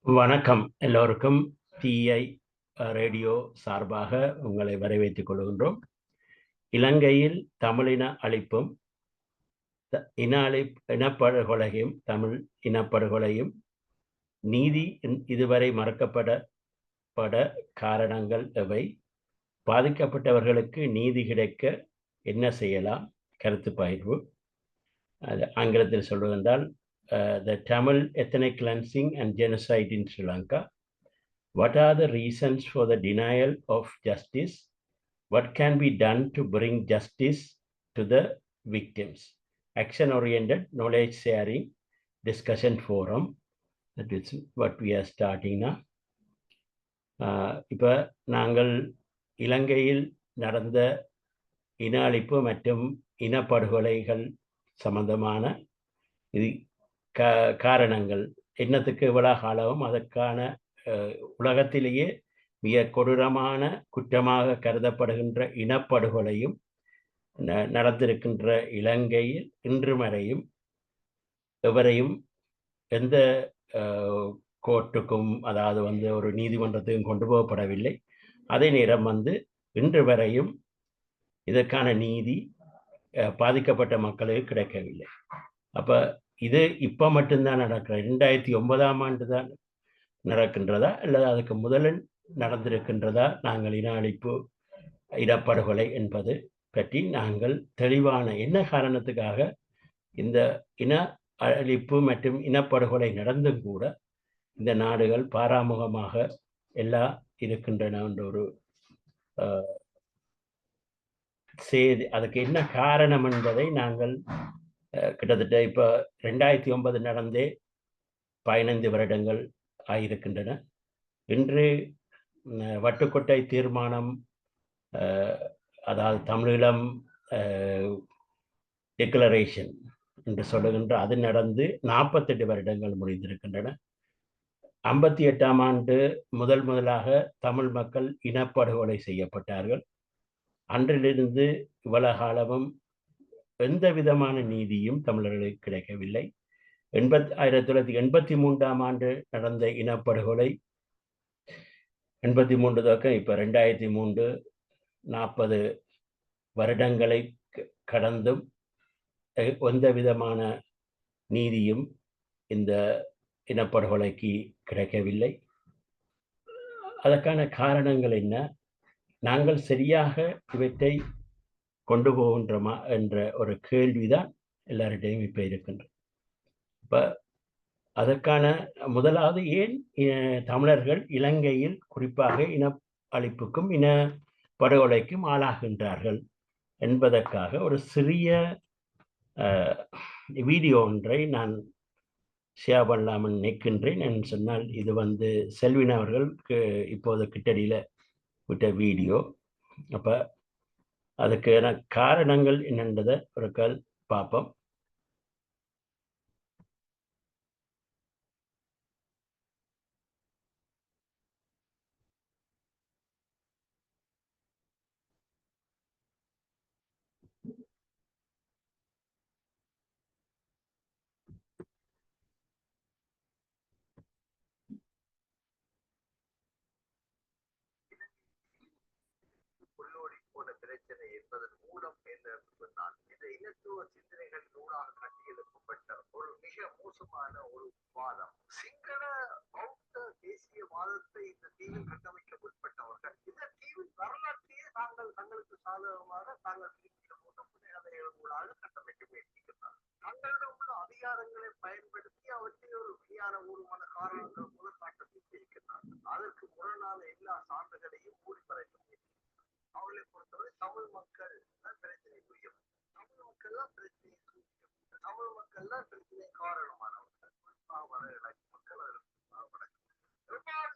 வணக்கம் எல்லோருக்கும். DI radio சார்பாக உங்களை வரவேற்றுக் கொள்கின்றோம். இலங்கையில் தமிழின அழிப்பும் இனப்படுகொலையும் தமிழ் இனப்படுகொலையும் நீதி இதுவரை மறக்கப்பட காரணங்கள் எவை? பாதிக்கப்பட்டவர்களுக்கு நீதி கிடைக்க என்ன செய்யலாம்? கருத்து பகிர்வு. ஆங்கிலத்தில் சொல்வதென்றால் the Tamil ethnic cleansing and genocide in Sri Lanka. What are the reasons for the denial of justice? What can be done to bring justice to the victims? Action-oriented knowledge sharing discussion forum. That is what we are starting now. இப்போ நாங்கள் இலங்கையில் நடந்த இன அழிப்பு மற்றும் இனப்படுகொலைகள் சம்பந்தமான இது காரணங்கள் என்னத்துக்கு இவ்வளவு காலமும் அதற்கான உலகத்திலேயே மிக கொடூரமான குற்றமாக கருதப்படுகின்ற இனப்படுகொலையும் நடந்திருக்கின்ற இலங்கையில் இன்று வரையும் எவரையும் எந்த கோர்ட்டுக்கும் அதாவது ஒரு நீதிமன்றத்துக்கும் கொண்டு போகப்படவில்லை. அதே நேரம் இன்று வரையும் இதற்கான நீதி பாதிக்கப்பட்ட மக்களுக்கு கிடைக்கவில்லை. அப்போ இது இப்போ மட்டும்தான் நடக்கிறது. 2009ஆம் ஆண்டு தான் நடக்கின்றதா அல்லது அதுக்கு முதலில் நடந்திருக்கின்றதா? நாங்கள் இன அழிப்பு இனப்படுகொலை என்பது பற்றி நாங்கள் தெளிவான என்ன காரணத்துக்காக இந்த இன அழிப்பு மற்றும் இனப்படுகொலை நடந்தும் கூட இந்த நாடுகள் பாராமுகமாக எல்லாம் இருக்கின்றன என்ற ஒரு செய்தி. அதுக்கு என்ன காரணம் என்பதை நாங்கள் கிட்டத்தட்ட இப்போ 2009 நடந்தே 15 வருடங்கள் ஆகியிருக்கின்றன. இன்று வட்டுக்கோட்டை தீர்மானம், அதாவது தமிழீழம் டிக்ளரேஷன் என்று சொல்லுகின்ற அது நடந்து 48 வருடங்கள் முடிந்திருக்கின்றன. 58ஆம் ஆண்டு முதலாக தமிழ் மக்கள் இனப்படுகொலை செய்யப்பட்டார்கள். அன்றிலிருந்து இவ்வளவு காலமும் எந்த விதமான நீதியும் தமிழர்களுக்கு கிடைக்கவில்லை. 1983ஆம் ஆண்டு நடந்த இனப்படுகொலை 83 தொடக்கம் இப்போ 2003 40 வருடங்களை கடந்தும் எந்த விதமான நீதியும் இந்த இனப்படுகொலைக்கு கிடைக்கவில்லை. அதற்கான காரணங்கள் என்ன? நாங்கள் சரியாக இவற்றை கொண்டு போகின்றோமா என்ற ஒரு கேள்விதான் எல்லார்டையும் இப்போ இருக்கின்ற. இப்போ அதற்கான முதலாவது, ஏன் தமிழர்கள் இலங்கையில் குறிப்பாக இன அழிப்புக்கும் இன படுகொலைக்கும் ஆளாகின்றார்கள் என்பதற்காக ஒரு சிறிய வீடியோ ஒன்றை நான் ஷேர் பண்ணலாமல் நினைக்கின்றேன். என்று சொன்னால் இது செல்வின் அவர்களுக்கு இப்போது கிட்டடியில் விட்ட வீடியோ. அப்போ அதுக்கான காரணங்கள் என்னன்றதை ஒரு கால் பார்ப்போம். பிரச்சனை என்பதன் மூலம் என்ன சொன்னால், இந்த இனத்துவ சிந்தனைகளின் ஊடாக கட்டியெழுப்பப்பட்ட ஒரு மிக மோசமான ஒரு வாதம். சிங்கள பௌத்த தேசியவாதத்தை இந்த தீவில் கட்டமைக்க முற்பட்டவர்கள் இந்த தீவின் வரலாற்றையே தங்களுக்கு சாதகமாக தாங்கள் கதைகளூடாக கட்டமைக்க முயற்சிக்கிறார். தங்களிடம் உள்ள அதிகாரங்களை பயன்படுத்தி அவற்றை ஒரு விஞ்ஞானபூர்வமான காரணங்கள் மூலம் காட்ட முயற்சிக்கிறார். அதற்கு முரணான எல்லா சான்றுகளையும் மூடிமறைக்க அவர்களை பொறுத்தவரை தமிழ் மக்கள் தான் பிரச்சனைக்குரியவர். தமிழ் மக்கள் தான் பிரச்சனைக்குரிய தமிழ் மக்கள் தான் பிரச்சனை காரணமானவர்கள். மக்கள்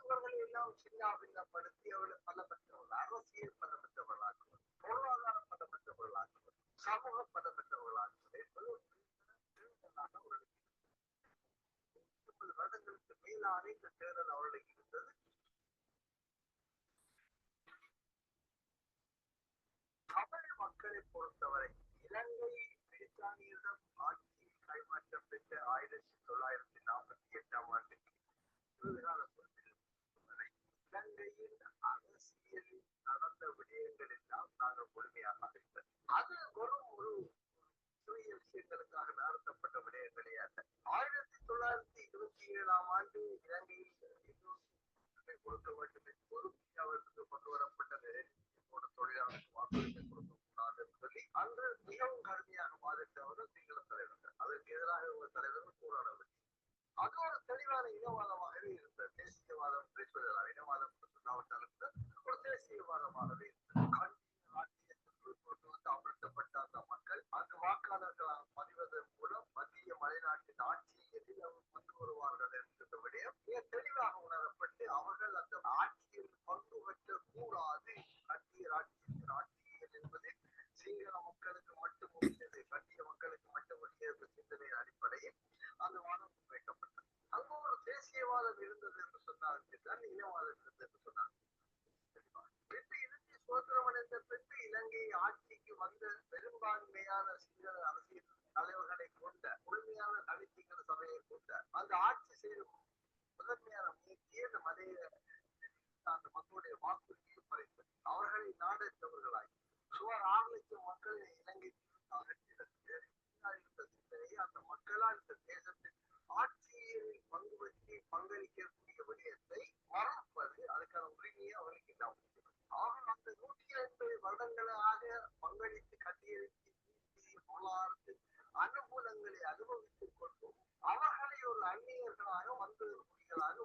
இவர்களை எல்லாம் சின்னாபின்னப்படுத்தி அவர்களை பலமற்றவர்கள், அரசியல் பலமற்றவர்களாக்குவது, பொருளாதார பலமற்றவர்களாக்குவது, சமூக பலமற்றவர்களாக்குவது என்பது அவர்களுக்கு 30 வருடங்களுக்கு மேலான இந்த தேர்தல் அவர்களுக்கு இருந்தது. தமிழ் மக்களை பொறுத்தவரை இலங்கை பிரித்தானியரிடம் ஆட்சி கைமாற்றம் பெற்ற 1948ஆம் ஆண்டுக்கு இறுதிகால வரை இலங்கையின் அரசியலில் நடந்த விடயங்கள் எல்லாம் நாங்கள் முழுமையாக அறிந்தோம். அது வெறும் ஒரு சிறிய விஷயங்களுக்காக நடத்தப்பட்ட விடயங்களே அல்ல. 1927ஆம் ஆண்டு இலங்கையில் கொடுக்க வேண்டும் என்பது அவர்களுக்கு கொண்டு வரப்பட்ட தொழிலாளருக்கு வாக்குரிமை கொடுக்கக்கூடாது என்று சொல்லி அன்று மிகவும் கடுமையாக பாதித்தவர்கள் சிங்கள தலைவர்கள். அதற்கு எதிராக ஒரு தலைவர்கள் போராடவில்லை. அது ஒரு தெளிவான இனவாதமாகவே இருந்தது. தேசியவாதம் பேசுவதெல்லாம் இனவாதம் சொல்லாவிட்டாலும் ஒரு தேசியவாதமாகவே இருந்தது. அமர்த்தப்பட்ட அந்த மக்கள் அங்கு வாக்காளர்களாக பதிவதன் மூலம் மத்திய மலைநாட்டின் ஆட்சியில் கொண்டு வருவார்கள் என்கின்ற விடயம் மிக தெளிவாக உணரப்பட்டு அவர்கள் அந்த ஆட்சியில் பங்கு பெற்ற கூடாது. கட்டியர் ஆட்சியில் என்பது சிங்கள மக்களுக்கு மட்டும் உரியது, கட்டிய மக்களுக்கு மட்டும் உரியது சிந்தனையின் அடிப்படையில் அந்த வாதம் முன்வைக்கப்பட்டது. அங்கு ஒரு தேசியவாதம் இருந்தது என்று சொன்னால் இனவாதம் இருந்தது என்று சொன்னார். இலங்கை சுதந்திரம் அடைந்த பின்பு இலங்கை ஆட்சிக்கு வந்த பெரும்பான்மையான சிங்கள அரசியல் தலைவர்களை கொண்ட முழுமையான தனிச்சிங்கள சபையை கொண்ட அந்த ஆட்சி செய்யும் முதன்மையான முயற்சியை அந்த மதைய அந்த மக்களுடைய வாக்குறுதியை பறித்தது. அவர்களை நாடற்றவர்களாய் சுமார் 6 லட்சம் மக்கள் இலங்கை சிந்தனையை அந்த மக்களால் இந்த தேசத்தில் ஆட்சியில் பங்கு பெற்று பங்களிக்கக்கூடிய விடயத்தை மறப்பது அதுக்கான உரிமையை அவர்களுக்கு இல்லாமல் அவர்கள் அந்த 150 வருடங்களாக பங்களித்து கட்டியெழுச்சி பொருளாதாரத்து அனுகூலங்களை அனுபவித்துக் கொண்டும் அவர்களை ஒரு அந்நியர்களாக வந்தவர்களாக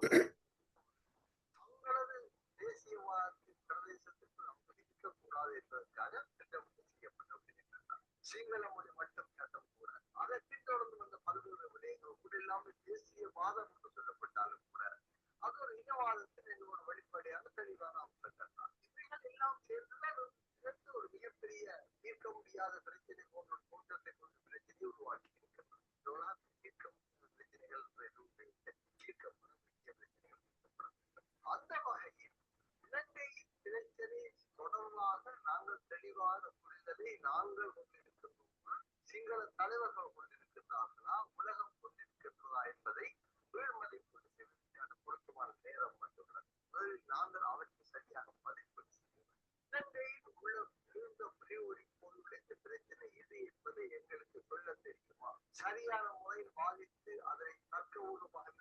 தங்களது தேசியவாதத்தின் பிரதேசத்திற்கு நமக்கு இருக்கக்கூடாது என்பதற்காக திட்டமிட்டு செய்யப்பட்டிருக்கிறார். சிங்கள மொழி மட்டும் சட்டம் கூட அதை பின்தொடர்ந்து வந்த பல்வேறு விடயங்கள் கூட இல்லாமல் தேசியவாதம் என்று சொல்லப்பட்டாலும் கூட அது ஒரு இனவாதத்தின் எங்களோட வெளிப்படையான தெளிவான அம்சங்கள் தான். இவைகள் எல்லாம் சேர்ந்துதான் ஒரு மிகப்பெரிய தீர்க்க முடியாத பிரச்சனை போன்ற தோற்றத்தை கொண்டு பிரச்சனையை உருவாக்கி இருக்கிறது. தீர்க்க முடியாத பிரச்சனைகள் தீர்க்கப்படக்கூடிய பிரச்சனைகள். அந்த வகையில் இலங்கையின் பிரச்சனை தொடர்பாக நாங்கள் தெளிவான புரிதலை நாங்கள் கொண்டிருக்கின்றோமா, சிங்கள தலைவர்கள் கொண்டிருக்கின்றார்களா, உலகம் கொண்டிருக்கின்றதா என்பதை வீழ்மதிப்பீடு செய்வதற்கான பொருத்தமான நேரம் வந்துள்ளது. முதலில் நாங்கள் அவற்றை சரியாக மதிப்பீடு செய்வோம். இலங்கையில் உள்ள இருந்த பிரிவுரை பொருள் இந்த பிரச்சனை எது என்பதை எங்களுக்கு சொல்ல தெரியுமா, சரியான முறையில் பாதித்து அதனை தக்க ஊடமாக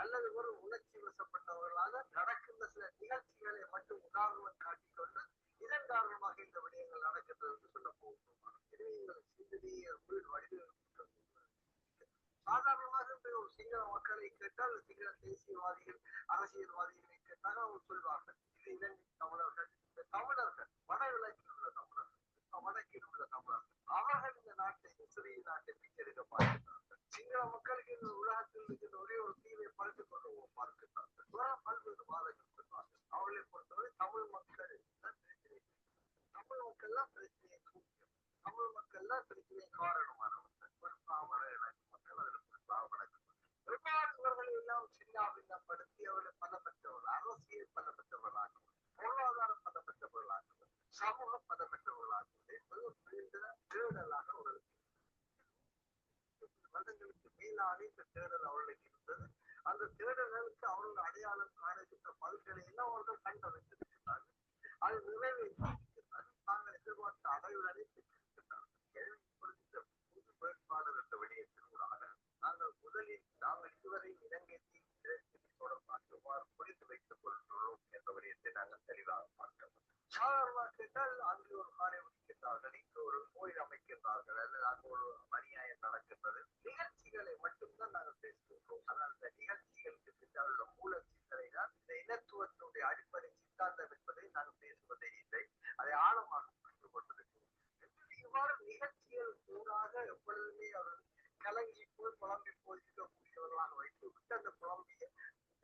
அல்லது ஒரு உணர்ச்சி வசப்பட்டவர்களாக நடக்கின்ற சில நிகழ்ச்சிகளை மட்டும் உதாரணம் காட்டிக்கொண்டு இதன் காரணமாக இந்த விடயங்கள் நடக்கின்றது என்று சொல்ல போகிறோம். சாதாரணமாக ஒரு சிங்கள மக்களை கேட்டால் சிங்கள தேசியவாதிகள் அரசியல்வாதிகளை கேட்டால் அவங்க சொல்வார்கள் இது இலங்கை தமிழர்கள், இந்த தமிழர்கள் வடகிழக்கில் உள்ள தமிழர்கள், வடக்கில் உள்ள தமிழர்கள் அவர்கள் இந்த நாட்டை சிறிய நாட்டை மீட்டெடுக்க பார்க்கிறார்கள். சிங்கள மக்களுக்கு இந்த உலகத்தில் இருக்கிற ஒரே ஒரு தீவை பறித்துக் கொண்டு பார்க்கிறார்கள். பல்வேறு வாதங்கள் சொல்வார்கள். அவர்களை பொறுத்தவரை தமிழ் மக்கள் பிரச்சனை, தமிழ் மக்கள் தான் பிரச்சனையை தூக்கியம், தமிழ் மக்கள் தான் பிரச்சனையை காரணமானவர்கள். மக்கள் அதில் இவர்களை எல்லாம் சின்ன பின்னப்படுத்தி அவர்களை பலப்பெற்றவர்கள், அரசியல் பலப்பெற்றவர்களாகவும் பொருளாதார பலப்பெற்றவர்களாகவும் சமூக பலப்பெற்றவர்களாகவும் என்பது ஒரு நீண்ட தேடலாக அவர்களுக்கு வருடங்களுக்கு மேலான இந்த தேடல் அவர்களுக்கு இருந்தது. அந்த தேடல்களுக்கு அவர்கள் அடையாளம் காணுகின்ற பதில்களை எல்லாம் அவர்கள் கண்டறிந்திருக்கிறார்கள். அது நிறைவேற்றிருக்கிறார்கள். நாங்கள் எதிர்பார்த்த அடைவுகளை பெற்றிருக்கிறார்கள். புது வேட்பாளர் என்ற விடயத்தினூடாக நாங்கள் முதலில் நாங்கள் இதுவரை இலங்கை தொடர்பாக எவ்வாறு புரிந்து வைத்துக் கொள்கிறோம் என்ற விடயத்தை நாங்கள் தெளிவாக பார்க்கிறோம். சாதாரணமாக கேட்டால் அங்கு ஒரு காலை முடிக்கின்றார்கள், இங்கு ஒரு கோயில் அமைக்கின்றார்கள், அல்லது அங்கு ஒரு அநியாயம் நடக்கின்றது. நிகழ்ச்சிகளை மட்டும்தான் நாங்கள் பேசுகின்றோம். ஆனால் அந்த நிகழ்ச்சிகளுக்கு பின்னால் மூல சிந்தனை தான் இந்த இனத்துவத்தினுடைய அடிப்படை சித்தாந்தம் என்பதை நாங்கள் பேசுவதே இல்லை. அதை ஆழமாக புரிந்து கொண்டிருக்கிறோம். இவ்வாறு நிகழ்ச்சிகள் கூடாக எப்பொழுதுமே அவர் கலங்கி போய் புலம்பி போயிருக்கக்கூடியவர்களாக வைத்து விட்டு அந்த புலம்பிய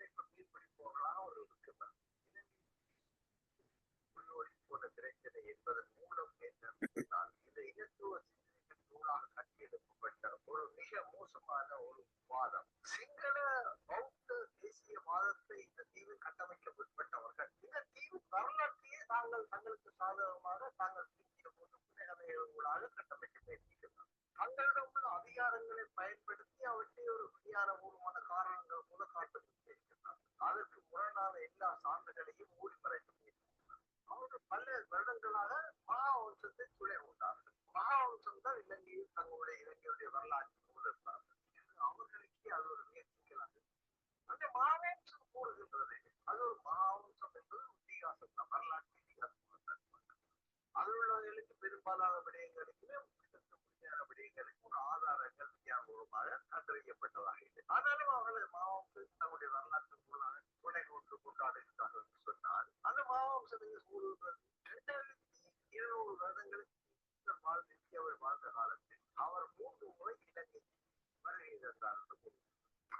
மீன்பிடிப்பவர்களாக அவர்கள் இருக்கிறார். போன்ற பிரச்சனை என்பதன் மூலம் என்னென்றால் இந்த இனத்துவ சிந்தனைகள் ஊடாக கட்டியெழுப்பப்பட்ட ஒரு மிக மோசமான ஒரு வாதம். சிங்கள பௌத்த தேசியவாதத்தை இந்த தீவில் கட்டமைக்க முற்பட்டவர்கள் இந்த தீவு வரலாற்றையே தங்களுக்கு சாதகமாக தாங்கள் தீர்க்கிய போது புனைகதைகளாக கட்டமைக்க முயற்சிக்கிறார். தங்களிடம் உள்ள அதிகாரங்களை பயன்படுத்தி அவற்றை ஒரு விஞ்ஞானபூர்வமான காரணங்கள் மூலம் காட்டுகிறது. வரலாற்று அவர்களுக்கே அது ஒரு முயற்சிக்கலாம். அந்த மாவம்சம் கூறுகின்றது. அது ஒரு மாவம்சம் என்பது இதிகாசம் தான், வரலாற்று இதிகாசம். அதில் உள்ளவர்களுக்கு பெரும்பாலான விடயங்களுக்கு விடயங்களுக்கும் ஆதாரங்கள் விஞ்ஞானபூர்வமாக கண்டறியப்பட்டதாக இல்லை. ஆனாலும் அவர்கள் மாவம்சம் தங்களுடைய வரலாற்று துணை கொண்டு கொண்டாடுகிறார்கள் என்று சொன்னால் அந்த மாவம்சம் கூறுகிறது 2200 வருடங்களுக்கு அவர் வாழ்ந்த காலத்தில் அவர் 3 முறை இலங்கை வருகை தந்தார்.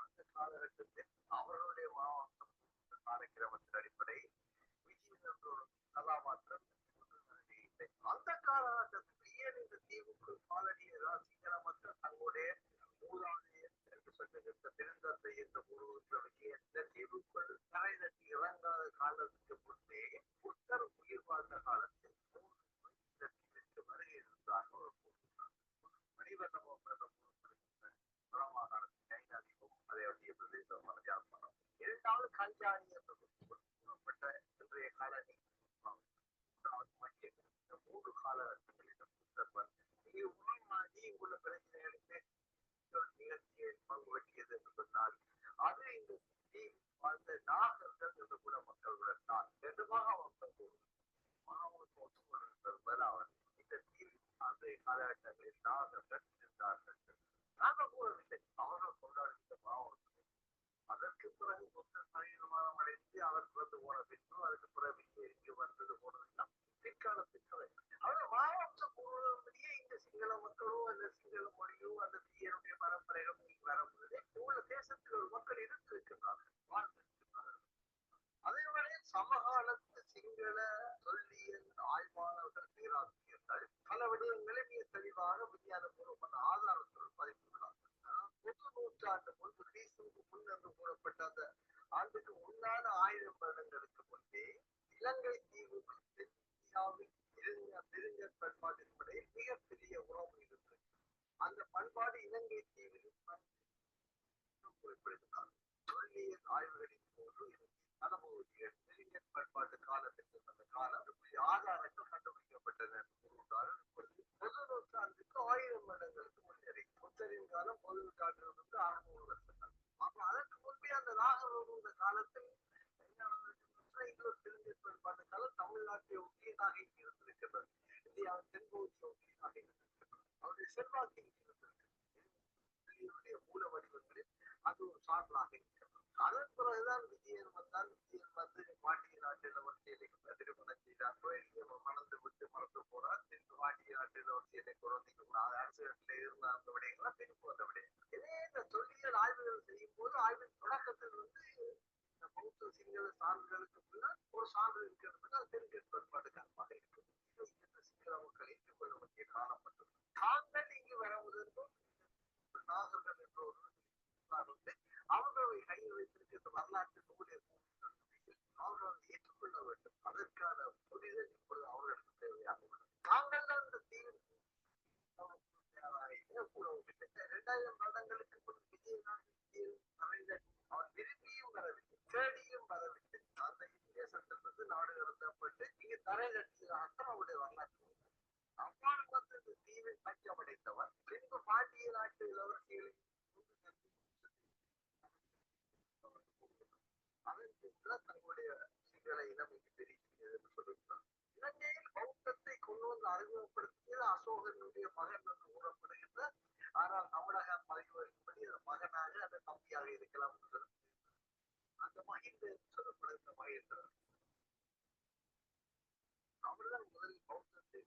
அந்த காலகட்டத்தில் அவர்களுடைய மாவட்டம் காலக்கிரமத்தின் அடிப்படை விஜயன் என்ற ஒரு கதாபாத்திரம் அந்த காலகட்டத்தில் ஏன் இந்த தீவுக்கு காலனியரால் சிங்கள மக்கள் தங்களுடைய மூலாதையர் என்று சொல்லுகின்ற பெருந்தந்தை என்ற ஒரு விஷயம் இந்த தீவுக்குள் தரை தட்டி இறங்காத காலத்துக்கு முன்பே புத்தர் உயிர் வாழ்ந்த காலத்தில் இந்த தீவிற்கு வருகை இருந்தார். மணிவண்ணமும் வடமாகாணத்தின் ஐநாதிக்கும் அதையொட்டிய பிரதேசம் யாழ்ப்பாணம். இரண்டாவது கஞ்சாணி என்று கூறப்பட்ட இன்றைய காலனி 3 காலகட்டங்களிலும் புத்தர் உள்ள பிரச்சனைகளுக்கு நிகழ்ச்சியை பங்கு பற்றியது என்று சொன்னால் அது இந்த வாழ்ந்த நாகர்கள் என்று கூட மக்களுடன் தான் வெறுமாக மக்கள் அவர் இந்த அந்த காலகட்டங்களில் நாகர்கள் இருந்தார்கள். நாங்கள் கூறவில்லை, அவர்கள் கொண்டாடுகின்ற மாவட்டம். அதற்கு பிறகு புத்தர் பரிணாமம் அடைந்து அவர் பிறந்து போன பின்பு அதுக்கு பிறகு இங்கு வந்தது போனதெல்லாம் பிற்காலத்தில் கதை. அவர் மாவட்டம் கூறுவதே இந்த சிங்கள மக்களோ அந்த சிங்கள மொழியோ அந்த தீயனுடைய பரம்பரைகளும் இங்கு வரும்போதே உள்ள தேசத்தில் ஒரு மக்கள் இருந்திருக்கிறார்கள், வாழ்ந்திருக்கிறார்கள். அதே வரையில் சமகாலத்து சிங்கள சொல்லியல் ஆய்வாளர்கள் பேராசிரியர்கள் பல விடயங்களை மிக தெளிவாக விஞ்ஞானபூர்வமான ஆதாரத்துடன் பதிந்துள்ளார்கள். பொது நூற்றாண்டு முன்பு கிறிஸ்துவுக்கு முன் என்று கூறப்பட்ட அந்த ஆண்டுக்கு முன்னான 1000 வருடங்களுக்கு முன்பே இலங்கை தீவுக்கு இந்தியாவில் நெருங்கல் பண்பாட்டின் முறையில் மிகப்பெரிய உறவு இருந்தது. அந்த பண்பாடு இலங்கை தீவில் குறிப்பிடுகிறார். தொல்லியல் ஆய்வுகளின் போது அனுபவங்கள் நெருங்கல் பண்பாட்டு காலத்திற்கு அந்த காலம் ஆதாரங்கள் கண்டுபிடிக்கப்பட்டன. பொது நூற்றாண்டுக்கு 1000 வருடங்களுக்கு முன்னேறி புத்தரின் காலம் பொது நூற்றாண்டிலிருந்து 600 வருஷங்கள். அப்ப அதற்கு முன்பே அந்த நாகரோக காலத்தில் நெருங்கல் பண்பாட்டு காலம் தமிழ்நாட்டை ஒட்டியதாக இருந்திருக்கிறது. இந்தியாவின் தென்பகுதியை ஒட்டியதாக இருந்திருக்கிறது. அவருடைய செல்வாக்கு மூல வடிவங்களில் அது ஒரு சான்றாக இருக்கிறது. அதன் பிறகுதான் விஜயன் வந்தால் விஜயன் வந்து பாண்டிய நாட்டில் ஒரு சேலை திருமணம் செய்தார். மணந்து விட்டு மறந்து போனார். பின்பு பாண்டிய நாட்டில் ஒரு சேலை குழந்தைக்கு அரசியலில் இருந்த அந்த விடயங்கள்லாம் பின்பு வந்த விடயங்கள். இதே இந்த தொல்லியல் ஆய்வுகள் செய்யும் போது ஆய்வின் தொடக்கத்தில் வந்து இந்த பௌத்த சிங்கள சான்றுகளுக்கு முன்னால் ஒரு சான்று இருக்கிறது. அது பெருங்கல் பண்பாடு காரணமாக இருக்கிறது. சிங்கள மக்கள் ஏற்றுக்கொள்ள வேண்டிய காலப்பட்டது. தாங்கள் இங்கு வர முதலும் நாகர்கள் என்ற ஒரு அவர்களை கையில் வைத்திருக்கின்ற வரலாற்று நூலை அவர்கள் ஏற்றுக்கொள்ள வேண்டும். அதற்கான புரிதல் இப்பொழுது அவர்களுக்கு தேவையாக உள்ளது. தாங்கள் தான் இந்த தீவிர கூறவில்லை. 2000 வருடங்களுக்கு முன் விஜயநாதன் அவர் விரும்பியும் வரவில்லை, தேடியும் வரவில்லை. அந்த தேசத்திலிருந்து நாடு கடத்தப்பட்டு இங்கு தரை கட்டியதாக அவருடைய வரலாற்று. அவ்வாறு வந்து இந்த தீவில் பஞ்சமடைந்தவர் பின்பு பாண்டிய நாட்டு இளவரசிகளை தங்களுடைய சிங்கள இனம் இங்கு தெரிகிறது என்று சொல்லுகிறார். இலங்கையில் பௌத்தத்தை கொண்டு வந்து அறிமுகப்படுத்தியது அசோகனுடைய மகன் என்று கூறப்படுகின்ற, ஆனால் தமிழக பதிவுபடி மகனாக அந்த தம்பியாக இருக்கலாம் என்று சொல்லுங்கள். அந்த மகிழ்ந்து சொல்லப்படுகின்ற மகிழ்ந்தவர் அவர்தான் முதலில் பௌத்தத்தை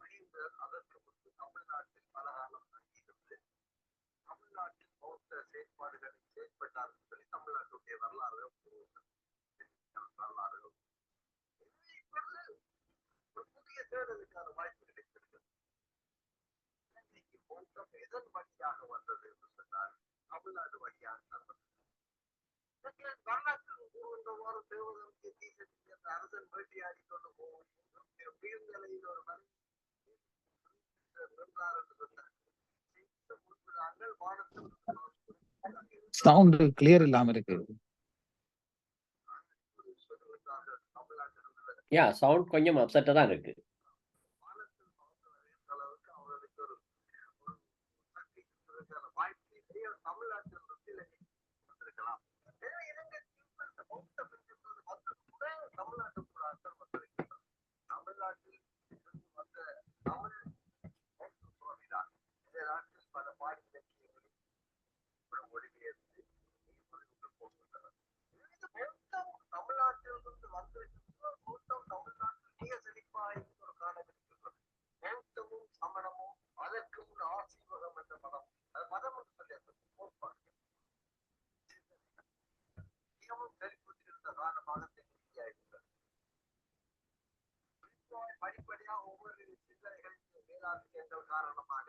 மகிழ்ந்தர். அதற்கு முன்பு தமிழ்நாட்டில் பல காலம் தங்கியிருந்து தமிழ்நாட்டில் பௌத்த செயற்பாடுகளை செயற்பட்டார்கள் சொல்லி தமிழ்நாட்டுடைய வரலாறு இப்பொழுது ஒரு புதிய தேடலுக்கான வாய்ப்பு கிடைத்திருக்கிறது. இலங்கைக்கு பௌத்தம் எதன் வழியாக வந்தது என்று சொன்னால் தமிழ்நாடு வழியாக வரலாற்று கூறுகின்றவாறு தேவதற்கு தீசன் என்ற அரசன் வேட்டையாடி கொண்டு போகும் உயிர்நிலையில் ஒரு நின்றார் என்று சொன்னார். சவுண்ட் கிளியர் இல்லாம இருக்கு. யா சவுண்ட் கொஞ்சம் அப்செட்டா தான் இருக்கு. தமிழ்நாட்டில் இலங்கை வந்திருக்கலாம். எனவே இலங்கை இந்த பௌத்த பிரிவுகள் வந்து கூட தமிழ்நாட்டுக்கு அர்த்தம் வந்திருக்கிறது. தமிழ்நாட்டில் இருந்து வந்த தமிழ் பௌத்த சுவாமிதான் இந்த நாட்டில் பல பாடி இலக்கியங்களில் ஒளிபெயர்த்து போகின்றனர். பௌத்தம் தமிழ்நாட்டிலிருந்து வந்திருக்கிறது. பௌத்தம் தமிழ்நாட்டில் மிக செழிப்பாக ஒரு காலம் இருக்கிறது. பௌத்தமும் சமணமும் அதற்கு முன் ஆசீவகம் என்ற மதம், அது மதம் என்று சொல்லி அந்த கோட்பாடு மிகவும் செழிப்புற்றிருந்த காலமாக தெரிவிக்கிறது. படிப்படியாக ஒவ்வொரு சிந்தனைகள் வேளாண்மைகள் காரணமாக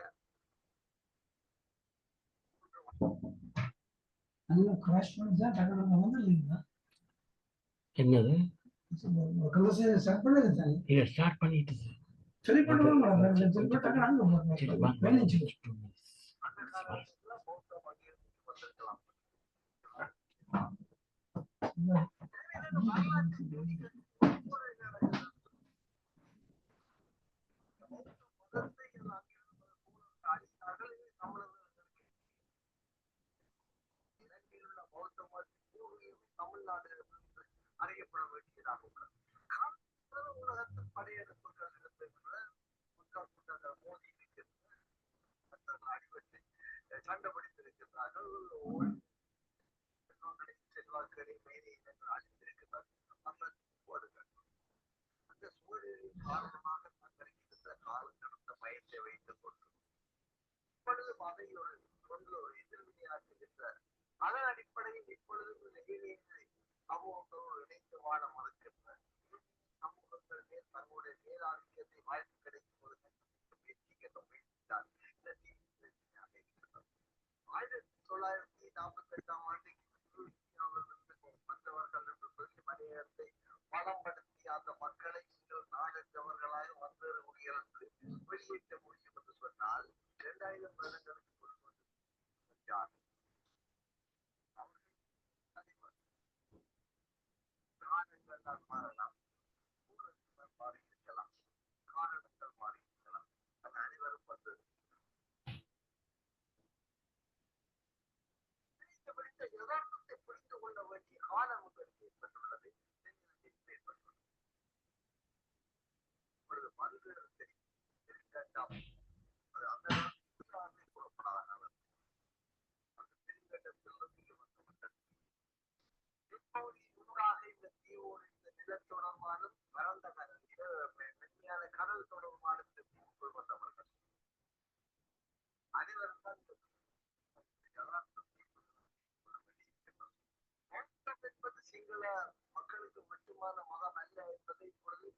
என்னது ஸ்டார்ட் பண்ணிட்டு சரி பண்ணுவோம். தமிழ்நாடு அறியப்பட வேண்டியதாக உள்ளது. உலகத்தில் படையெடுப்புகள் மோதி அடிபட்டு சண்டை பிடித்திருக்கிறார்கள். செல்வாக்களை மேலே அழிந்திருக்கிறார்கள். அந்த சூழலின் காரணமாக தங்களுக்கு இருந்த காலம் கடந்த பயத்தை வைத்துக் கொண்டு இப்பொழுது அதை ஒரு கொண்டு எதிர்வினையாற்றுகின்ற அதன் அடிப்படையில் இப்பொழுது சமூகங்களோடு இணைந்து வாழ மறுக்கின்ற சமூகங்கள் மேல் தங்களுடைய மேலாதிக்கத்தை வாய்ப்பு கிடைக்கும் பொழுது முயற்சித்தார். 1948ஆம் ஆண்டு வந்தவர்கள் என்று சொல்லி மலையத்தை பலப்படுத்தி அந்த மக்களை நீங்கள் நாடற்றவர்களாக வந்தது உயர்ந்து வெளியேற்ற முடியும் என்று சொன்னால் 2000 வருடங்களுக்கு காரணங்கள் மாறலாம், மாறியிருக்கலாம், காரணங்கள் மாறியிருக்கலாம். அது அனைவரும் வந்து யதார்த்தத்தை புரிந்து கொள்ள வேண்டிய காலம் உங்களுக்கு ஏற்பட்டுள்ளது. இப்பொழுது மறுபடியும் தெரிந்தால் அந்த கூறப்படாத அந்த பெருங்கட்டத்தில் ஊராக இந்த தீவோடு இந்த நில தொடர்பாலும் பரந்த மென்மையான கடல் தொடர்பான தீவுக்குள் வந்தவர்கள் அனைவரும் தான் என்பது சிங்கள மக்களுக்கு மட்டுமான மதம் அல்ல என்பதை இப்பொழுது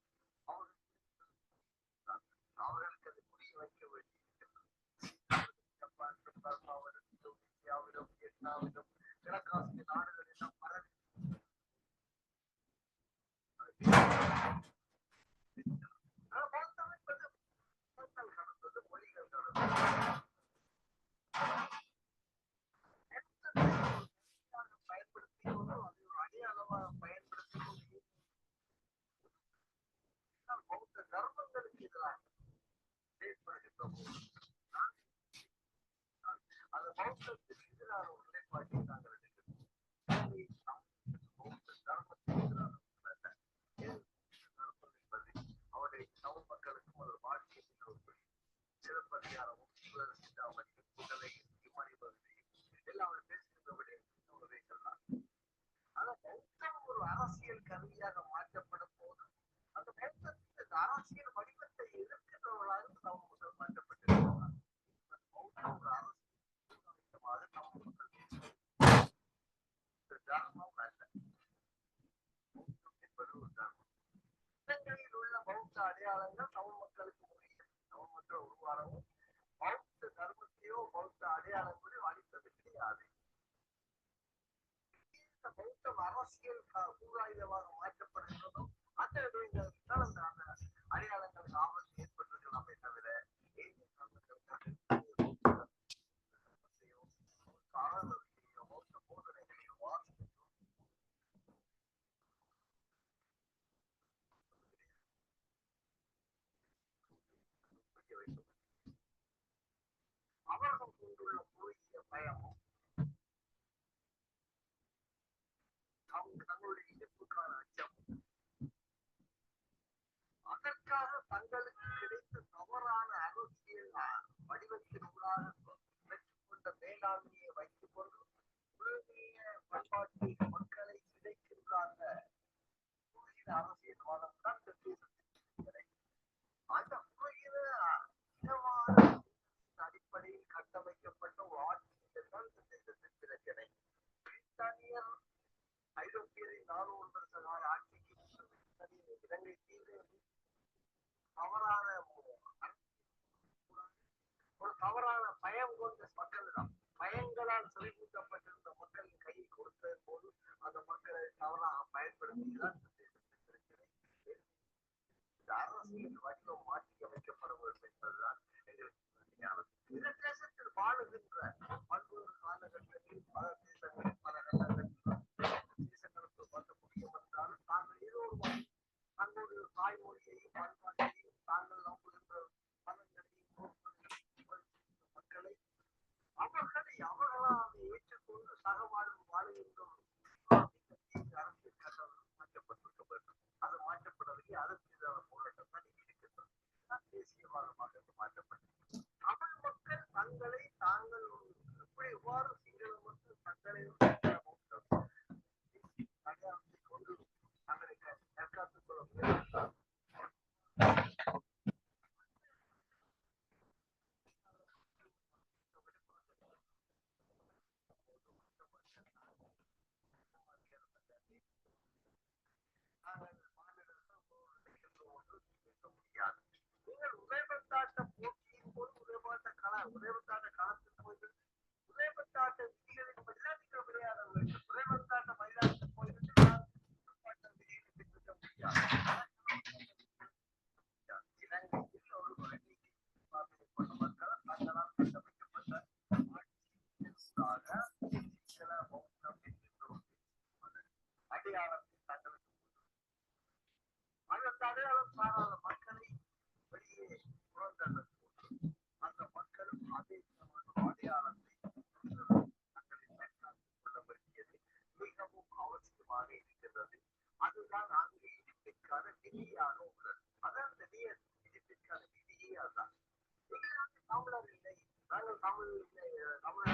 அவர்களுக்கு அது புரிய வைக்க வேண்டியிருக்கிறது. ஜப்பானிலும் பர்மாவிலும் இந்தோனேசியாவிலும் வியட்நாமிலும் கிழக்காசிய நாடுகளிலும் பரவி கடந்தது, மொழிகள் கடந்தது. பயன்படுத்தி கொண்டு அது ஒரு அடையாளமாக பயன்படுத்தி கொண்டு பௌத்த தர்மங்களுக்கு எதிராக செயல்படுகின்ற போது அது பௌத்தத்துக்கு எதிரான ஒரு நிலைப்பாட்டை நாங்கள் எடுக்கிறோம். பௌத்த தர்மத்துக்கு எதிரான அவருடைய தமிழ் மக்களுக்கும் ஒரு வாழ்க்கை சிறப்பதிகாரமும் குடலையும் எல்லாம் பேசுகின்ற விடயத்தை சொன்னார். ஆனா பௌத்தம் ஒரு அரசியல் கருவியாக மாற்றப்படும் போது அந்த பௌத்தத்தின் அரசியல் வடிவத்தை எதிர்க்கின்றவர்களாக நம் முதல் மாற்றப்பட்டிருக்கிறார். பௌத்தம் ஒரு அரசியல் நம் தர்மம் அல்ல. பௌத்தம் என்பது ஒரு தர்மம். இடங்களில் உள்ள பௌத்த அடையாளங்கள் தமிழ் மக்களுக்கு உரிய தமிழ் மக்கள் உருவாகவும் பௌத்த தர்மத்தையோ பௌத்த அடையாளங்களையோ அளித்தது கிடையாது. இந்த பௌத்தம் அரசியல் கூறாயுதமாக மாற்றப்படுகிறதோ அந்த இடங்களில் அந்த அடையாளங்களுக்கு ஆபத்து ஏற்பட்டிருக்கலாமே தவிர பௌத்த போதனைகளையோ அவர்கள் கொண்டுள்ள குறுகிய பயமும் மக்களுக்கு கிடைத்த தவறான அரசியல் வடிவத்தினூடாக பெற்றுக்கொண்ட மேலாண்மையை வைத்துக் கொண்டு உலகிய பண்பாட்டில் மக்களை சிதைக்கின்றாங்க அரசியல்வாதம் தான் இந்த தேசத்தின் அந்த முறையில இனவாத அடிப்படையில் கட்டமைக்கப்பட்ட ஒரு ஆட்சியில் தான் இந்த தேசத்தின் பிரச்சனை. பிரித்தானியர் ஐரோப்பியரின் 400 வருஷ கால ஆட்சிக்கு இலங்கை தீர்வு தவறான ஒரு தவறான பயம் கொண்ட மக்களிடம் பயங்களால் செறிவூட்டப்பட்டிருந்த மக்களின் கையை கொடுத்த போது அந்த மக்களை தவறாக பயன்படுத்திதான் அரசியல் வடிவம் மாற்றி அமைக்கப்பட வேண்டும் என்பதுதான் இந்த தேசத்தில் வாழுகின்ற பல்வேறு காலகட்டத்தில் பல தேசங்களில் பல தேசங்களுக்கு வந்து முடியும் என்றாலும் தாங்கள் ஏதோ ஒரு தங்களுடைய தாய்மொழியையும் பண்பாட்டையும் தாங்கள் நம்புகின்ற பலன்களையும் மக்களை அவர்களாக ஏற்றுக்கொண்டு சகவாழ்வு வாழுகின்றோம் அரசியல் கட்டணம் மாற்றப்பட்டிருக்க வேண்டும். அது மாற்றப்படவில்லை. அதற்கு போராட்டம் தான் இருக்கின்றது. தேசியவாதமாக மாற்றப்பட்டது. தமிழ் மக்கள் தங்களை தாங்கள் எவ்வாறு சிங்கள மக்கள் தங்களை அடையாளத்தை கொண்டு தங்களை தற்காத்துக் கொள்ள முயற்சித்தார். நீங்கள் உதயபத்தாட்ட போட்டியின் போது உதயபாட்ட களத்தில் போயிட்டு உதயபத்தாட்ட விதிகளின் படிதான் நீங்கள் விளையாட வேண்டும். உதயபத்தாட்ட மைதானத்தில் போயிட்டு விதிகளை பெற்றுக்க முடியாது. இலங்கையில் ஒரு பாதிக்கப்பட்ட மக்கள் தங்களால் கட்டமைக்கப்பட்ட சிங்கள பௌத்தம் என்கின்ற அடையாளத்தை தங்களுக்கு அந்த அடையாளம் சாராத மக்களை வெளியே புறந்தள்ள அந்த மக்களும் அதே அடையாளத்தை தங்களை தற்காத்துக் கொள்ள வேண்டியது மிகவும் அவசியமாக இருக்கிறது. அதுதான் அங்கு இடிப்பிற்கான விதியான உணர். அதான் அந்த இடிப்பிற்கான விதியே அதுதான். தமிழர் இல்லை, நாங்கள் தமிழ் இல்லை, தமிழ்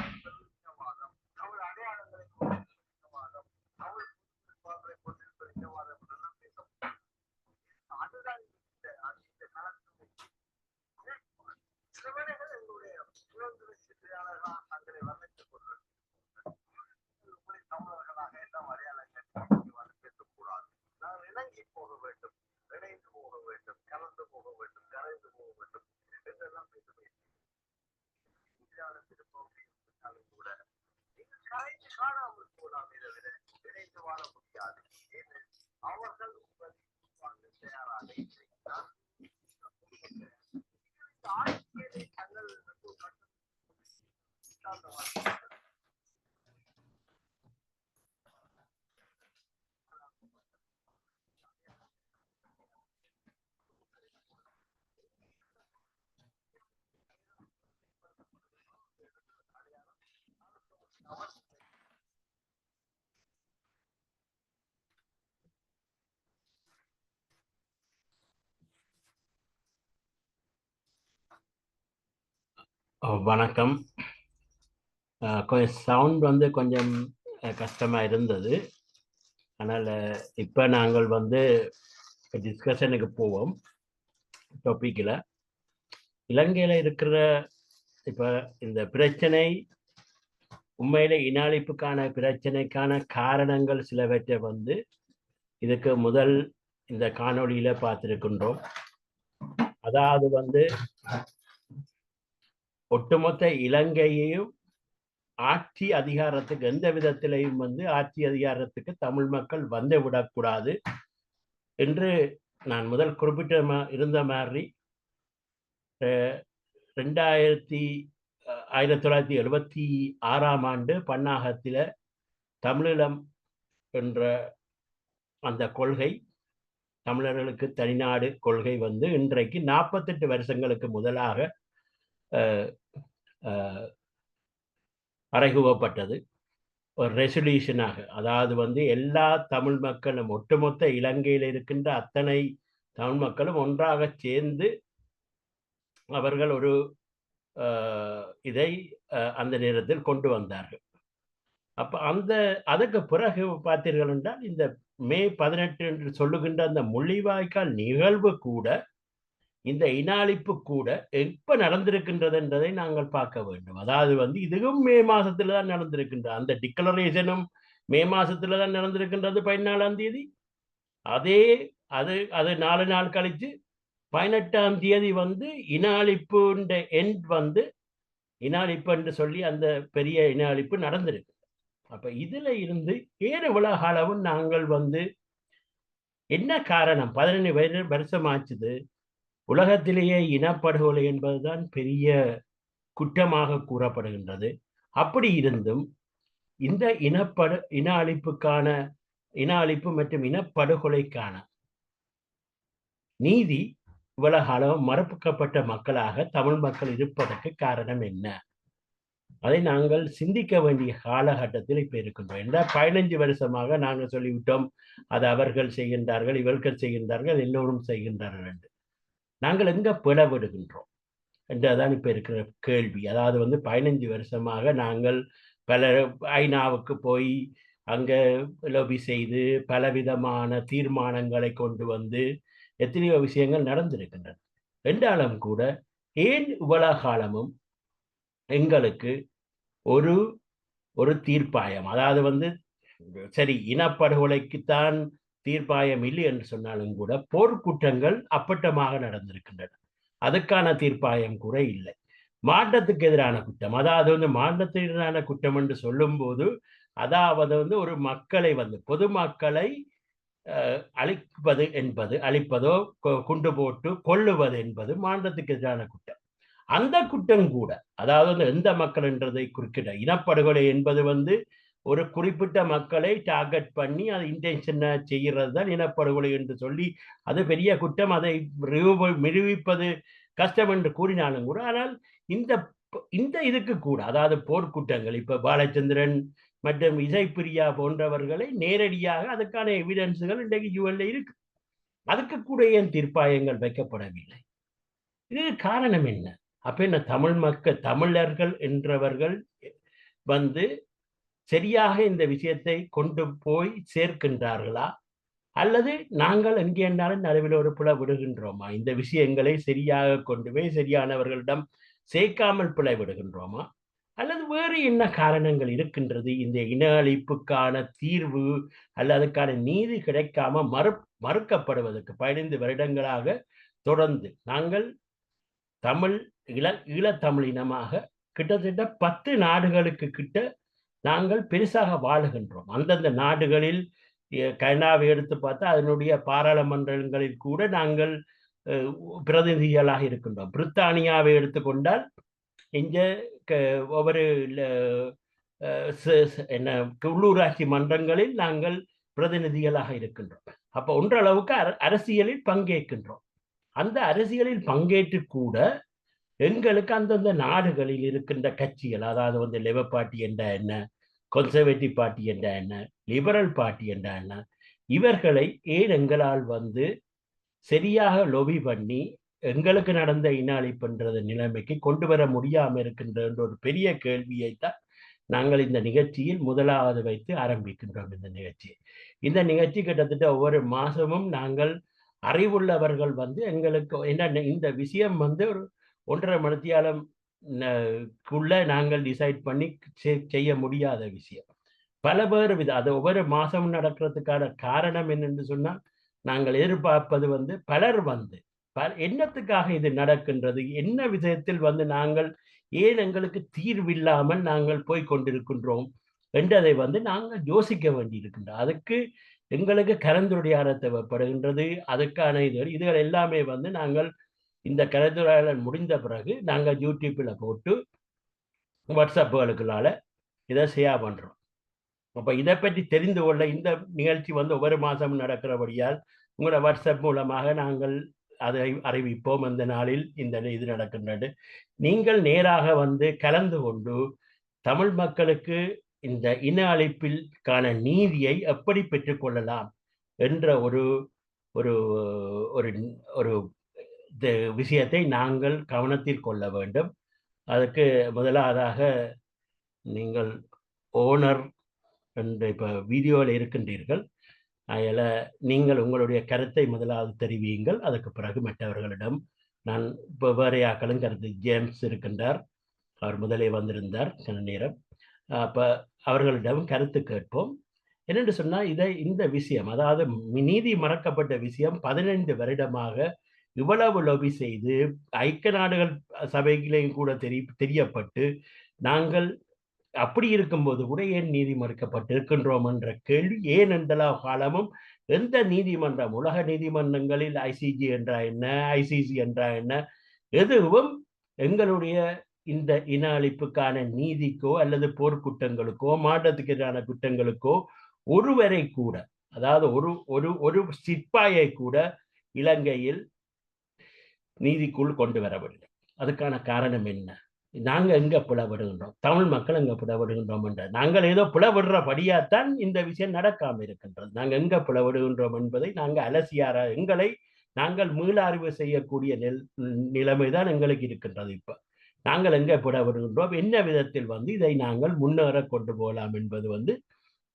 தமிழ் அடையாளங்களை கொண்டிருப்பது தமிழ் கொண்டிருப்பது இனவாதம் என்றெல்லாம் பேச முடியும். அதுதான் இந்த களத்தில் சில வேளைகள் எங்களுடைய சுதந்திர சிந்தனையாளர்களாக தங்களை வர்ணித்துக் கொள்வது தமிழர்களாக எல்லாம் அடையாளங்கள் பேசக்கூடாது. நாங்கள் இணங்கி போக வேண்டும், இணைந்து போக வேண்டும், கலந்து போக வேண்டும், கரைந்து போக வேண்டும் என்றெல்லாம் பேச வேண்டும். திருப்பவும் கூட நீங்கள் கரைந்து காணாமல் போகலாமே தவிர இணைந்து வாழ முடியாது. அவர்கள் உங்களை தயாராக இருக்கிறார். ஆட்சியை தங்கள் வணக்கம். கொஞ்சம் சவுண்ட் வந்து கொஞ்சம் கஷ்டமாக இருந்தது. அதனால் இப்போ நாங்கள் வந்து டிஸ்கஷனுக்கு போவோம். டாப்பிக்கில் இலங்கையில் இருக்கிற இப்போ இந்த பிரச்சனை உண்மையில இனாளிப்புக்கான பிரச்சனைக்கான காரணங்கள் சிலவற்றை வந்து இதுக்கு முதல் இந்த காணொளியில் பார்த்துருக்கின்றோம். அதாவது வந்து ஒட்டுமொத்த இலங்கையையும் ஆட்சி அதிகாரத்துக்கு எந்த விதத்திலையும் வந்து ஆட்சி அதிகாரத்துக்கு தமிழ் மக்கள் வந்து விடக்கூடாது என்று நான் முதல் குறிப்பிட்ட இருந்த மாதிரி 1976ஆம் ஆண்டு பன்னாகத்தில் தமிழீழம் என்ற அந்த கொள்கை, தமிழர்களுக்கு தனிநாடு கொள்கை வந்து இன்றைக்கு 48 வருஷங்களுக்கு முதலாக அறைகூவப்பட்டது ஒரு ரெசல்யூஷனாக. அதாவது வந்து எல்லா தமிழ் மக்களும் ஒட்டுமொத்த இலங்கையில் இருக்கின்ற அத்தனை தமிழ் மக்களும் ஒன்றாக சேர்ந்து அவர்கள் ஒரு இதை அந்த நேரத்தில் கொண்டு வந்தார்கள். அப்ப அதுக்கு பிறகு பார்த்தீர்கள் என்றால் இந்த மே 18 என்று சொல்லுகின்ற அந்த முள்ளிவாய்க்கால் நிகழ்வு கூட, இந்த இன அழிப்பு கூட எப்ப நடந்திருக்கின்றது என்பதை நாங்கள் பார்க்க வேண்டும். அதாவது இதுவும் மே மாசத்துல தான் நடந்திருக்கின்றது. அந்த டிக்ளரேஷனும் மே மாசத்துல தான் நடந்திருக்கின்றது 14ஆம் தேதி. அதே அது அது 4 நாள் கழிச்சு 18ஆம் தேதி இன அழிப்பு எண்ட் இன அழிப்பு என்று சொல்லி அந்த பெரிய இன அழிப்பு நடந்திருக்கு. அப்ப இதுல இருந்து ஏறு உலக அளவு நாங்கள் என்ன காரணம் 15 வருஷம் ஆச்சுது. உலகத்திலேயே இனப்படுகொலை என்பதுதான் பெரிய குற்றமாக கூறப்படுகின்றது. அப்படி இருந்தும் இந்த இன அழிப்பு மற்றும் இனப்படுகொலைக்கான நீதி உலக அளவு மறுக்கப்பட்ட மக்களாக தமிழ் மக்கள் இருப்பதற்கு காரணம் என்ன? அதை நாங்கள் சிந்திக்க வேண்டிய காலகட்டத்தில் இப்ப இருக்கின்றோம். 15 வருஷமாக நாங்கள் சொல்லிவிட்டோம், அது அவர்கள் செய்கின்றார்கள், இவர்கள் செய்கின்றார்கள், எல்லோரும் செய்கின்றார்கள் என்று. நாங்கள் எங்க பிளவிடுகின்றோம் என்றதான் இப்ப இருக்கிற கேள்வி. அதாவது 15 வருஷமாக நாங்கள் பல ஐநாவுக்கு போய் அங்க லோபி செய்து பலவிதமான தீர்மானங்களை கொண்டு எத்தனையோ விஷயங்கள் நடந்திருக்கின்றன. என்றாலும் கூட ஏன் இவ்வளவு காலமும் எங்களுக்கு ஒரு ஒரு தீர்ப்பாயம், அதாவது சரி இனப்படுகொலைக்குத்தான் தீர்ப்பாயம் இல்லை என்று சொன்னாலும் கூட போர்க்குற்றங்கள் அப்பட்டமாக நடந்திருக்கின்றன. அதுக்கான தீர்ப்பாயம் கூட இல்லை. மாற்றத்துக்கு எதிரான குற்றம், அதாவது மாற்றத்துக்கு எதிரான குற்றம் என்று சொல்லும் போது, அதாவது ஒரு மக்களை பொதுமக்களை அழிப்பதோ குண்டு போட்டு கொல்லுவது என்பது மாற்றத்துக்கு எதிரான குற்றம். அந்த குற்றம் கூட, அதாவது எந்த மக்கள் என்றதை குறிக்கிட, இனப்படுகொலை என்பது ஒரு குறிப்பிட்ட மக்களை டார்கெட் பண்ணி அதை இன்டென்ஷன் செய்கிறது தான் இனப்படுகொலை என்று சொல்லி அது பெரிய குற்றம். அதை நிரூபிப்பது கஷ்டம் என்று கூறினாலும் கூட, ஆனால் இந்த இதுக்கு கூட, அதாவது போர்க்குற்றங்கள், இப்ப பாலச்சந்திரன் மற்றும் இசைப்பிரியா போன்றவர்களை நேரடியாக அதுக்கான எவிடன்ஸுகள் இன்றைக்கு யூஎன்ல இருக்கு. அதுக்கு கூட ஏன் தீர்ப்பாயங்கள் வைக்கப்படவில்லை? இது காரணம் என்ன? அப்ப என்ன தமிழர்கள் என்றவர்கள் சரியாக இந்த விஷயத்தை கொண்டு போய் சேர்க்கின்றார்களா, அல்லது நாங்கள் எங்கே என்றாலும் நடுவில் ஒரு பிழை விடுகின்றோமா? இந்த விஷயங்களை சரியாக கொண்டு போய் சரியானவர்களிடம் சேர்க்காமல் பிழை விடுகின்றோமா, அல்லது வேறு என்ன காரணங்கள் இருக்கின்றது? இந்த இன அழிப்புக்கான தீர்வு அல்லது அதுக்கான நீதி கிடைக்காம மறுக்கப்படுவதற்கு 15 வருடங்களாக தொடர்ந்து நாங்கள் ஈழத்தமிழ் இனமாக கிட்டத்தட்ட 10 நாடுகளுக்கு கிட்ட நாங்கள் பெருசாக வாழுகின்றோம். அந்தந்த நாடுகளில் கனடாவை எடுத்து பார்த்தா அதனுடைய பாராளுமன்றங்களில் கூட நாங்கள் பிரதிநிதிகளாக இருக்கின்றோம். பிரித்தானியாவை எடுத்துக்கொண்டால் இங்க ஒவ்வொரு உள்ளூராட்சி மன்றங்களில் நாங்கள் பிரதிநிதிகளாக இருக்கின்றோம். அப்ப ஒன்றளவுக்கு அரசியலில் பங்கேற்கின்றோம். அந்த அரசியலில் பங்கேற்று கூட எங்களுக்கு அந்தந்த நாடுகளில் இருக்கின்ற கட்சிகள், அதாவது லேபர் பார்ட்டி என்ற என்ன, கன்சர்வேட்டிவ் பார்ட்டி என்ற என்ன, லிபரல் பார்ட்டி என்ற என்ன, இவர்களை ஏன் எங்களால் சரியாக லொபி பண்ணி எங்களுக்கு நடந்த இன அழிப்புன்ற நிலைமைக்கு கொண்டு வர முடியாம இருக்கின்ற ஒரு பெரிய கேள்வியைத்தான் நாங்கள் இந்த நிகழ்ச்சியில் முதலாவது வைத்து ஆரம்பிக்கின்றோம். இந்த நிகழ்ச்சி கிட்டத்தட்ட ஒவ்வொரு மாசமும் நாங்கள் அறிவுள்ளவர்கள் எங்களுக்கு என்ன இந்த விஷயம் ஒரு 1.5 மணித்தியாலம் நாங்கள் டிசைட் பண்ணி செய்ய முடியாத விஷயம். பல பேர் அது ஒவ்வொரு மாசமும் நடக்கிறதுக்கான காரணம் என்னென்று சொன்னால், நாங்கள் எதிர்பார்ப்பது பலர் என்னத்துக்காக இது நடக்கின்றது, என்ன விஷயத்தில் நாங்கள் ஏன் எங்களுக்கு தீர்வில்லாமல் நாங்கள் போய் கொண்டிருக்கின்றோம் என்றதை நாங்கள் யோசிக்க வேண்டியிருக்கின்றோம். அதுக்கு எங்களுக்கு கலந்துரையாட தேவைப்படுகின்றது. அதுக்கான இதுகள் எல்லாமே நாங்கள் இந்த கலந்துரையாடல் முடிந்த பிறகு நாங்கள் யூடியூப்ல போட்டு வாட்ஸ்அப்புகளுக்குள்ளால இதை ஷேர் பண்றோம். அப்ப இதை பற்றி தெரிந்து கொள்ள இந்த நிகழ்ச்சி ஒவ்வொரு மாதமும் நடக்கிறபடியால் உங்களோட வாட்ஸ்அப் மூலமாக நாங்கள் அதை அறிவிப்போம். அந்த நாளில் இது நடக்கின்றது. நீங்கள் நேராக கலந்து கொண்டு தமிழ் மக்களுக்கு இந்த இன அழிப்பிற்கான நீதியை எப்படி பெற்றுக்கொள்ளலாம் என்ற ஒரு ஒரு ஒரு ஒரு விஷயத்தை நாங்கள் கவனத்தில் கொள்ள வேண்டும். அதுக்கு முதலாவதாக நீங்கள் ஓனர் என்று இப்போ வீடியோவில் இருக்கின்றீர்கள். அதில் நீங்கள் உங்களுடைய கருத்தை முதலாவது தெரிவியுங்கள். அதுக்கு பிறகு மற்றவர்களிடம் நான் இப்போ வேறு யாக்களும் கருத்து ஜேம்ஸ் இருக்கின்றார், அவர் முதலே வந்திருந்தார் சில நேரம். அப்போ அவர்களிடம் கருத்து கேட்போம். என்னென்று சொன்னால் இந்த விஷயம், அதாவது நீதி மறக்கப்பட்ட விஷயம் 15 வருடமாக இவ்வளவு லொபி செய்து ஐக்கிய நாடுகள் சபைகளையும் கூட தெரியப்பட்டு நாங்கள் அப்படி இருக்கும்போது கூட ஏன் நீதி மறுக்கப்பட்டிருக்கின்றோம் என்ற கேள்வி ஏன் எந்த காலமும் எந்த நீதிமன்றம், உலக நீதிமன்றங்களில் ஐசிஜி என்றா என்ன, ஐசிசி என்றா என்ன, எதுவும் எங்களுடைய இந்த இன அழிப்புக்கான நீதிக்கோ அல்லது போர்க்குற்றங்களுக்கோ மாற்றத்துக்கு எதிரான குற்றங்களுக்கோ ஒருவரை கூட, அதாவது ஒரு சிப்பாயை கூட இலங்கையில் நீதிக்குள் கொண்டு வரவில்லை. அதுக்கான காரணம் என்ன? நாங்கள் எங்க பிளவிடுகின்றோம், தமிழ் மக்கள் எங்க பிளவிடுகின்றோம் என்ற நாங்கள் ஏதோ பிளவிடுறபடியாத்தான் இந்த விஷயம் நடக்காம இருக்கின்றது. நாங்கள் எங்க பிளவிடுகின்றோம் என்பதை நாங்கள் அலசியார எங்களை நாங்கள் மீளாய்வு செய்யக்கூடிய நிலைமைதான் எங்களுக்கு இருக்கின்றது. இப்ப நாங்கள் எங்க பிளவிடுகின்றோம், என்ன விதத்தில் இதை நாங்கள் முன்னேற கொண்டு போகலாம் என்பது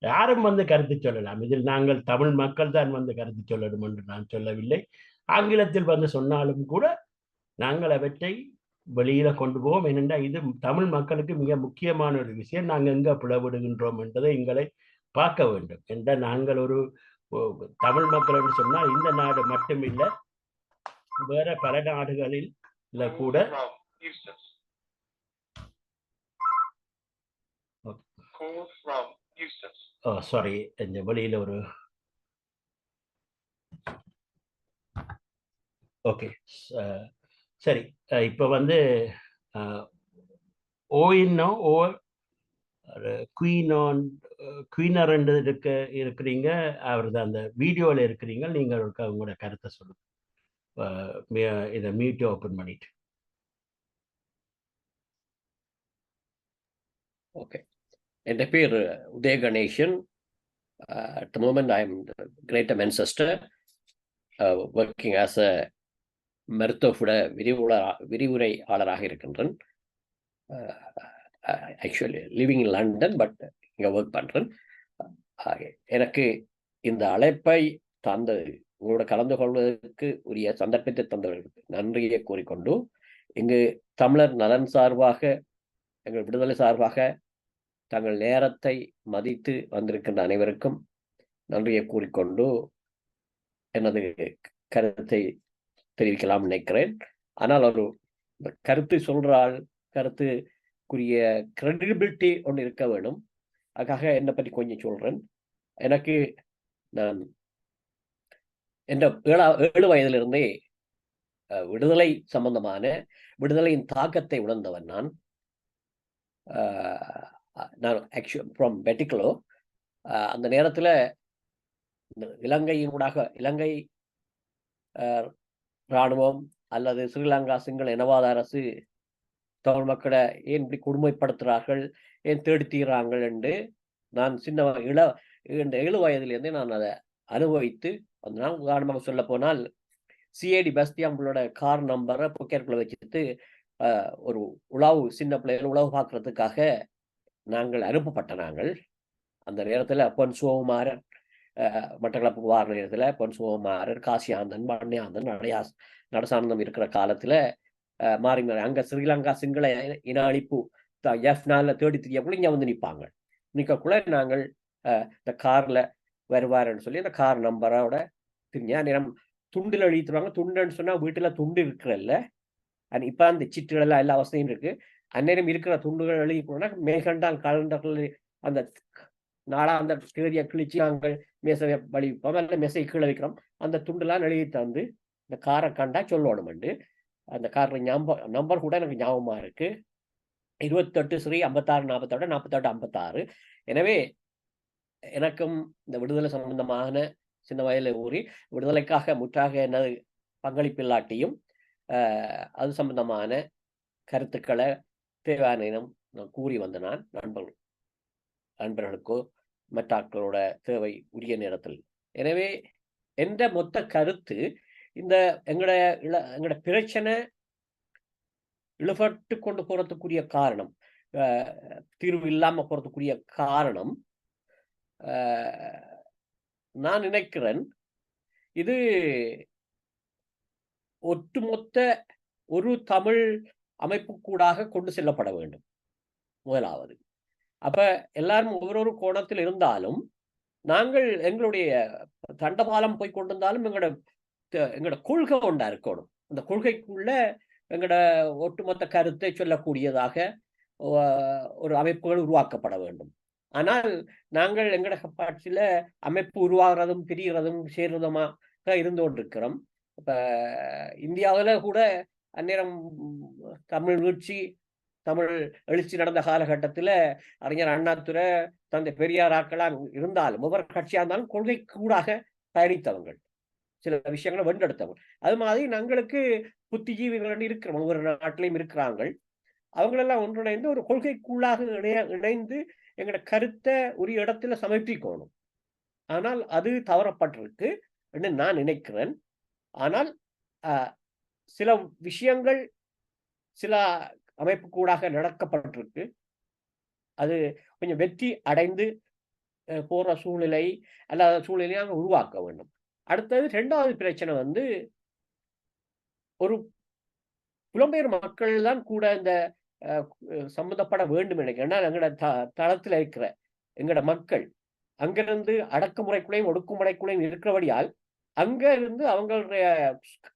யாரும் கருத்து சொல்லலாம். இதில் நாங்கள் தமிழ் மக்கள் தான் கருத்து சொல்லணும் என்று நான் சொல்லவில்லை. ஆங்கிலத்தில் சொன்னாலும் கூட நாங்கள் அவற்றை வெளியில கொண்டு போவோம். ஏனென்றால் இது தமிழ் மக்களுக்கு மிக முக்கியமான ஒரு விஷயம். நாங்கள் எங்க பிளவிடுகின்றோம் என்பதை எங்களை பார்க்க வேண்டும். என்றால் நாங்கள் ஒரு தமிழ் மக்கள் என்று சொன்னால் இந்த நாடு மட்டுமில்லை, வேற பல நாடுகளில் கூட சாரி, இந்த வெளியில ஒரு ஓகே சரி. இப்போ ஓயின்னோ ஓ குயினர் இருக்கிறீங்க, அவரது அந்த வீடியோவில் இருக்கிறீங்க. நீங்கள் உங்களோட கருத்தை சொல்லுங்க. இதை மியூட் ஓப்பன் பண்ணிட்டு. ஓகே, என் பேர் உதய Ganesan. At the moment I am the Greater Manchester, working as a மருத்துவ விரிவுரையாளராக இருக்கின்றேன். Actually living in London, but இங்கே ஒர்க் பண்ணுறேன். எனக்கு இந்த அழைப்பை உங்களோட கலந்து கொள்வதற்கு உரிய சந்தர்ப்பத்தை தந்தவர்களுக்கு நன்றியை கூறிக்கொண்டு, இங்கு தமிழர் நலன் சார்பாக, எங்கள் விடுதலை சார்பாக தங்கள் நேரத்தை மதித்து வந்திருக்கின்ற அனைவருக்கும் நன்றியை கூறிக்கொண்டு எனது கருத்தை தெரிவிக்கலாம் நினைக்கிறேன். ஆனால் ஒரு கருத்து சொல்றால் கருத்துக்குரிய கிரெடிபிலிட்டி ஒன்று இருக்க வேணும். அதுக்காக என்னை பற்றி கொஞ்சம் சொல்றேன். எனக்கு நான் என்ற 7 வயதிலிருந்தே விடுதலை சம்பந்தமான விடுதலையின் தாக்கத்தை உணர்ந்தவன் நான். ஆக்சுவல் ஃப்ரம் பெட்டிகுலோ. அந்த நேரத்தில் இலங்கை இராணுவம் அல்லது ஸ்ரீலங்கா சிங்கள இனவாத அரசு தமிழ் மக்களை ஏன் இப்படி கொடுமைப்படுத்துகிறார்கள், ஏன் தேடித்தீர்றாங்கள் என்று நான் 7 வயதிலிருந்தே நான் அதை அனுபவித்து வந்தேன். உதாரணமாக சொல்ல போனால், சிஐடி பஸ்தியாம்பளோட கார் நம்பரை பொக்கேற்குள்ள வச்சுட்டு ஒரு சின்ன பிள்ளைகள் உழவு பார்க்கறதுக்காக நாங்கள் அனுப்பப்பட்ட அந்த நேரத்தில் பொன் சிவகுமாரன் மட்டக்களப்புக்கு வார நேரத்தில் பொன் சிவகுமாரன், காசியாந்தன், பண்யாந்தன், நடசானந்தம் இருக்கிற காலத்தில் மாறி அங்கே ஸ்ரீலங்கா சிங்கள இன அழிப்பு எஃப்னால தேடி தெரியக்குள்ள இங்கே நிற்பாங்க. நிற்கக்குள்ள நாங்கள் இந்த காரில் வருவாருன்னு சொல்லி அந்த கார் நம்பரோட தெரிஞ்ச நேரம் துண்டில் எழுதிட்டுருவாங்க. துண்டுன்னு சொன்னால் வீட்டில் துண்டு இருக்கிறல்ல, இப்போ அந்த சிட்டுகளெல்லாம் எல்லா வசதியும் இருக்கு. அந்நேரம் இருக்கிற துண்டுகள் எழுதி போனா மேகண்டால் கலண்டர்கள் அந்த அந்த தேதியை கிழிச்சு நாங்கள் மேசை வலிப்போம், அல்ல மேசை கீழே வைக்கிறோம். அந்த துண்டுலாம் எழுதி தந்து இந்த காரை கண்டா சொல்லணும்ண்டு. அந்த காரில் நம்பர் கூட எனக்கு ஞாபகமா இருக்கு. 28 ஸ்ரீ 56 48 48 56. எனவே எனக்கும் இந்த விடுதலை சம்பந்தமான சின்ன வயதில் ஊறி விடுதலைக்காக முற்றாக எனது பங்களிப்பு இல்லாட்டியும் அது சம்பந்தமான கருத்துக்களை தேவையான நான் கூறி வந்த நான் நண்பர்களுக்கோ மற்றாக்களோட தேவை உரிய நேரத்தில். எனவே என்ற மொத்த கருத்து இந்த எங்கட பிரச்சனை இழுபட்டு கொண்டு போறதுக்குரிய காரணம், தீர்வு இல்லாம போறதுக்குரிய காரணம், நான் நினைக்கிறேன் இது ஒட்டுமொத்த ஒரு தமிழ் அமைப்பு கூடாக கொண்டு செல்லப்பட வேண்டும் முதலாவது. அப்ப எல்லாரும் ஒவ்வொரு கோணத்தில் இருந்தாலும் நாங்கள் எங்களுடைய தண்டபாலம் போய் கொண்டிருந்தாலும் எங்களோட கொள்கை ஒன்றா இருக்கணும். அந்த கொள்கைக்குள்ள எங்களோட ஒட்டுமொத்த கருத்தை சொல்லக்கூடியதாக ஒரு அமைப்புகள் உருவாக்கப்பட வேண்டும். ஆனால் நாங்கள் எங்களோட காட்சியில அமைப்பு உருவாகிறதும் பிரிகிறதும் சேர்றதுமாக இருந்து கொண்டிருக்கிறோம். இப்ப இந்தியாவில் கூட அந்நேரம் தமிழ் வீழ்ச்சி, தமிழ் எழுச்சி நடந்த காலகட்டத்தில் அறிஞர் அண்ணாதுரை, தந்தை பெரியார் ஆக்கெல்லாம் இருந்தாலும் ஒவ்வொரு கட்சியாக இருந்தாலும் கொள்கை கூடாக பயணித்தவங்கள், சில விஷயங்களை வென்றெடுத்தவங்க. அது மாதிரி நாங்களுக்கு புத்திஜீவிகள் இருக்கிறோம், ஒவ்வொரு நாட்டிலையும் இருக்கிறாங்க. அவங்களெல்லாம் ஒன்றிணைந்து ஒரு கொள்கைக்குள்ளாக இணைந்து எங்களோட கருத்தை ஒரு இடத்துல சமர்ப்பிக்கணும். ஆனால் அது தவறப்பட்டிருக்கு என்று நான் நினைக்கிறேன். ஆனால் சில விஷயங்கள் சில அமைப்பு கூடாக நடக்கப்பட்டிருக்கு. அது கொஞ்சம் வெற்றி அடைந்து போற சூழ்நிலை அல்லாத சூழ்நிலையாக உருவாக்க வேண்டும். அடுத்தது 2வது பிரச்சனை வந்து ஒரு புலம்பெயர் மக்கள் தான் கூட இந்த சம்மந்தப்பட வேண்டும் நினைக்கிறேன். எங்களோட தளத்தில் இருக்கிற எங்களோட மக்கள் அங்கிருந்து அடக்குமுறைக்குள்ளையும் ஒடுக்குமுறைக்குள்ளையும் இருக்கிறபடியால் அங்க இருந்து அவங்களுடைய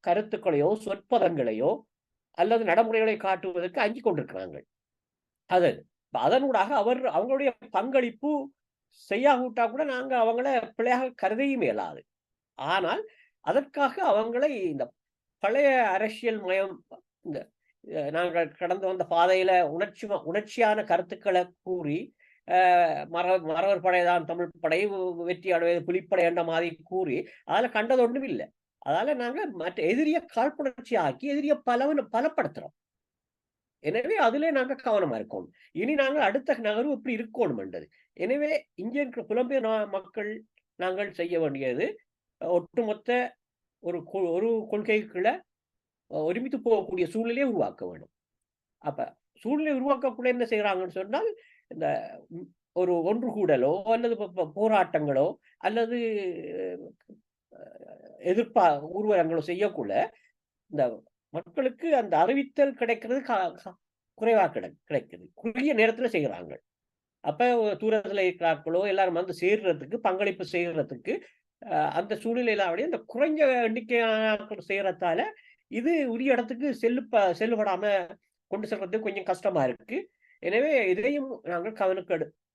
கருத்துக்களையோ சொற்பதங்களையோ அல்லது நடைமுறைகளை காட்டுவதற்கு அஞ்சு கொண்டிருக்கிறாங்க. அதனூடாக அவங்களுடைய பங்களிப்பு செய்யாவிட்டா கூட நாங்க அவங்கள பிள்ளையாக கருதையும் இயலாது. ஆனால் அதற்காக அவங்களை இந்த பழைய அரசியல் மயம், இந்த நாங்கள் கடந்து வந்த பாதையில உணர்ச்சியான கருத்துக்களை கூறி மறவர் படைதான் தமிழ் படை, வெற்றி அடைவது புலிப்படை என்ற மாதிரி கூறி அதில் கண்டது ஒன்றும் இல்லை. அதால நாங்க மற்ற எதிரிய காழ்ப்புணர்ச்சி ஆக்கி எதிரிய பலப்படுத்துறோம். எனவே அதிலே நாங்க கவனமா இருக்கோம். இனி நாங்கள் அடுத்த நகர்வு இப்படி இருக்கணும் என்றது. எனவே இங்கே இருக்கிற புலம்பெயர் மக்கள் நாங்கள் செய்ய வேண்டியது ஒட்டுமொத்த ஒரு கொள்கைக்குள்ள ஒருமித்து போகக்கூடிய சூழ்நிலையை உருவாக்க வேண்டும். அப்ப சூழ்நிலை உருவாக்கக்குள்ள என்ன செய்யறாங்கன்னு சொன்னால், இந்த ஒரு ஒன்று கூடலோ அல்லது போராட்டங்களோ அல்லது ஊர்வலங்களோ செய்யக்குள்ள இந்த மக்களுக்கு அந்த அறிவித்தல் கிடைக்கிறது குறைவா கிடைக்குது, குறுகிய நேரத்துல செய்யறாங்க. அப்ப தூரத்துல இருக்கிறார்களோ எல்லாரும் வந்து சேர்றதுக்கு பங்களிப்பு செய்யறதுக்கு அந்த சூழ்நிலையில அப்படியே அந்த குறைஞ்ச எண்ணிக்கையான செய்யறதால இது உரிய இடத்துக்கு செல்லுபடாம கொண்டு செல்றதுக்கு கொஞ்சம் கஷ்டமா இருக்கு. எனவே இதையும் நாங்கள் கவனக்கு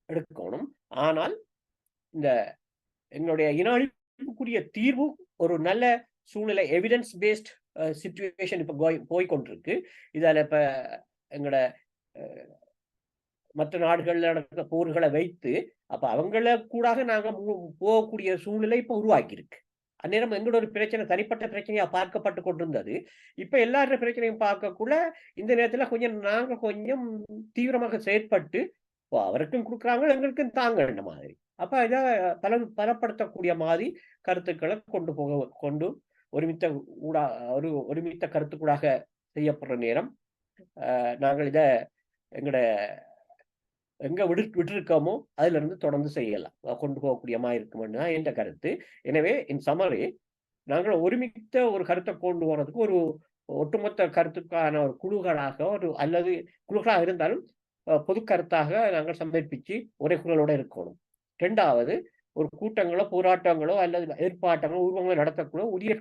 எடுக்கணும். ஆனால் இந்த எங்களுடைய இன அழிப்புக்குரிய தீர்வு ஒரு நல்ல சூழ்நிலை, எவிடன்ஸ் பேஸ்ட் சிச்சுவேஷன் இப்ப போய்கொண்டிருக்கு. இதால இப்ப எங்களோட மற்ற நாடுகள்ல நடக்கிற போர்களை வைத்து அப்ப அவங்கள கூடாக நாங்க போகக்கூடிய சூழ்நிலை இப்ப உருவாக்கி இருக்கு. அந்நேரம் எங்களோட ஒரு பிரச்சனை தனிப்பட்ட பிரச்சனையா பார்க்கப்பட்டு கொண்டிருந்தது. இப்ப எல்லாரோட பிரச்சனையும் பார்க்கக்குள்ள இந்த நேரத்துல நாங்க கொஞ்சம் தீவிரமாக செயற்பட்டு அவருக்கும் கொடுக்குறாங்க எங்களுக்கும் தாங்க மாதிரி. அப்ப இதை பலப்படுத்தக்கூடிய மாதிரி கருத்துக்களை கொண்டு ஒருமித்த கருத்துக்கூடாக செய்யப்படுற நேரம் நாங்கள் இதை எங்க விட்டுருக்கோமோ அதுல இருந்து தொடர்ந்து செய்யலாம், கொண்டு போகக்கூடிய மாதிரி இருக்குமென்னு தான் என்ற கருத்து. எனவே இன் சமரி நாங்கள் ஒருமித்த ஒரு கருத்தை கொண்டு போறதுக்கு ஒரு ஒட்டுமொத்த கருத்துக்கான ஒரு குழுக்களாக அல்லது குழுக்களாக இருந்தாலும் பொது கருத்தாக நாங்கள் சமர்ப்பிச்சு ஒரே குரலோட இருக்கணும். 2வது ஒரு கூட்டங்களோ போராட்டங்களோ அல்லது ஏற்பாட்டங்களோ ஊர்வலங்களோ நடத்தக்கூட உரிய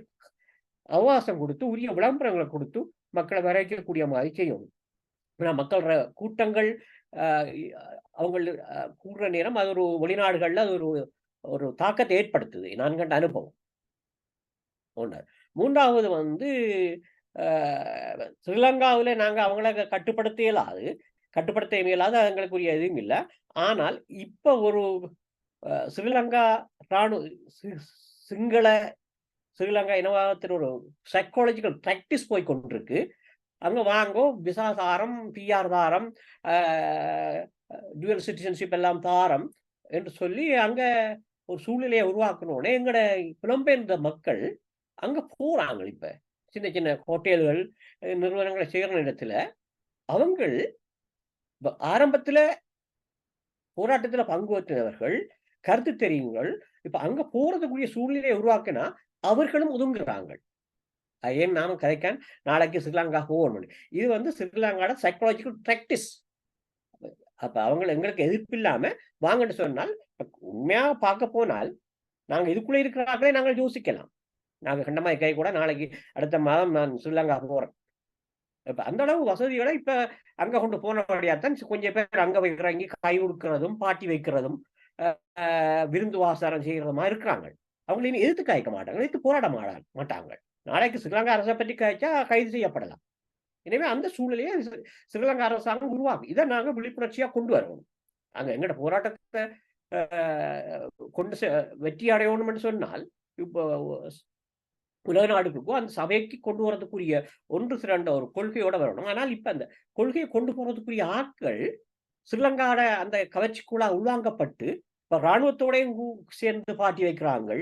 அவகாசம் கொடுத்து உரிய விளம்பரங்களை கொடுத்து மக்களை வரைக்கக்கூடிய மாதிரி செய்யணும். மக்கள் கூட்டங்கள் அவங்க கூடுற நேரம் அது ஒரு வெளிநாடுகள்ல அது ஒரு தாக்கத்தை ஏற்படுத்துது. நான் கண்ட அனுபவம் ஒன்று. 3வது வந்து ஸ்ரீலங்காவில் நாங்க அவங்கள கட்டுப்படுத்த இயலாது, எங்களுக்குரிய எதுவும் இல்லை. ஆனால் இப்ப ஒரு ஸ்ரீலங்கா ஸ்ரீலங்கா இனவாதத்தின் ஒரு சைக்காலஜிக்கல் பிராக்டிஸ் போய் கொண்டிருக்கு. அங்க வாங்கோ விசா தாரம், பிஆர் தாரம், டுவல் சிட்டிசன்ஷிப் எல்லாம் தாரம் என்று சொல்லி அங்க ஒரு சூழ்நிலையை உருவாக்கணும்னே எங்கட புலம்பெயர்ந்த மக்கள் அங்க போறாங்க. இப்ப சின்ன சின்ன ஹோட்டல்கள் நிறுவனங்களை செய்யற இடத்துல அவங்கள் ஆரம்பத்துல போராட்டத்துல பங்கு பெற்றவர்கள், கருத்து தெரியுங்கள், இப்ப அங்க போறதுக்குரிய சூழ்நிலையை உருவாக்கினா அவர்களும் ஒதுங்குறாங்க. ஏன் நானும் கதைக்கேன் நாளைக்கு ஸ்ரீலங்கா போகணும். இது ஸ்ரீலங்காவோட சைக்கலாஜிக்கல் பிராக்டிஸ். அப்ப அவங்க எங்களுக்கு எதிர்ப்பு இல்லாம வாங்கன்னு சொன்னால், உண்மையா பார்க்க போனால் நாங்க இதுக்குள்ள இருக்கிறார்களே நாங்கள் யோசிக்கலாம். நாங்க கண்டமாய் கை கூட நாளைக்கு அடுத்த மாதம் நான் ஸ்ரீலங்கா போறேன். இப்ப அந்த அளவு வசதிகளை இப்ப அங்க கொண்டு போனபடியாத்தான் கொஞ்சம் பேர் அங்க வைக்கிறாங்க, கை கொடுக்கிறதும் பாட்டி வைக்கிறதும் விருந்து வாசாரம் செய்யறதுமா இருக்கிறாங்க. அவங்க இனி எதிர்த்து காய்க்க மாட்டாங்க, எதிர்த்து போராட மாட்டாங்க. நாளைக்கு ஸ்ரீலங்கா அரசை பற்றி காய்ச்சா கைது செய்யப்படலாம். எனவே அந்த சூழ்நிலையை ஸ்ரீலங்கா அரசாங்கம் உருவாக்கும். இதை நாங்க விழிப்புணர்ச்சியா கொண்டு வரணும். அங்க எங்கட போராட்டத்தை கொண்டு வெற்றி அடையணும்னு சொன்னால் இப்போ உலக நாடுகளுக்கும் அந்த சபைக்கு கொண்டு வரதுக்குரிய ஒன்று சிறந்த ஒரு கொள்கையோட வரணும். ஆனால் இப்ப அந்த கொள்கையை கொண்டு போறதுக்குரிய ஆட்கள் ஸ்ரீலங்காவோட அந்த கவர்ச்சிக்குள்ளா உள்வாங்கப்பட்டு இப்ப இராணுவத்தோடையும் சேர்ந்து பாட்டி வைக்கிறாங்க.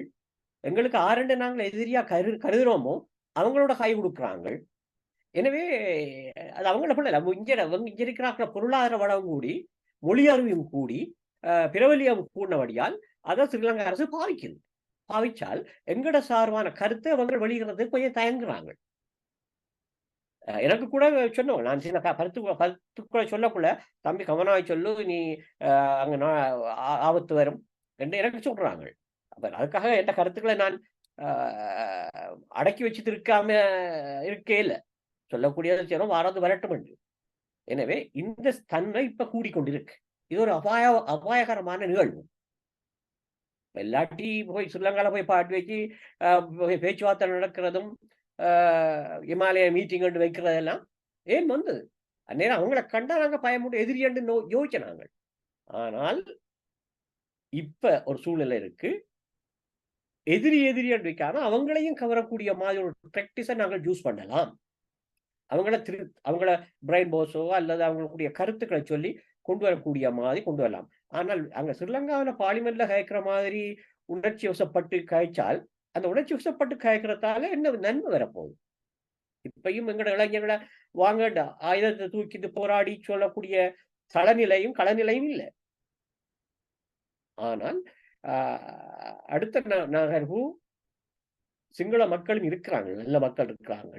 எங்களுக்கு ஆரண்டு நாங்கள் எதிரியா கருதுறோமோ அவங்களோட கை கொடுக்குறாங்க. எனவே அது அவங்கள பண்ணல. இங்க இருக்கிற பொருளாதார வளம் கூடி, மொழி அறிவும் கூடி, பிரபலியம் கூடினபடியால் அதை ஸ்ரீலங்கா அரசு பாவிக்குது. பாவிச்சால் எங்கட சார்பான கருத்தை அவங்க வெளியிடுறதுக்கு கொஞ்சம் தயங்குறாங்க. எனக்கு கூட சொன்னோம், நான் சின்ன கருத்துக்குள்ள சொல்லக்குள்ள தம்பி கவனமாய் சொல்லு, நீ அங்க ஆபத்து வரும் என்று எனக்கு சொல்றாங்க. அப்ப அதுக்காக எந்த கருத்துக்களை நான் அடக்கி வச்சுட்டு இருக்கே இல்லை. சொல்லக்கூடியது செய்யணும், வாராது வரட்டும் என்று. எனவே இந்த தன்மை இப்ப கூடிக்கொண்டிருக்கு. இது ஒரு அபாயகரமான நிகழ்வு. எல்லாட்டி போய் ஸ்ரீலங்கால போய் பாட்டு வச்சு பேச்சுவார்த்தை நடக்கிறதும் இமாலய மீட்டிங் வைக்கிறதெல்லாம் ஏன் வந்தது? அந்நேரம் அவங்களை கண்டா நாங்க பயமுண்டு எதிரியண்டு யோசிச்ச நாங்கள். ஆனால் இப்ப ஒரு சூழ்நிலை இருக்கு, எதிரி வைக்காம அவங்களையும் கவரக்கூடிய மாதிரி ஒரு பிராக்டிஸை நாங்கள் யூஸ் பண்ணலாம். அவங்கள பிரைன் போஸோ அல்லது அவங்களுடைய கருத்துக்களை சொல்லி கொண்டு வரக்கூடிய மாதிரி கொண்டு வரலாம். ஆனால் அங்க ஸ்ரீலங்காவில் பார்லிமெண்ட்ல கயக்கிற மாதிரி உணர்ச்சி வசப்பட்டு கயச்சால் அந்த உணர்ச்சி வசப்பட்டு கயக்கிறதால என்ன நன்மை வரப்போகுது? இப்பயும் எங்கட இளைஞர்களை வாங்க ஆயுதத்தை தூக்கிட்டு போராடி சொல்லக்கூடிய களநிலையும் இல்லை. ஆனால் அடுத்த நகர்வு சிங்கள மக்களும் இருக்கிறாங்க, நல்ல மக்கள் இருக்கிறாங்க.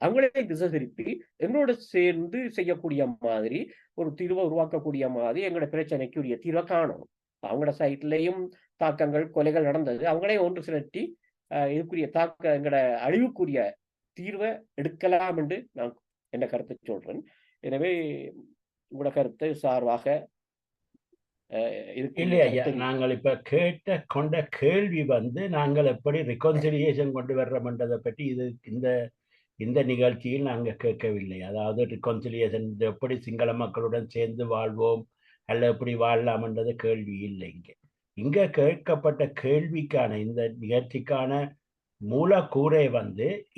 அவங்களே திசை திருப்பி எங்களோட சேர்ந்து செய்யக்கூடிய மாதிரி ஒரு தீர்வை உருவாக்கக்கூடிய மாதிரி எங்களோட பிரச்சனைக்கு உரிய தீர்வை காணும். அவங்களோட சைட்லயும் தாக்கங்கள் கொலைகள் நடந்தது, அவங்களையும் ஒன்று திரட்டி இதுக்குரிய எங்களோட அழிவுக்குரிய தீர்வை எடுக்கலாம் என்று நான் என்ன கருத்தை சொல்றேன். எனவே உங்களோட கருத்தை சார்பாக இல்லையா, நாங்கள் இப்ப கொண்ட கேள்வி நாங்கள் எப்படி ரிகன்சிலியேஷன் கொண்டு வர்றோம்ன்றதை பற்றி இந்த நிகழ்ச்சியில் நாங்கள் கேட்கவில்லை. அதாவது ரிகன்சிலியேஷன் எப்படி சிங்கள மக்களுடன் சேர்ந்து வாழ்வோம் அல்ல எப்படி வாழலாம்ன்றது கேள்வி இல்லை. இங்க கேட்கப்பட்ட கேள்விக்கான இந்த நிகழ்ச்சிக்கான மூலக்கூறை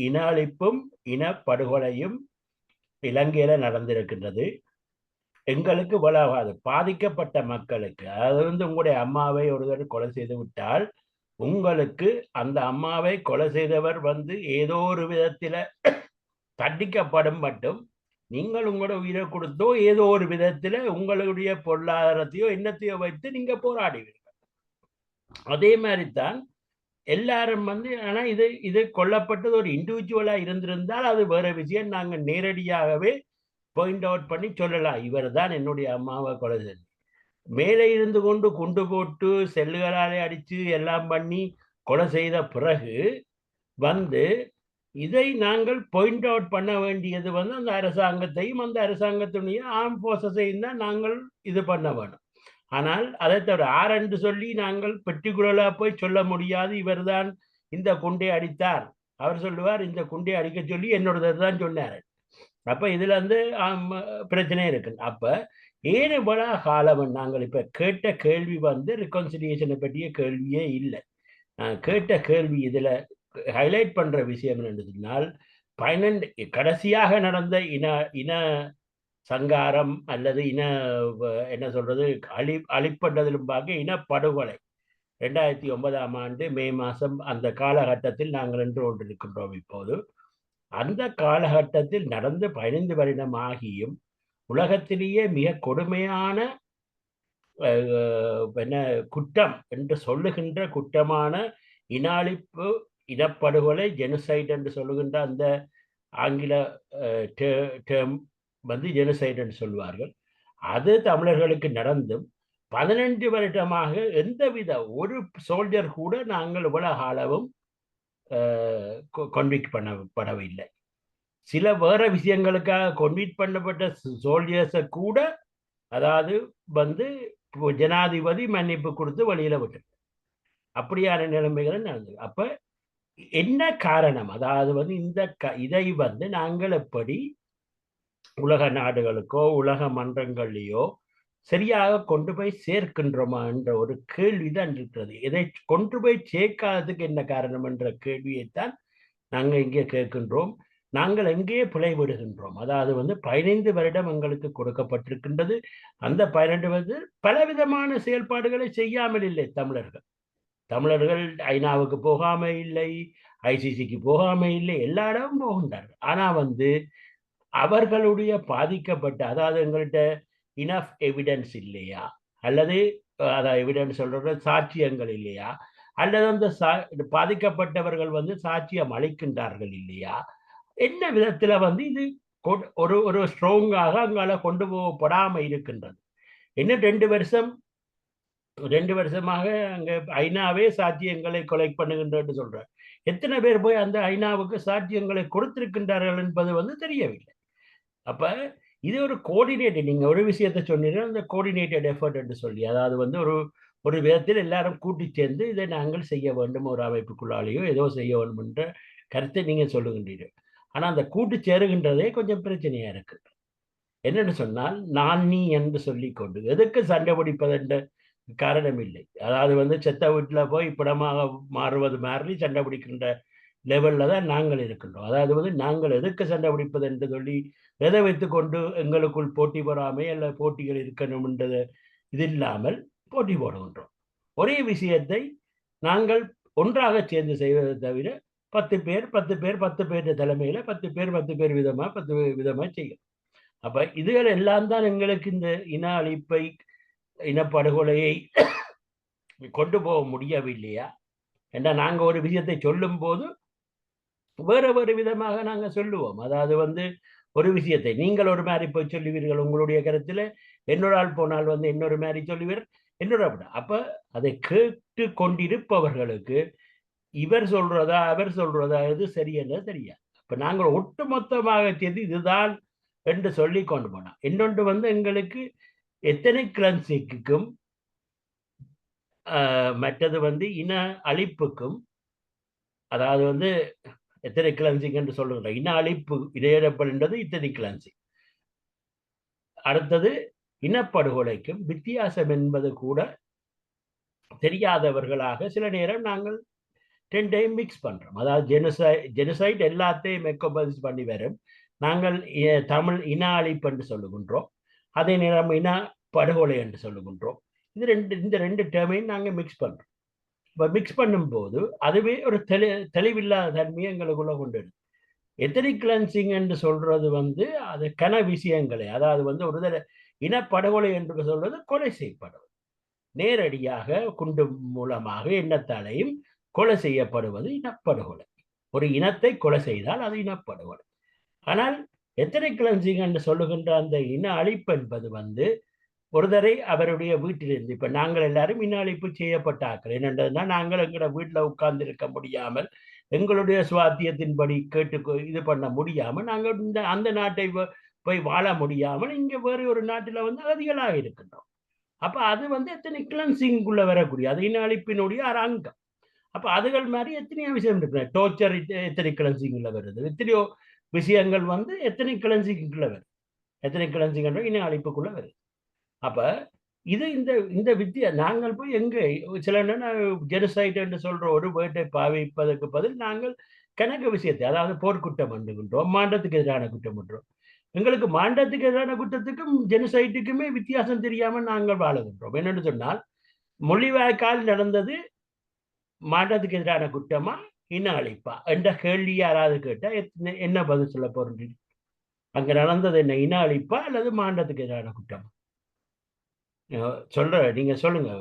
இன அழிப்பும் இனப்படுகொலையும் இலங்கையில நடந்திருக்கின்றது. எங்களுக்கு வளவாது பாதிக்கப்பட்ட மக்களுக்கு, அதாவது உங்களுடைய அம்மாவை ஒருவர் கொலை செய்து விட்டால் உங்களுக்கு அந்த அம்மாவை கொலை செய்தவர் ஏதோ ஒரு விதத்தில தண்டிக்கப்படும் மட்டும் நீங்கள் உங்களோட உயிரை கொடுத்தோ ஏதோ ஒரு விதத்துல உங்களுடைய பொருளாதாரத்தையோ எண்ணத்தையோ வைத்து நீங்க போராடுவீர்கள். அதே மாதிரிதான் எல்லாரும் ஆனா இது கொல்லப்பட்டது ஒரு இண்டிவிஜுவலா இருந்திருந்தால் அது வேற விஷயம். நாங்க நேரடியாகவே பாயிண்ட் அவுட் பண்ணி சொல்லலாம், இவர் தான் என்னுடைய அம்மாவை கொலை செய்து. மேலே இருந்து கொண்டு குண்டு போட்டு செல்லுகளாலே அடிச்சு எல்லாம் பண்ணி கொலை செய்த பிறகு இதை நாங்கள் பாயிண்ட் அவுட் பண்ண வேண்டியது அந்த அரசாங்கத்தையும் அந்த அரசாங்கத்துடைய ஆர்ம் போர்சஸையும் தான் நாங்கள் இது பண்ண வேணும். ஆனால் அதை தவிர ஆரென்று சொல்லி நாங்கள் பர்டிகுலரா போய் சொல்ல முடியாது, இவர் தான் இந்த குண்டை அடித்தார். அவர் சொல்லுவார் இந்த குண்டை அடிக்க சொல்லி என்னோடது தான் சொன்னார். அப்ப இதுல பிரச்சனை இருக்கு. அப்ப ஏன் இவ்வளவு காலம் நாங்கள் இப்ப கேட்ட கேள்வி ரிகன்சிலியேஷனை பற்றிய கேள்வியே இல்லை. கேட்ட கேள்வி இதுல ஹைலைட் பண்ற விஷயம் என்னதுனால், கடைசியாக நடந்த இன சங்காரம் அல்லது என்ன சொல்றது அழிப்பட்டதிலும் பார்க்க இனப்படுகொலை 2009ஆம் ஆண்டு மே மாதம் அந்த காலகட்டத்தில் நாங்கள் நின்று கொண்டிருக்கின்றோம். இப்போது அந்த காலகட்டத்தில் நடந்து 15 வருடம் ஆகியும் உலகத்திலேயே மிக கொடுமையான என்ன குற்றம் என்று சொல்லுகின்ற குற்றமான இன அழிப்பு, இனப்படுகொலை, ஜெனசைட் என்று சொல்லுகின்ற அந்த ஆங்கில டேர்ம் வந்து ஜெனசைட் என்று சொல்வார்கள். அது தமிழர்களுக்கு நடந்தும் 15 வருடமாக எந்தவித ஒரு சோல்ஜர் கூட நாங்கள் உலக அளவும் கொன்விக்ட் பண்ணப்படவில்லை. சில வேற விஷயங்களுக்காக கொன்விக்ட் பண்ணப்பட்ட சோல்ஜர்ஸை கூட அதாவது வந்து ஜனாதிபதி மன்னிப்பு கொடுத்து வழியில விட்டு அப்படியான நிலைமைகள் நடந்தது. அப்ப என்ன காரணம்? அதாவது வந்து இதை வந்து நாங்கள் எப்படி உலக நாடுகளுக்கோ உலக மன்றங்கள்லையோ சரியாக கொண்டு போய் சேர்க்கின்றோமா என்ற ஒரு கேள்விதான் இருக்கிறது. இதை கொண்டு போய் சேர்க்காததுக்கு என்ன காரணம் என்ற கேள்வியைத்தான் நாங்கள் இங்கே கேட்கின்றோம். நாங்கள் எங்கேயே பிழைவிடுகின்றோம். அதாவது வந்து 15 வருடம் எங்களுக்கு கொடுக்கப்பட்டிருக்கின்றது. அந்த 12 வந்து பலவிதமான செயல்பாடுகளை செய்யாமல் இல்லை தமிழர்கள் ஐநாவுக்கு போகாம இல்லை, ஐசிசிக்கு போகாம இல்லை, எல்லா இடமும் போகின்றார்கள். ஆனா வந்து அவர்களுடைய பாதிக்கப்பட்ட அதாவது எங்கள்கிட்ட இனஃப் எவிடன்ஸ் இல்லையா, அல்லது அதாவது எவிடன்ஸ் சொல்ற சாட்சியங்கள் இல்லையா, அல்லது அந்த பாதிக்கப்பட்டவர்கள் வந்து சாட்சியம் அளிக்கின்றார்கள் இல்லையா, என்ன விதத்துல வந்து இது ஒரு ஸ்ட்ராங்காக அங்கால கொண்டு போகப்படாம இருக்கின்றது. இன்னும் 2 வருஷமாக அங்க ஐநாவே சாட்சியங்களை கொலை பண்ணுகின்ற சொல்றார். எத்தனை பேர் போய் அந்த ஐநாவுக்கு சாட்சியங்களை கொடுத்திருக்கின்றார்கள் என்பது வந்து தெரியவில்லை. அப்ப இது ஒரு கோஆர்டினேட்டட், நீங்க ஒரு விஷயத்தை சொன்னீங்கன்னா அந்த கோஆர்டினேட்டட் எஃபர்ட் என்று சொல்லி, அதாவது வந்து ஒரு விதத்தில் எல்லாரும் கூட்டி சேர்ந்து இதை நாங்கள் செய்ய வேண்டும், ஒரு அமைப்புக்குள்ளாலேயோ ஏதோ செய்ய வேண்டும் என்ற கருத்தை நீங்க சொல்லுகின்றீர்கள். ஆனா அந்த கூட்டு சேருகின்றதே கொஞ்சம் பிரச்சனையா இருக்கு. என்னன்னு சொன்னால் நான் நீ என்று சொல்லிக்கொண்டு எதுக்கு சண்டை பிடிப்பதென்ற காரணம் இல்லை. அதாவது வந்து செத்த வீட்டுல போய் பிடமாக மாறுவது மாதிரி சண்டை பிடிக்கின்ற லெவல்ல தான் நாங்கள் இருக்கின்றோம். அதாவது வந்து நாங்கள் எதுக்கு சண்டை பிடிப்பது என்று சொல்லி எதை வைத்துக்கொண்டு எங்களுக்குள் போட்டி போடாமை அல்ல போட்டிகள் இருக்கணும் என்றது இது இல்லாமல் போட்டி போடுகின்றோம். ஒரே விஷயத்தை நாங்கள் ஒன்றாக சேர்ந்து செய்வதை தவிர 10 பேர் தலைமையில 10 பேர் விதமா 10 விதமா செய்யும். அப்ப இதுகள் எல்லாம் தான் எங்களுக்கு இந்த இன அழிப்பை, இனப்படுகொலையை கொண்டு போக முடியவில்லையா என்ற நாங்க ஒரு விஷயத்தை சொல்லும் போது வேறு விதமாக நாங்க சொல்லுவோம். அதாவது வந்து ஒரு விஷயத்தை நீங்கள் ஒரு மாதிரி போய் சொல்லுவீர்கள் உங்களுடைய கருத்துல, என்னொரு ஆள் போனால் வந்து இன்னொரு மாதிரி சொல்லுவீர், என்னொரு அப்படி. அப்ப அதை கேட்டு கொண்டிருப்பவர்களுக்கு இவர் சொல்றதா அவர் சொல்றதா எது சரியல்ல தெரியாது. அப்ப நாங்கள் ஒட்டுமொத்தமாக சேர்ந்து இதுதான் என்று சொல்லி கொண்டு போனோம். இன்னொன்று வந்து எங்களுக்கு எத்தனை கிளன்சிக்கும் மற்றது வந்து இன அழிப்புக்கும், அதாவது வந்து எத்தனை கிளன்சிங் என்று சொல்லுகிற இன அழிப்பு இடையிடப்படுகின்றது இத்தனை கிளன்சிங். அடுத்தது இனப்படுகொலைக்கும் வித்தியாசம் என்பது கூட தெரியாதவர்களாக சில நேரம் நாங்கள் 10 டைம் மிக்ஸ் பண்றோம். அதாவது ஜெனசைட் எல்லாத்தையும் மெக்கோபைஸ் பண்ணி வரும். நாங்கள் தமிழ் இன அழிப்பு என்று சொல்லுகின்றோம், அதே நேரம் இன படுகொலை என்று சொல்லுகின்றோம். இந்த ரெண்டு டேர்மையும் நாங்கள் மிக்ஸ் பண்றோம். இப்போ மிக்ஸ் பண்ணும்போது அதுவே ஒரு தெளிவில்லாத தன்மையை எங்களுக்குள்ள கொண்டு வரும். எத்தனிக் கிளன்சிங் என்று சொல்றது வந்து அது கன விஷயங்களை, அதாவது வந்து ஒரு இனப்படுகொலை என்று சொல்றது கொலை செய்யப்படுவது, நேரடியாக குண்டு மூலமாக எண்ணத்தாலையும் கொலை செய்யப்படுவது இனப்படுகொலை. ஒரு இனத்தை கொலை செய்தால் அது இனப்படுகொலை. ஆனால் எத்தனிக் கிளன்சிங் என்று சொல்லுகின்ற அந்த இன அழிப்பு என்பது வந்து ஒருதரை அவருடைய வீட்டிலிருந்து, இப்ப நாங்கள் எல்லாரும் இன அழிப்பு செய்யப்பட்டார்கள். என்னன்றதுன்னா நாங்கள் எங்களோட வீட்டுல உட்கார்ந்து இருக்க முடியாமல், எங்களுடைய சுவாத்தியத்தின்படி கேட்டு இது பண்ண முடியாமல், நாங்கள் அந்த நாட்டை போய் வாழ முடியாமல் இங்க வேறு ஒரு நாட்டில் வந்து அகதிகளாக இருக்கின்றோம். அப்ப அது வந்து எத்தனை கிளன்சிங்குள்ள வரக்கூடிய அது இன அழிப்பினுடைய ஒரு அங்கம். அப்ப அதுகள் மாதிரி எத்தனையோ விஷயம் இருக்கு. டோர்ச்சர் எத்தனை கிளன்சிங்குள்ள வருது, எத்தனையோ விஷயங்கள் வந்து எத்தனை கிளன்சிங்குள்ள வருது, எத்தனை கிளன்சிங் இன அழிப்புக்குள்ள வருது. அப்ப இது இந்த வித்தியா நாங்கள் போய் எங்க சில ஜெனசைட் என்று சொல்ற ஒரு வேட்டை பாவிப்பதற்கு பதில் நாங்கள் கணக்கு விஷயத்தை, அதாவது போர்க்குற்றம் பண்ணுகின்றோம், மாண்டத்துக்கு எதிரான குற்றம் பண்றோம். எங்களுக்கு மாண்டத்துக்கு எதிரான குற்றத்துக்கும் ஜெனசைட்டுக்குமே வித்தியாசம் தெரியாம நாங்கள் வாழுகின்றோம். என்னன்னு சொன்னால் முள்ளிவாய்க்கால் நடந்தது மாற்றத்துக்கு எதிரான குற்றமா இன அழிப்பா என்ற கேள்வி யாராவது கேட்டா என்ன பதில் சொல்ல போறீங்க? அங்க நடந்தது என்ன, இன அழிப்பா அல்லது மாண்டத்துக்கு எதிரான குற்றமா? சொல்ற நீங்க சொல்லுங்க,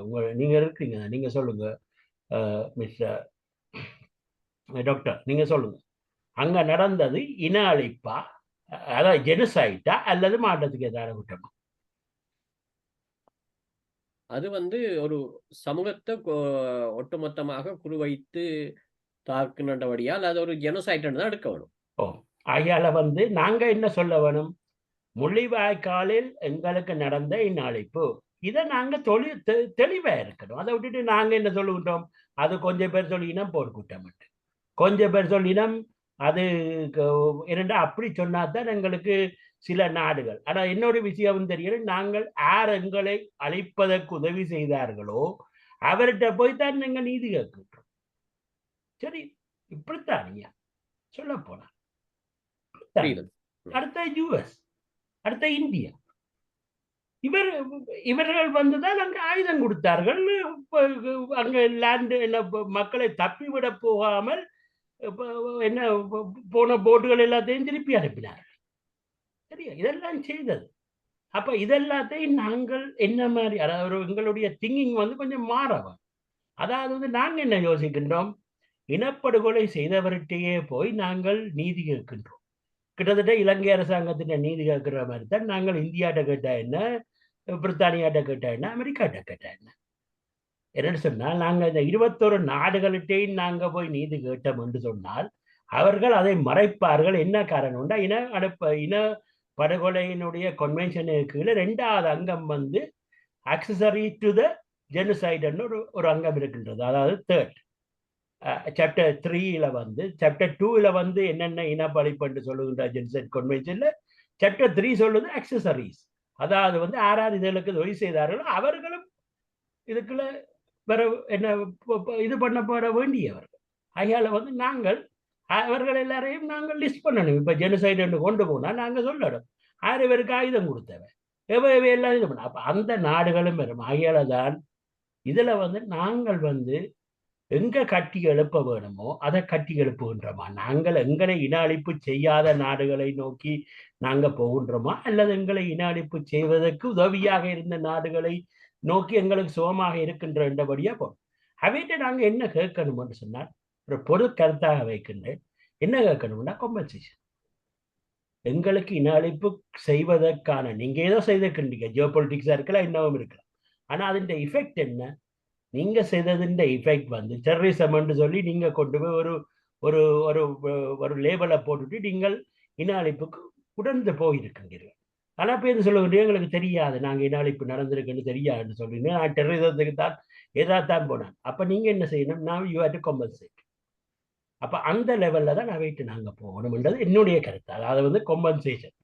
நீங்க இருக்கீங்க, நீங்க சொல்லுங்க மிஸ்டர் டாக்டர், நீங்க சொல்லுங்க. அங்க நடந்தது இன அழிப்பா, அதாவது ஜெனசைட்டா அல்லது மாற்றத்துக்கு எதிரான குற்றமா? அது ஒரு சமூகத்தை ஒட்டுமொத்தமாக குறிவைத்து தாக்குனபடியால் அது ஒரு ஜெனோசைட் தான் எடுக்க வேணும். ஓ, ஆகையால நாங்க என்ன சொல்ல வேணும்? முள்ளிவாய்க்காலில் எங்களுக்கு நடந்த இன அழிப்பு, இதை நாங்க தெளிவா இருக்கணும். அதை விட்டுட்டு நாங்க என்ன சொல்லுகின்றோம்? அது கொஞ்சம் பேர் சொல்லி இனம் போர்க்கூட்டம், கொஞ்சம் பேர் சொல்லி இனம் அது இரண்டா அப்படி சொன்னாதான் எங்களுக்கு சில நாடுகள். ஆனா இன்னொரு விஷயம் தெரியும், நாங்கள் யார் எங்களை அழிப்பதற்கு உதவி செய்தார்களோ அவர்கிட்ட போய் தான் நீங்க நீதி கேட்கின்றோம். சரி, இப்படித்தான் ஐயா சொல்ல போனா. அடுத்த யுஎஸ், அடுத்த இந்தியா, இவர்கள் வந்துதான் அங்க ஆயுதம் கொடுத்தார்கள். அங்க லேண்ட் என்ன மக்களை தப்பிவிட போகாமல் என்ன போன போட்டுகள் எல்லாத்தையும் திருப்பி அனுப்பினார்கள். சரியா, இதெல்லாம் செய்தது. அப்ப இதெல்லாத்தையும் நாங்கள் என்ன மாதிரி, அதாவது எங்களுடைய திங்கிங் கொஞ்சம் மாறவா. அதாவது நாங்க என்ன யோசிக்கின்றோம்? இனப்படுகொலை செய்தவர்கிட்டயே போய் நாங்கள் நீதி கேட்கின்றோம். கிட்டத்தட்ட இலங்கை அரசாங்கத்தின் நீதி கேட்கிற மாதிரி தான் நாங்கள் இந்தியாட்ட கேட்டா என்ன, பிரித்தானியாட்ட கேட்டா என்ன, அமெரிக்காட்ட கேட்டா என்ன. என்னன்னு சொன்னால், நாங்க இந்த 21 நாடுகள்கிட்டையும் நாங்க போய் நீதி கேட்டோம் என்று சொன்னால் அவர்கள் அதை மறைப்பார்கள். என்ன காரணம்னா, இன படுகொலையினுடைய கன்வென்ஷனுக்கு கீழே 2வது அங்கம் அக்சசரி டு த ஜெனசைடுன்னு ஒரு அங்கம் இருக்கின்றது. அதாவது தேர்ட் சாப்டர் 3 சாப்டர் 2 என்னென்ன இனப்பழிப்பு என்று சொல்லுகின்ற ஜெனசைட் கன்வென்ஷன்ல சாப்டர் 3 சொல்லுது அக்சசரிஸ். அதாவது யாராவது இதற்கு உதவி செய்தார்களோ அவர்களும் இதுக்குள்ள வேற என்ன இது பண்ணப்பட வேண்டியவர்கள். ஆகையால நாங்கள் அவர்கள் எல்லாரையும் நாங்கள் லிஸ்ட் பண்ணணும். இப்ப ஜெனசைட் என்று கொண்டு போனா நாங்க சொல்லணும் 6 பேருக்கு ஆயுதம் கொடுத்தவன் எவை எல்லாம் இது பண்ண. அப்ப அந்த நாடுகளும் வரும். ஆகையால தான் இதுல நாங்கள் எங்க கட்டி எழுப்ப வேணுமோ அதை கட்டி எழுப்புகின்றோமா? நாங்கள் எங்களை இன அழிப்பு செய்யாத நாடுகளை நோக்கி நாங்க போகின்றோமா, அல்லது எங்களை இன அழிப்பு செய்வதற்கு உதவியாக இருந்த நாடுகளை நோக்கி எங்களுக்கு சுகமாக இருக்கின்ற என்றபடியா போகும். அவைகிட்ட நாங்க என்ன கேட்கணும் என்று சொன்னால், ஒரு பொது கருத்தாக வைக்கின்றேன், என்ன கேட்கணும்னா காம்பன்சேஷன். எங்களுக்கு இன அழிப்பு செய்வதற்கான நீங்க ஏதோ செய்திருக்கின்றீங்க, ஜியோ பொலிட்டிக்ஸா இருக்கலாம், இன்னமும் இருக்கலாம். ஆனா அதன் எஃபெக்ட் என்ன? நீங்க செய்ததின் எஃபெக்ட் டெரரிசம் என்று சொல்லி நீங்க கொண்டு போய் ஒரு ஒரு ஒரு ஒரு லேபலை போட்டுட்டு நீங்கள் இன அழிப்புக்கு உடந்து போயிருக்கின்றீர்கள். ஆனா இப்ப என்ன சொல்லுங்க, எங்களுக்கு தெரியாது, நாங்க இன அழிப்பு நடந்திருக்குன்னு தெரியாதுன்னு சொல்றீங்க. நான் டெரரிசத்துக்கு தான் எதாத்தான் போனேன். அப்ப நீங்க என்ன செய்யணும்? நான் யூ ஹேவ் டு காம்பன்சேட். அப்ப அந்த லெவல்ல தான் அவைட்டு நாங்க போகணும்ன்றது என்னுடைய கருத்து. அதாவது காம்பன்சேஷன்.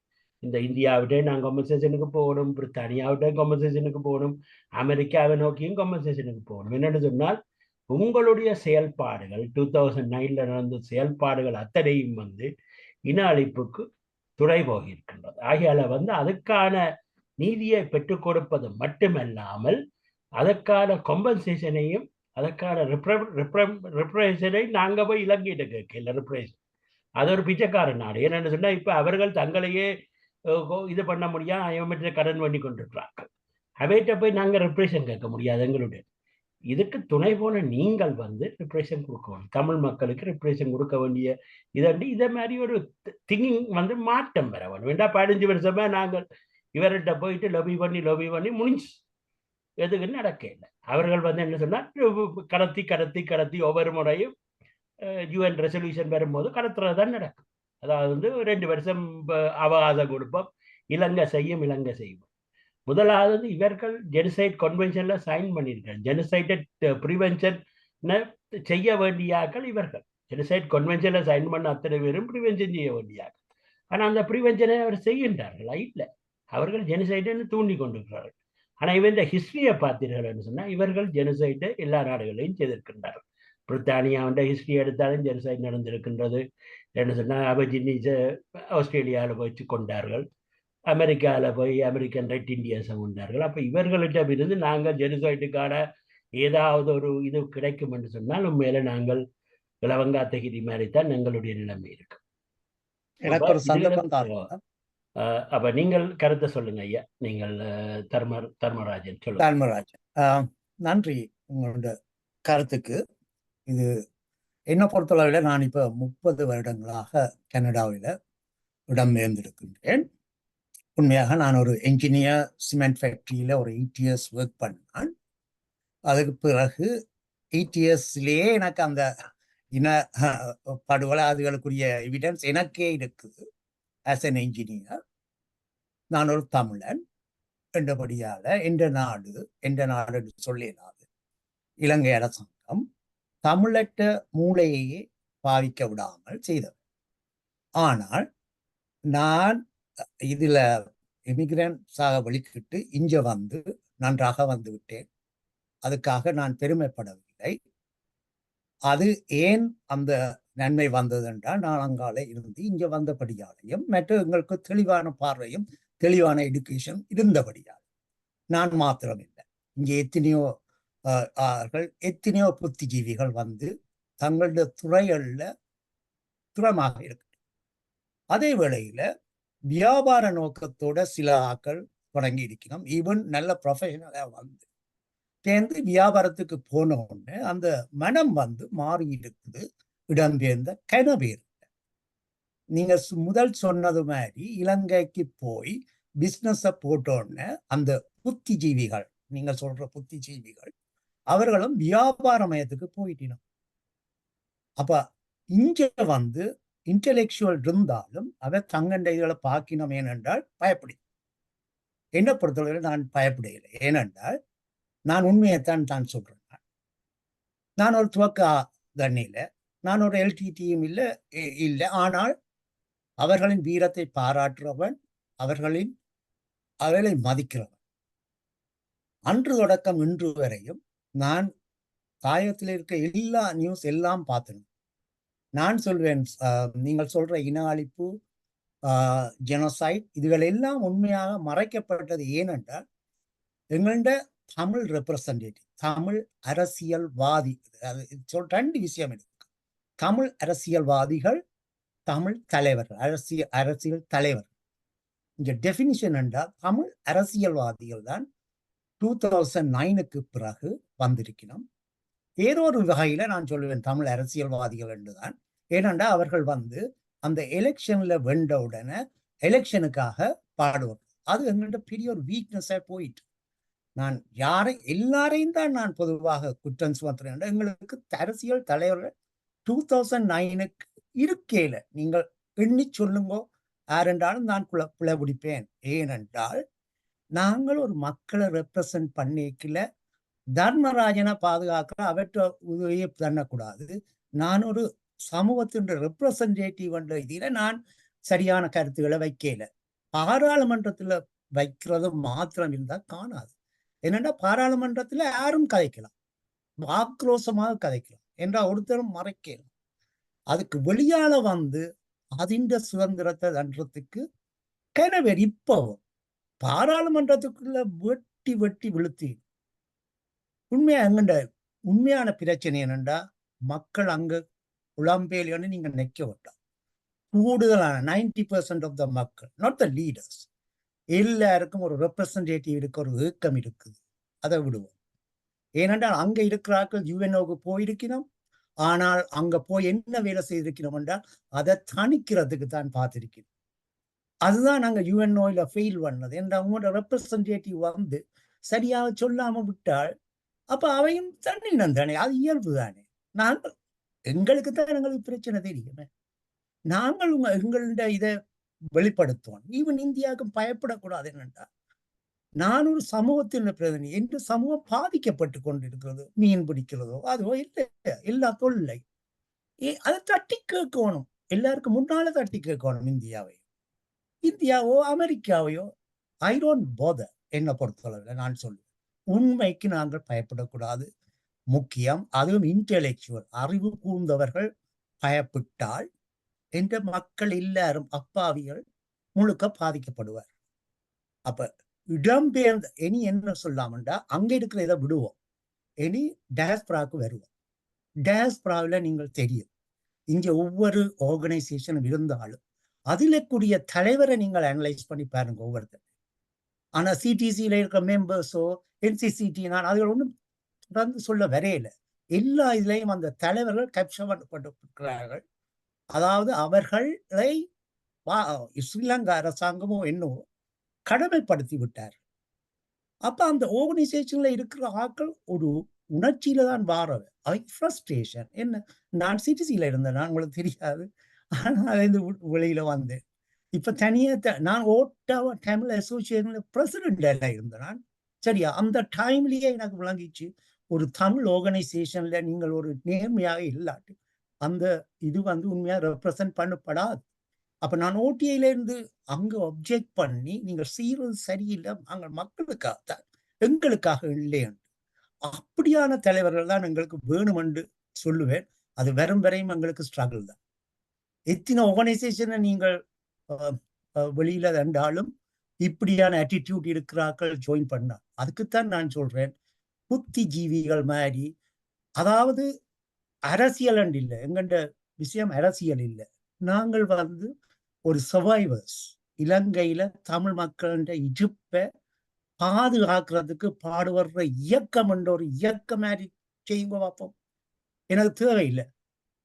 இந்த இந்தியாவிட்டே நாங்கள் காம்பன்சேஷனுக்கு போகணும், பிரித்தானியாவிட்டே காம்பன்சேஷனுக்கு போகணும், அமெரிக்காவை நோக்கியும் காம்பன்சேஷனுக்கு போகணும். என்னென்னு சொன்னால், உங்களுடைய செயல்பாடுகள் 2009 நடந்த செயல்பாடுகள் அத்தனையும் இன அழிப்புக்கு துணை போகி இருக்கின்றது. ஆகையால அதுக்கான நீதியை பெற்றுக் கொடுப்பது மட்டுமல்லாமல் அதற்கான காம்பன்சேஷனையும் அதற்கான ரிப்ரேஷனை நாங்க போய் இலங்கையிட்ட கேட்கல. ரிப்ரேஷன் அது ஒரு பிச்சைக்கார நாடு. என்னென்னு சொன்னா, இப்ப அவர்கள் தங்களையே இது பண்ண முடியாது, ஐஎம்எஃப்ல கடன் பண்ணி கொண்டிருக்கிறாங்க. அவைகிட்ட போய் நாங்கள் ரிப்ரேஷன் கேட்க முடியாது. எங்களுடைய இதுக்கு துணை போன நீங்கள் ரிப்ரேஷன் கொடுக்கணும். தமிழ் மக்களுக்கு ரிப்ரேஷன் கொடுக்க வேண்டிய இதே மாதிரி ஒரு திங்கிங் மாற்றம் பெற வேணும். வேண்டாம் 15 வருஷமா நாங்கள் இவர்கிட்ட போயிட்டு லொபி பண்ணி முடிஞ்சு எதுக்குன்னு நடக்க இல்லை. அவர்கள் என்ன சொன்னா, கடத்தி ஒவ்வொரு முறையும் யூஎன் ரெசல்யூஷன் வரும்போது கடத்துறதுதான் நடக்கும். அதாவது 2 வருஷம் அவகாசம் கொடுப்போம், இலங்கை செய்யும். முதலாவது இவர்கள் ஜெனசைட் கன்வென்ஷன்ல சைன் பண்ணியிருக்காங்க. ஜெனசைட் ப்ரிவென்ஷன் செய்ய வேண்டியாக்கள் இவர்கள். ஜெனசைட் கன்வென்ஷன்ல சைன் பண்ண அத்தனை பேரும் ப்ரிவென்ஷன் செய்ய வேண்டியாக்கள். ஆனா அந்த ப்ரிவென்ஷனை அவர் செய்கின்றார்கள் இல்லை, அவர்கள் ஜெனசைட்னு தூண்டி கொண்டிருக்கிறார்கள். ஆனா இவன் ஹிஸ்டரியை பார்த்தீர்கள் சொன்னா, இவர்கள் ஜெனசைட்டை எல்லா நாடுகளையும் செய்திருக்கின்றார்கள். பிரித்தானியாவோட ஹிஸ்டரி எடுத்தாலும் ஜெனசைட் நடந்திருக்கின்றது. என்ன சொன்னால், அபர்ஜினிஸை ஆஸ்திரேலியாவில் வச்சு கொண்டார்கள், அமெரிக்காவில் போய் அமெரிக்கன் ரெட் இண்டியன்ஸை கொண்டார்கள். அப்போ இவர்களிடம் இருந்து நாங்கள் ஜெனசைட்டுக்கான ஏதாவது ஒரு இது கிடைக்கும் என்று சொன்னால் உண்மையில நாங்கள் இளவங்காத்தகிரி மாதிரி தான் எங்களுடைய நிலைமை இருக்கு. எனக்கு ஒரு சந்தர்ப்பம் தான். அப்ப நீங்கள் கருத்தை சொல்லுங்க ஐயா. நீங்கள் தர்மராஜன் சொல்லுங்க. தர்மராஜன், நன்றி உங்களோட கருத்துக்கு. இது என்ன பொறுத்தளவில் நான் இப்ப 30 வருடங்களாக கனடாவில் இடம்பெயர்ந்திருக்கின்றேன். உண்மையாக நான் ஒரு என்ஜினியர், சிமெண்ட் ஃபேக்டரியில ஒரு 8 years ஒர்க் பண்ணான். அதுக்கு பிறகு 8 yearsலயே எனக்கு அந்த இன படுகொலை அதுகளுக்குரிய எவிடன்ஸ் எனக்கே இருக்குது. ஆஸ் அன் என்ஜினியர் நான் ஒரு தமிழன் என்றபடியால என்ற நாடு சொல்லிடாது. இலங்கை அரசாங்கம் தமிழற்ற மூளையையே பாவிக்க விடாமல் செய்தது. ஆனால் நான் இதுல இமிகிரன்ஸாக வெளிக்கிட்டு இங்க வந்து நன்றாக வந்து விட்டேன். அதுக்காக நான் பெருமைப்படவில்லை. அது ஏன் அந்த நன்மை வந்தது என்றால் நான் அங்கால இருந்து இங்க வந்தபடியாலையும் மற்ற எங்களுக்கு தெளிவான பார்வையும் தெளிவான எடுக்கேஷன் இருந்தபடியால். நான் மாத்திரம் இல்லை, இங்கே எத்தனையோ புத்திஜீவிகள் வந்து தங்களுடைய துறைகள்ல திறமாக இருக்கு. அதே வேளையில வியாபார நோக்கத்தோட சில ஆக்கள் தொடங்கி இருக்கணும். ஈவன் நல்ல ப்ரொஃபஷனலா வந்து சேர்ந்து வியாபாரத்துக்கு போன உடனே அந்த மனம் வந்து மாறி இருக்குது. இடம்பெயர்ந்த கனவேர் நீங்க முதல் சொன்னது மாதிரி இலங்கைக்கு போய் பிசினஸ போட்டோன்னு அந்த புத்திஜீவிகள், நீங்க சொல்ற புத்திஜீவிகள் அவர்களும் வியாபார மையத்துக்கு போயிட்டினோம். அப்ப இங்க வந்து இன்டெலெக்சுவல் இருந்தாலும் அவர் தங்கண்டைகளை பார்க்கணும். ஏனென்றால் பயப்படி என்ன பொறுத்தவரை நான் பயப்படையில்லை. ஏனென்றால் நான் உண்மையைத்தான் சொல்றேன். நான் ஒரு துவக்க தண்ணியில, நான் ஒரு எல்டிடியும் இல்லை. ஆனால் அவர்களின் வீரத்தை பாராட்டுறவன், அவர்களை மதிக்கிறவன். அன்று தொடக்கம் இன்று வரையும் நான் தாயத்தில் இருக்க எல்லா நியூஸ் எல்லாம் பார்த்தேன். நான் சொல்வேன், நீங்கள் சொல்ற இன அழிப்பு, ஜெனோசைட் இதுகள் எல்லாம் உண்மையாக மறைக்கப்பட்டது. ஏனென்றால் எங்கள்ட தமிழ் ரெப்ரசன்டேட்டிவ், தமிழ் அரசியல்வாதி, ரெண்டு விஷயம் இருக்கு. தமிழ் அரசியல்வாதிகள், தமிழ் தலைவர்கள், அரசியல் தலைவர்கள். இந்த டெபினிஷன் என்றால் தமிழ் அரசியல்வாதிகள் தான் 2009க்கு பிறகு வந்திருக்கணும். ஏதோ ஒரு வகையில நான் சொல்லுவேன் தமிழ் அரசியல்வாதிகள் என்றுதான். ஏனென்றா அவர்கள் வந்து அந்த எலெக்ஷன்ல வென்ற உடனே எலெக்ஷனுக்காக பாடுவார். அது எங்கள்கிட்ட பெரிய ஒரு வீக்னஸா போயிட்டு, நான் எல்லாரையும் தான் நான் பொதுவாக குற்றம் சுமத்துறேன். எங்களுக்கு அரசியல் தலைவர்கள் 2009க்கு இருக்கையில நீங்கள் எண்ணி சொல்லுங்கோ யாரென்றாலும் நான் பிழை பிடிப்பேன். ஏனென்றால் நாங்கள் ஒரு மக்களை ரெப்ரசன்ட் பண்ணிக்கல, தர்மராஜனை பாதுகாக்கிற அவற்றை உதவியை பண்ணக்கூடாது. நான் ஒரு சமூகத்தின் ரெப்ரசன்டேட்டிவ் என்ற இதில நான் சரியான கருத்துக்களை வைக்கல. பாராளுமன்றத்துல வைக்கிறது மாத்திரம் இருந்தா காணாது. என்னன்னா பாராளுமன்றத்துல யாரும் கதைக்கலாம், ஆக்ரோஷமாக கதைக்கலாம் என்ற ஒருத்தரும் மறைக்கலாம். அதுக்கு வெளியால வந்து அதிண்ட சுதந்திரத்தை தன்றதுக்கு கனவேர் இப்போ பாராளுமன்றத்துக்குள்ள வெட்டி வெட்டி விழுத்தி. உண்மையான பிரச்சனை என்னண்டா, மக்கள் அங்க புலம்பெயர்ந்து நீங்க நிக்க விட்டோம். கூடுதலான 90% ஆஃப் த மக்கள், நாட் த லீடர்ஸ், எல்லாருக்கும் ஒரு ரெப்ரசன்டேட்டிவ் இருக்கு, ஒரு ஏக்கம் இருக்குது. அதை விடுவோம். ஏனென்றால் அங்க இருக்கிறார்கள் யுஎன்ஓக்கு போயிருக்கணும். ஆனால் அங்க போய் என்ன வேலை செய்திருக்கணும் என்றால் அதை தணிக்கிறதுக்கு தான் பார்த்திருக்கணும். அதுதான் நாங்க யுஎன்ஓல ஃபெயில் பண்ணது. என்ற அவங்களோட ரெப்ரசன்டேட்டிவ் வந்து சரியாக சொல்லாம விட்டால் அப்ப அவையும் தண்ணினம் தானே, அது இயல்பு தானே. நாங்கள் எங்களுக்கு தான் எங்களுக்கு பிரச்சனை தெரியுமே. நாங்கள் எங்களுடைய இதை வெளிப்படுத்துவோம். ஈவன் இந்தியாவுக்கும் பயப்படக்கூடாது. என்னென்றா நான் ஒரு சமூகத்தின் பிரதிநிதி, என்று சமூகம் பாதிக்கப்பட்டு கொண்டிருக்கிறது. மீன் பிடிக்கிறதோ அதுவோ இல்லை, எல்லா தொழிலை அதை தட்டி கேட்கணும். எல்லாருக்கும் முன்னால தட்டி கேட்கணும். இந்தியாவோ அமெரிக்காவையோ ஐ டோன்ட் பாதர். என்னை பொறுத்தளவில் நான் சொல்லுவேன், உண்மைக்கு நாங்கள் பயப்படக்கூடாது. முக்கியம், அதுவும் இன்டெலெக்சுவல் அறிவு கூர்ந்தவர்கள் பயப்பட்டால் என்ற மக்கள் எல்லாரும் அப்பாவிகள் முழுக்க பாதிக்கப்படுவார். அப்ப இடம்பெயர்ந்த இனி என்ன சொல்லாமண்டா, அங்க இருக்கிற இதை விடுவோம். இனி டயஸ்பராக்கு வருவோம். டயஸ்பராவில் நீங்கள் தெரியும், இங்கே ஒவ்வொரு ஆர்கனைசேஷனும் இருந்தாலும் அதில் கூடிய தலைவரை நீங்கள் அனலைஸ் பண்ணி பாருங்க ஒவ்வொருத்தர். ஆனால் சிடிசியில் இருக்கிற மெம்பர்ஸோ என்சிசிடி நான் அதுகள் ஒன்றும் தொடர்ந்து சொல்ல வரையில. எல்லா இதுலேயும் அந்த தலைவர்கள் கேப்சர் பண்ணப்பட்டிருக்கிறார்கள். அதாவது அவர்களை ஸ்ரீலங்கா அரசாங்கமோ என்னவோ கடமைப்படுத்தி விட்டார். அப்ப அந்த ஆர்கனைசேஷன்ல இருக்கிற ஆட்கள் ஒரு உணர்ச்சியில தான் வாரவை. ஃப்ரஸ்ட்ரேஷன் என்ன, நான் சிடிசியில இருந்தேன், நான் உங்களுக்கு தெரியாது, ஆனால் அதுலேருந்து வெளியில வந்தேன். இப்ப தனியா நான் ஓட்டாவா தமிழ் அசோசியேஷன்ல பிரசிடென்ட் எல்லாம் இருந்தேன் நான். சரியா, அந்த டைம்லயே எனக்கு விளங்கிச்சு, ஒரு தமிழ் ஆர்கனைசேஷன்ல நீங்கள் ஒரு நேர்மையாக இல்லாட்டி அந்த இது உண்மையா ரெப்ரசன்ட் பண்ணப்படாது. அப்ப நான் ஓடிஐல இருந்து அங்க அப்ஜெக்ட் பண்ணி, நீங்கள் செய்யறது சரியில்லை, நாங்கள் மக்களுக்காக தான், எங்களுக்காக இல்லைன்னு. அப்படியான தலைவர்கள் தான் எங்களுக்கு வேணும் என்று சொல்லுவேன். அது வரும் வரையும் எங்களுக்கு ஸ்ட்ரகிள் தான். எத்தனை ஆர்கனைசேஷனை நீங்கள் வெளியில தண்டாலும் இப்படியான ஆட்டிடியூட் இருக்கிறார்கள் ஜாயின் பண்ணா. அதுக்குத்தான் நான் சொல்றேன், புத்திஜீவிகள் மாதிரி, அதாவது அரசியல் இல்லை, எங்கண்ட விஷயம் அரசியல் இல்லை. நாங்கள் ஒரு சர்வைவர்ஸ். இலங்கையில தமிழ் மக்களின் இருப்பை பாதுகாக்கிறதுக்கு பாடுபடுற இயக்கம் என்ற ஒரு இயக்கம் மாதிரி செய்யுங்க பார்ப்போம். எனக்கு தேவையில்லை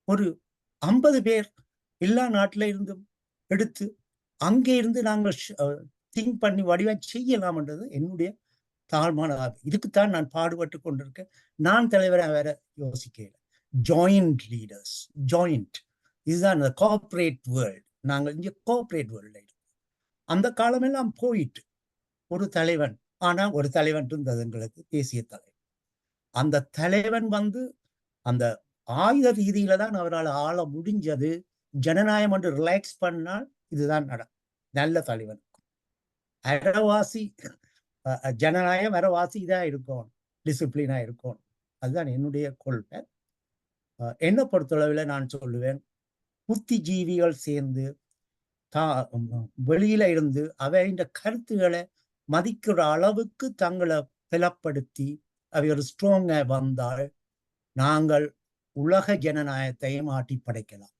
ஒரு 50 பேர் எல்லா நாட்டில இருந்தும் எடுத்து அங்கே இருந்து நாங்கள் திங்க் பண்ணி வடிவா செய்யலாம்ன்றது என்னுடைய தாழ்மான ஆவி. இதுக்குத்தான் நான் பாடுபட்டு கொண்டிருக்கேன். நான் தலைவரை வேற யோசிக்கல. ஜாயிண்ட் லீடர்ஸ், ஜாயிண்ட், இதுதான் கோஆபரேட் வேர்ல்டு. நாங்கள் இங்கே கோஆபரேட் வேர்ல்டு இருக்கோம். அந்த காலமெல்லாம் போயிட்டு ஒரு தலைவன், ஆனா ஒரு தலைவன் இருந்தது எங்களுக்கு, தேசிய தலைவன். அந்த தலைவன் அந்த ஆயுத ரீதியில தான் அவரால் ஆள முடிஞ்சது. ஜனநாயகம் என்று ரிலாக்ஸ் பண்ணால் இதுதான் நடக்கும். நல்ல தலைவன் அறவாசி, ஜனநாயகம் அறவாசி இதா இருக்கும், டிசிப்ளினா இருக்கும். அதுதான் என்னுடைய கொள்கை. என்னை பொறுத்தளவில் நான் சொல்லுவேன், புத்திஜீவிகள் சேர்ந்து வெளியில இருந்து அவையின் கருத்துக்களை மதிக்கிற அளவுக்கு தங்களை பலப்படுத்தி அவை ஒரு ஸ்ட்ராங்கா வந்தால் நாங்கள் உலக ஜனநாயகத்தையும் ஆட்டி படைக்கலாம்.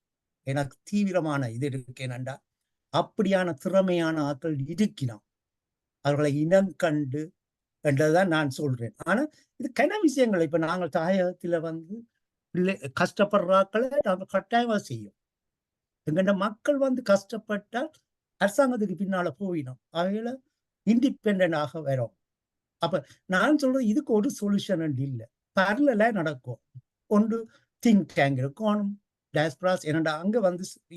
எனக்கு தீவிரமான இது இருக்கேனண்டா, அப்படியான திறமையான ஆட்கள் இருக்கிறோம், அவர்களை இனம் கண்டு என்றதான் நான் சொல்றேன். ஆனா இது கன விஷயங்கள். இப்ப நாங்கள் தாயகத்துல கஷ்டப்படுறாக்களை நாங்கள் கட்டாயமா செய்யும். எங்கண்ட மக்கள் கஷ்டப்பட்டால் அரசாங்கத்துக்கு பின்னால போயிடும், அவையில இண்டிபெண்டாக வரும். அப்ப நான் சொல்றது இதுக்கு ஒரு சொல்யூஷன் இல்லை, பரலா நடக்கும். ஒன்று திங்க் டேங்க் இருக்கும், டயஸ்பராஸ் என்னடா அங்க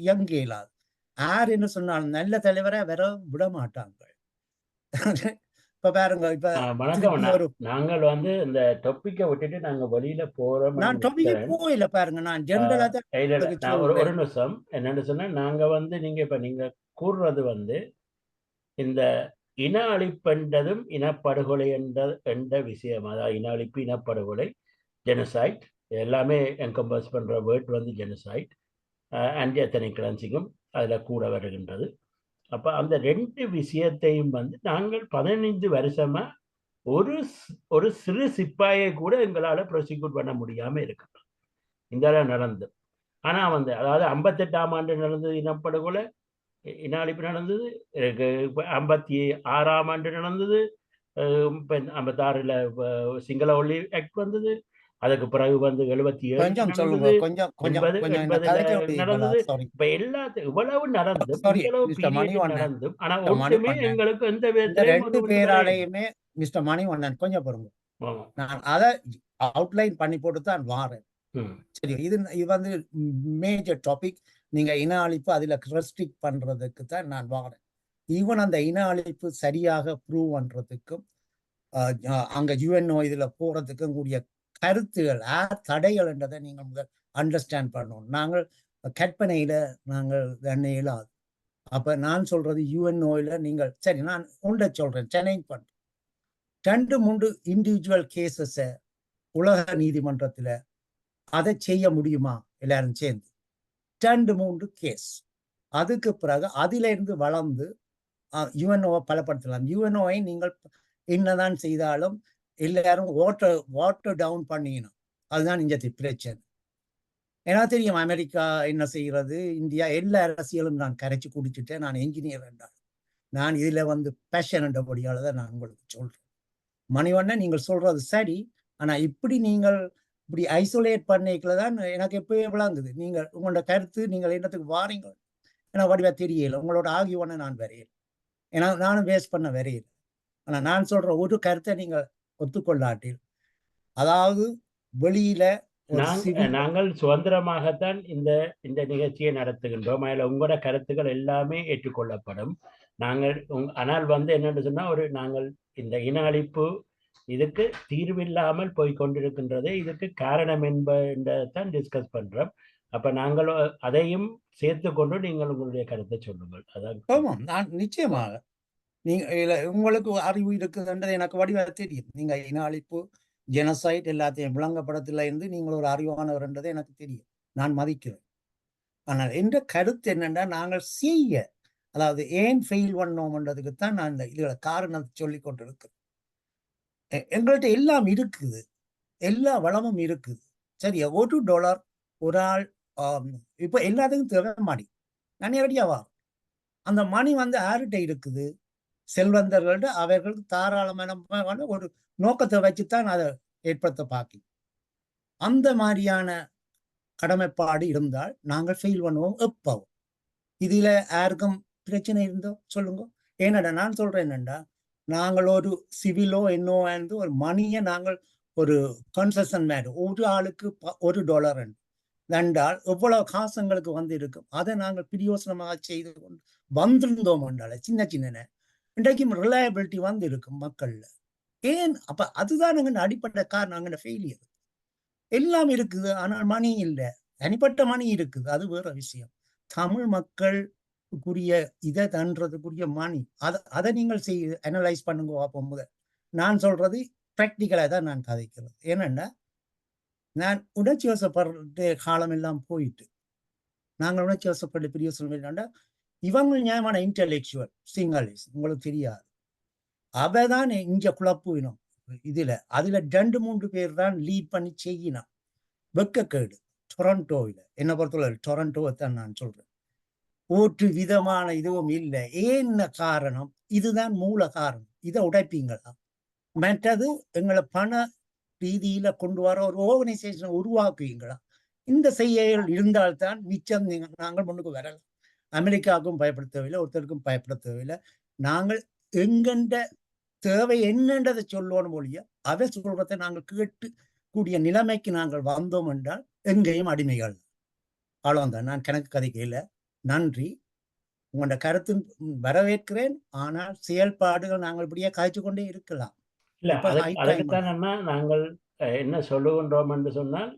இயங்க இயலாது. யார் என்ன சொன்னாலும் நல்ல தலைவரை வர விட மாட்டாங்க. இப்ப பாருங்க, இப்ப நாங்கள் இந்த டாபிக்கை விட்டுட்டு நாங்க வெளியில போறோம். நான் டாபிக் போயில பாருங்க, நான் ஜெனரலா தான் ஒரு நிமிஷம் என்னன்னு சொன்னா, நாங்க நீங்க இப்ப நீங்க கூறுறது இந்த இன அழிப்பென்றதும் இனப்படுகொலை என்ற விஷயம். அதாவது இன அழிப்பு, இனப்படுகொலை, ஜெனசைட், எல்லாமே என்கம்பஸ் பண்ற வேர்ட் ஜெனசைட் அண்ட் எத்தனிக் கிளென்சிங்கும் அதுல கூட வருகின்றது. அப்ப அந்த ரெண்டு விஷயத்தையும் நாங்கள் 15 வருஷமா ஒரு சிறு சிப்பாயை கூட எங்களால ப்ரோசிக்யூட் பண்ண முடியாம இருக்கு இந்த நடந்து. ஆனா அதாவது 58ஆம் ஆண்டு நடந்தது இனப்படுகொலை, இன அழிப்பு நடந்தது. 56ஆம் ஆண்டு நடந்தது. 56ல சிங்கள ஒல்லி ஆக்ட் வந்தது. அதுக்கு பிறகு 77 நடந்தது. இப்ப எல்லாத்துக்கும் இவ்வளவு நடந்தும் ஆனா ஒன்றுமே எங்களுக்கு எந்த பேராலையுமே மிஸ்டர் மணிவண்ணன் கொஞ்சம் பொறுங்க, நான் அதை அவுட்லைன் பண்ணி போட்டு தான் வாரேன். சரி, இது மேஜர் டாபிக். நீங்க இன அழிப்பு அதுல ரெஸ்ட்ரிக்ட் பண்றதுக்கு தான் நான் வாரேன். ஈவன் அந்த இன அழிப்பு சரியாக ப்ரூவ் பண்றதுக்கும் அங்க யுஎன்ஓ இதுல போறதுக்கும் கூடிய கருத்துகள் தடைகள் என்றதை நீங்கள் முதல் அண்டர்ஸ்டாண்ட் பண்ணணும். நாங்கள் கற்பனையில நாங்கள் இயலாது. அப்ப நான் சொல்றது யுஎன்ஓல நீங்கள் சரி, நான் ஒன்றை சொல்றேன், சென்னை பண்றேன் 2-3 இண்டிவிஜுவல் கேசஸ உலக நீதிமன்றத்துல அதை செய்ய முடியுமா எல்லாரும் சேர்ந்து? 2-3 கேஸ். அதுக்கு பிறகு அதில இருந்து வளர்ந்து யுஎன்ஓவை பலப்படுத்தலாம். யுஎன்ஓவை நீங்கள் என்னதான் செய்தாலும் எல்லாரும் வாட்டர் டவுன் பண்ணிக்கணும். அதுதான் இங்க பிரச்சனை. ஏன்னா தெரியும் அமெரிக்கா என்ன செய்கிறது, இந்தியா எல்லா அரசியலும் நான் கரைச்சி குடிச்சுட்டேன். நான் என்ஜினியர் என்றால் நான் இதுல பேஷன் என்றபடியால தான் நான் உங்களுக்கு சொல்றேன். மணிவண்ணன் நீங்கள் சொல்றது சரி, ஆனா இப்படி ஐசோலேட் பண்ணிக்கல தான் எனக்கு எப்பவே விளங்குது. நீங்கள் உங்களோட கருத்து நீங்கள் என்னத்துக்கு வாரீங்க ஏன்னா வடிவா தெரியல. உங்களோட ஆகியோன நான் வரையல, ஏன்னா நானும் வேஸ்ட் பண்ண வரையல. ஆனா நான் சொல்ற ஒரு கருத்தை நீங்கள் ஒத்துக்கொள்ளாட்டீர்கள். அதாவது வெளியில நாங்கள் சுதந்திரமாகத்தான் இந்த நிகழ்ச்சியை நடத்துகின்றோம். அதில் உங்களோட கருத்துக்கள் எல்லாமே ஏற்றுக்கொள்ளப்படும். நாங்கள் ஆனால் என்னென்னு சொன்னா நாங்கள் இந்த இன அழிப்பு இதுக்கு தீர்வில்லாமல் போய்கொண்டிருக்கின்றது. இதுக்கு காரணம் என்பதான் டிஸ்கஸ் பண்றோம். அப்ப நாங்கள் அதையும் சேர்த்து கொண்டு நீங்கள் உங்களுடைய கருத்தை சொல்லுங்கள். அதான் நான் நிச்சயமாக நீங்க உங்களுக்கு அறிவு இருக்குதுன்றது எனக்கு வடிவாக தெரியும். நீங்க இன அழிப்பு ஜெனசைட் எல்லாத்தையும் விளங்கப்படத்துல இருந்து நீங்கள் ஒரு அறிவானவர்ன்றதை எனக்கு தெரியும், நான் மதிக்கிறேன். ஆனால் என்ற கருத்து என்னன்னா நாங்கள் அதாவது ஏன் ஃபெயில் பண்ணோம்ன்றதுக்குத்தான் நான் இதுல காரணத்தை சொல்லி கொண்டிருக்கிறேன். எங்கள்கிட்ட எல்லாம் இருக்குது, எல்லா வளமும் இருக்குது. சரியா, $1 ஒரு ஆள் இப்ப எல்லாத்துக்கும் தேவை மணி. நான் நேரடியாவா அந்த மணி யார்கிட்ட இருக்குது? செல்வந்தர்கள்ட்ட. அவர்களுக்கு தாராளமான ஒரு நோக்கத்தை வச்சுத்தான் அதை ஏற்படுத்த பார்க்க. அந்த மாதிரியான கடமைப்பாடு இருந்தால் நாங்கள் ஃபெயில் பண்ணுவோம் எப்பவும். இதுல யாருக்கும் பிரச்சனை இருந்தோ சொல்லுங்க. ஏன்னடா நான் சொல்றேன் என்னண்டா, நாங்கள் ஒரு சிவிலோ என்னோ ஒரு மணியை நாங்கள் ஒரு கன்செஷன் மாதிரி ஒரு ஆளுக்கு $1 என்றால் எவ்வளவு காசுங்களுக்கு இருக்கும். அதை நாங்கள் பிரயோசனமாக செய்து கொண்டு வந்திருந்தோம் என்றால சின்ன இன்றைக்கும் ரிலையபிலிட்டி இருக்கும் மக்கள்ல. ஏன் அப்ப அதுதான் எங்க அடிப்படை காரணம். அங்கே ஃபெயிலியர் எல்லாம் இருக்குது, ஆனால் மணி இல்லை. தனிப்பட்ட மணி இருக்குது, அது வேற விஷயம். தமிழ் மக்களுக்குரிய இதை தன்றதுக்குரிய மணி அதை நீங்கள் அனலைஸ் பண்ணுங்க. அப்போ முதல் நான் சொல்றது பிராக்டிக்கலா தான் நான் கதைக்கிறது. ஏன்னா நான் உணர்ச்சி வசப்படுற காலம் எல்லாம் போயிட்டு நாங்கள் உணர்ச்சி வசப்பட்டு பிரிய சொல்ல இவங்க நியாயமான இன்டெலெக்சுவல் சிங்களீஸ் உங்களுக்கு தெரியாது. அவதான் இங்க குழப்பினோம் அதுல 2-3 பேர் தான் லீட் பண்ணி செய்யினோம். வெக்கக்கேடு டொரண்டோவில் என்ன பொறுத்தவரை டொரண்டோவை தான் நான் சொல்றேன். ஒரு விதமான இதுவும் இல்லை. என்ன காரணம்? இதுதான் மூல காரணம். இதை உடைப்பீங்களா? மற்றது எங்களை பண ரீதியில கொண்டு வர ஒரு ஆர்கனைசேஷனை உருவாக்குவீங்களா? இந்த செய்திகள் இருந்தால்தான் மிச்சம் நாங்கள் முன்னுக்கு வரலாம். அமெரிக்காவுக்கும் பயப்படுத்தவில்லை, ஒருத்தருக்கும் பயப்படுத்தவில்லை. நாங்கள் எங்கெண்ட தேவை என்னன்றதை சொல்லணும் மொழிய அதை சொல்றதை நாங்கள் கேட்டு கூடிய நிலைமைக்கு நாங்கள் வந்தோம் என்றால் எங்கேயும் அடிமைகள். அவ்வளவுதான். நான் கணக்கு கதைக்கையில நன்றி. உங்களோட கருத்து வரவேற்கிறேன். ஆனால் செயல்பாடுகள் நாங்கள் இப்படியே காய்ச்சி கொண்டே இருக்கலாம். அதுக்குத்தான் நாங்கள் என்ன சொல்லுகின்றோம் என்று சொன்னால்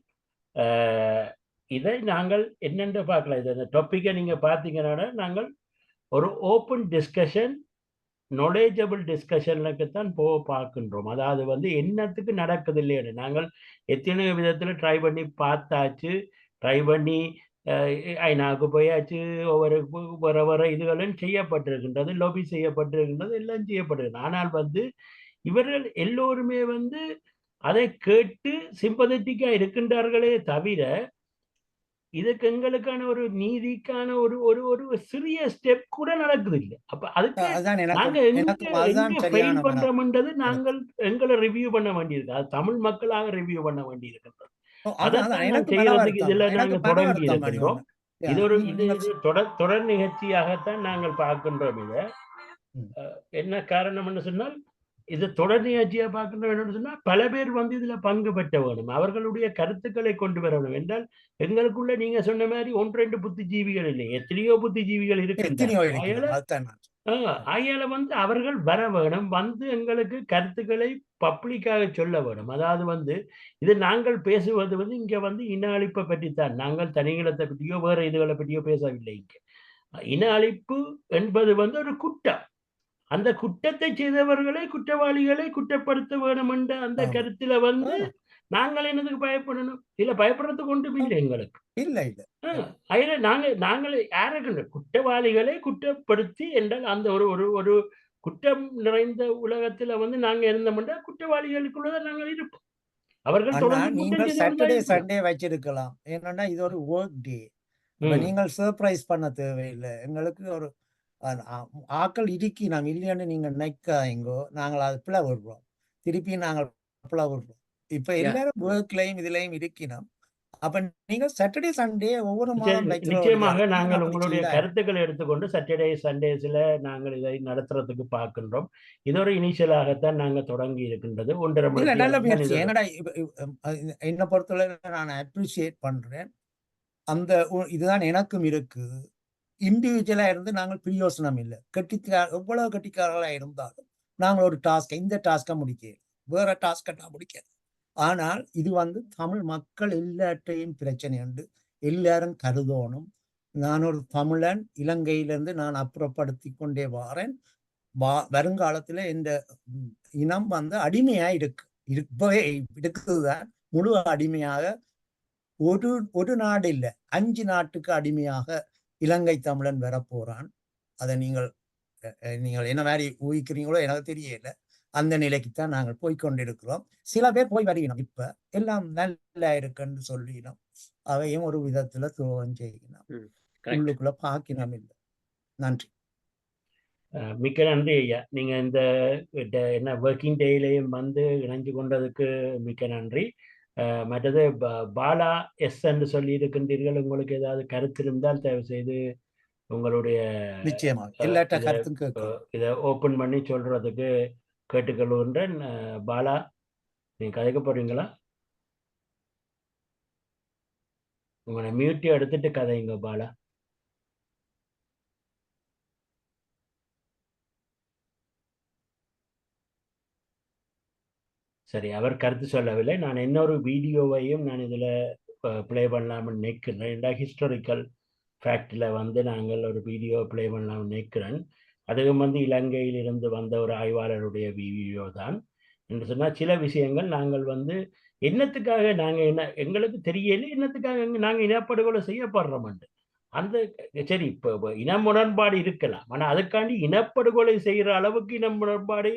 இதை நாங்கள் என்னென்று பார்க்கலாம். இந்த டாபிக்கை நீங்க பார்த்தீங்கன்னா நாங்கள் ஒரு ஓப்பன் டிஸ்கஷன் நாலேஜபிள் டிஸ்கஷனுக்குத்தான் பார்க்கின்றோம். அதாவது என்னத்துக்கு நடக்குது இல்லையா, நாங்கள் எத்தனையோ விதத்துல ட்ரை பண்ணி பார்த்தாச்சு, ட்ரை பண்ணி ஐநாவுக்கு போயாச்சு, வர இதுகளும் செய்யப்பட்டிருக்கின்றது, லோபி செய்யப்பட்டிருக்கின்றது, எல்லாம் செய்யப்பட்டிருக்கு. ஆனால் இவர்கள் எல்லோருமே அதை கேட்டு சிம்பதட்டிக்கா இருக்கின்றார்களே தவிர இதுக்கு எங்களுக்கான ஒரு நீதிக்கான ஒரு ஒரு ஒரு சிறிய ஸ்டெப் கூட நடக்குது இல்லை. அப்ப அதுக்கு நாங்க எங்க ஃபெயில் பண்றோம்ன்றது நாங்கள் எங்களை ரிவ்யூ பண்ண வேண்டியிருக்கு. அது தமிழ் மக்களாக ரிவ்யூ பண்ண வேண்டியிருக்கின்றது. அதான் செய்யறதுக்கு இதுல நாங்க தொடங்கி இருக்கின்றோம். இது ஒரு தொடர் நிகழ்ச்சியாகத்தான் நாங்கள் பார்க்கின்றோம். இதை என்ன காரணம்னு சொன்னால் இது தொடர் நிகழ்ச்சியா பார்க்கணும் என்னன்னு சொன்னா பல பேர் இதுல பங்கு பெற்ற வேணும், அவர்களுடைய கருத்துக்களை கொண்டு வர வேணும். என்றால் எங்களுக்குள்ள நீங்க சொன்ன மாதிரி 1-2 புத்திஜீவிகள் இல்லை, எத்தனையோ புத்திஜீவிகள் இருக்கின்றன. ஆயால அவர்கள் வர வேணும், எங்களுக்கு கருத்துக்களை பப்ளிக்காக சொல்ல வேணும். அதாவது இது நாங்கள் பேசுவது இங்க இன அழிப்பை பற்றித்தான். நாங்கள் தனிகளத்தை பற்றியோ வேற இதுகளை பற்றியோ பேசவில்லை. இங்க இன அழிப்பு என்பது ஒரு குற்றம். அந்த குற்றத்தை செய்தவர்களை குற்றவாளிகளை குற்றப்படுத்த வேணும் என்ற அந்த கருத்துல நாங்கள் என்னதுக்கு பயப்படணும்? இல்ல பயப்படுறதுக்கு ஒன்றும் இல்லை எங்களுக்கு. நாங்கள் யாருக்கு குற்றவாளிகளை குற்றப்படுத்தி என்றால் அந்த ஒரு ஒரு குற்றம் நிறைந்த உலகத்துல வந்து நாங்க இருந்தோம்னா குற்றவாளிகளுக்குள்ளதான் நாங்கள் இருப்போம். அவர்கள் அண்ணா தொடர்ந்து குற்றம் நீங்கள் செய்து கொண்டுதான் சாட்டர்டே இருக்கலாம். சண்டே வச்சிருக்கலாம். ஏன்னா இது ஒரு ஒர்க் டே. அப்ப ம். நீங்கள் சர்ப்ரைஸ் பண்ண தேவையில்லை. எங்களுக்கு ஒரு ஆக்கள் இறுக்கி நாம் இல்லைன்னு நீங்க நினைக்காதீங்கோ. நாங்கள் அது பிள விடுறோம். திருப்பி நாங்கள் பிள விடுறோம். இப்ப Yeah. எல்லாரும் ஒர்க்லையும் இதுலயும் இருக்கினோம். அப்ப நீங்க சாட்டர்டே சண்டே ஒவ்வொரு சரி, மாதம் வைக்கிற நிச்சயமாக நாங்கள் அப்படி உங்களுடைய செய்யலாம். கருத்துக்களை எடுத்துக்கொண்டு சாட்டர்டே சண்டேஸ்ல நாங்கள் இதை நடத்துறதுக்கு பார்க்கின்றோம். இது ஒரு இனிஷியலாகத்தான் நாங்க தொடங்கி இருக்கின்றது. 1.5 இல்ல நல்ல மணித்தியாலம் தான் முயற்சி. இது. என்னடா என்னை பொறுத்தவரை நான் அப்ரிசியேட் பண்றேன். அந்த இதுதான் எனக்கும் இருக்கு. இண்டிவிஜுவலா இருந்து நாங்கள் பிரயோசனம் இல்லை. எவ்வளவு கெட்டிக்காரர்களா இருந்தாலும் நாங்கள் ஒரு இந்த டாஸ்கை முடிக்க வேற டாஸ்கை நான் முடிக்கிறேன். ஆனால் இது வந்து தமிழ் மக்கள் எல்லாற்றையும் பிரச்சனை உண்டு. எல்லாரும் கருதோணும். நான் ஒரு தமிழன், இலங்கையிலிருந்து நான் அப்புறப்படுத்தி கொண்டே வாரேன். வருங்காலத்துல இந்த இனம் வந்து அடிமையா இப்பவே இருக்குதுதான். முழு அடிமையாக ஒரு நாடு இல்லை, 5 நாட்டுக்கு அடிமையாக இலங்கை தமிழன் வரப்போறான். அதை நீங்கள் என்ன மாதிரி ஊகிக்கிறீங்களோ எனக்கு தெரியல. அந்த நிலைக்குத்தான் நாங்கள் போய்கொண்டிருக்கிறோம். சில பேர் போய் வருகிறோம். இப்ப எல்லாம் நல்லா இருக்குன்னு சொல்லினோம். அவையும் ஒரு விதத்துல துரோகம் செய்யணும். உள்ளுக்குள்ள பாக்கினம் இல்லை. நன்றி. மிக்க நன்றி ஐயா. நீங்க இந்த என்ன ஒர்க்கிங் டேலையும் வந்து இணைஞ்சு கொண்டதுக்கு மிக்க நன்றி. மற்றது பாலா எஸ் என்று சொல்லி இருக்கின்றீர்கள். உங்களுக்கு ஏதாவது கருத்து இருந்தால் தயவு செய்து உங்களுடைய நிச்சயமாக எல்லாட்ட கருத்தும் கேட்கும். இதை ஓப்பன் பண்ணி சொல்றதுக்கு கேட்டுக்கொள்கின்றேன். பாலா, நீங்க கதைக்க போறீங்களா? உங்களை மியூட்டி எடுத்துட்டு கதைங்க பாலா. சரி, அவர் கருத்து சொல்லவில்லை. நான் இன்னொரு வீடியோவையும் நான் இதில் ப்ளே பண்ணலாம்னு நினைக்கிறேன். ஹிஸ்டாரிக்கல் ஃபேக்டில் வந்து நாங்கள் ஒரு வீடியோ ப்ளே பண்ணலாம்னு நினைக்கிறேன். அதுவும் வந்து இலங்கையில் இருந்து வந்த ஒரு ஆய்வாளருடைய வீடியோ தான். என்று சொன்னால் சில விஷயங்கள் நாங்கள் வந்து என்னத்துக்காக நாங்கள் எங்களுக்கு தெரியல, என்னத்துக்காக நாங்கள் இனப்படுகொலை செய்யப்படுறோம். அந்த சரி, இப்போ இன முரண்பாடு இருக்கலாம். ஆனால் அதுக்காண்டி இனப்படுகொலை செய்கிற அளவுக்கு இன முரண்பாடு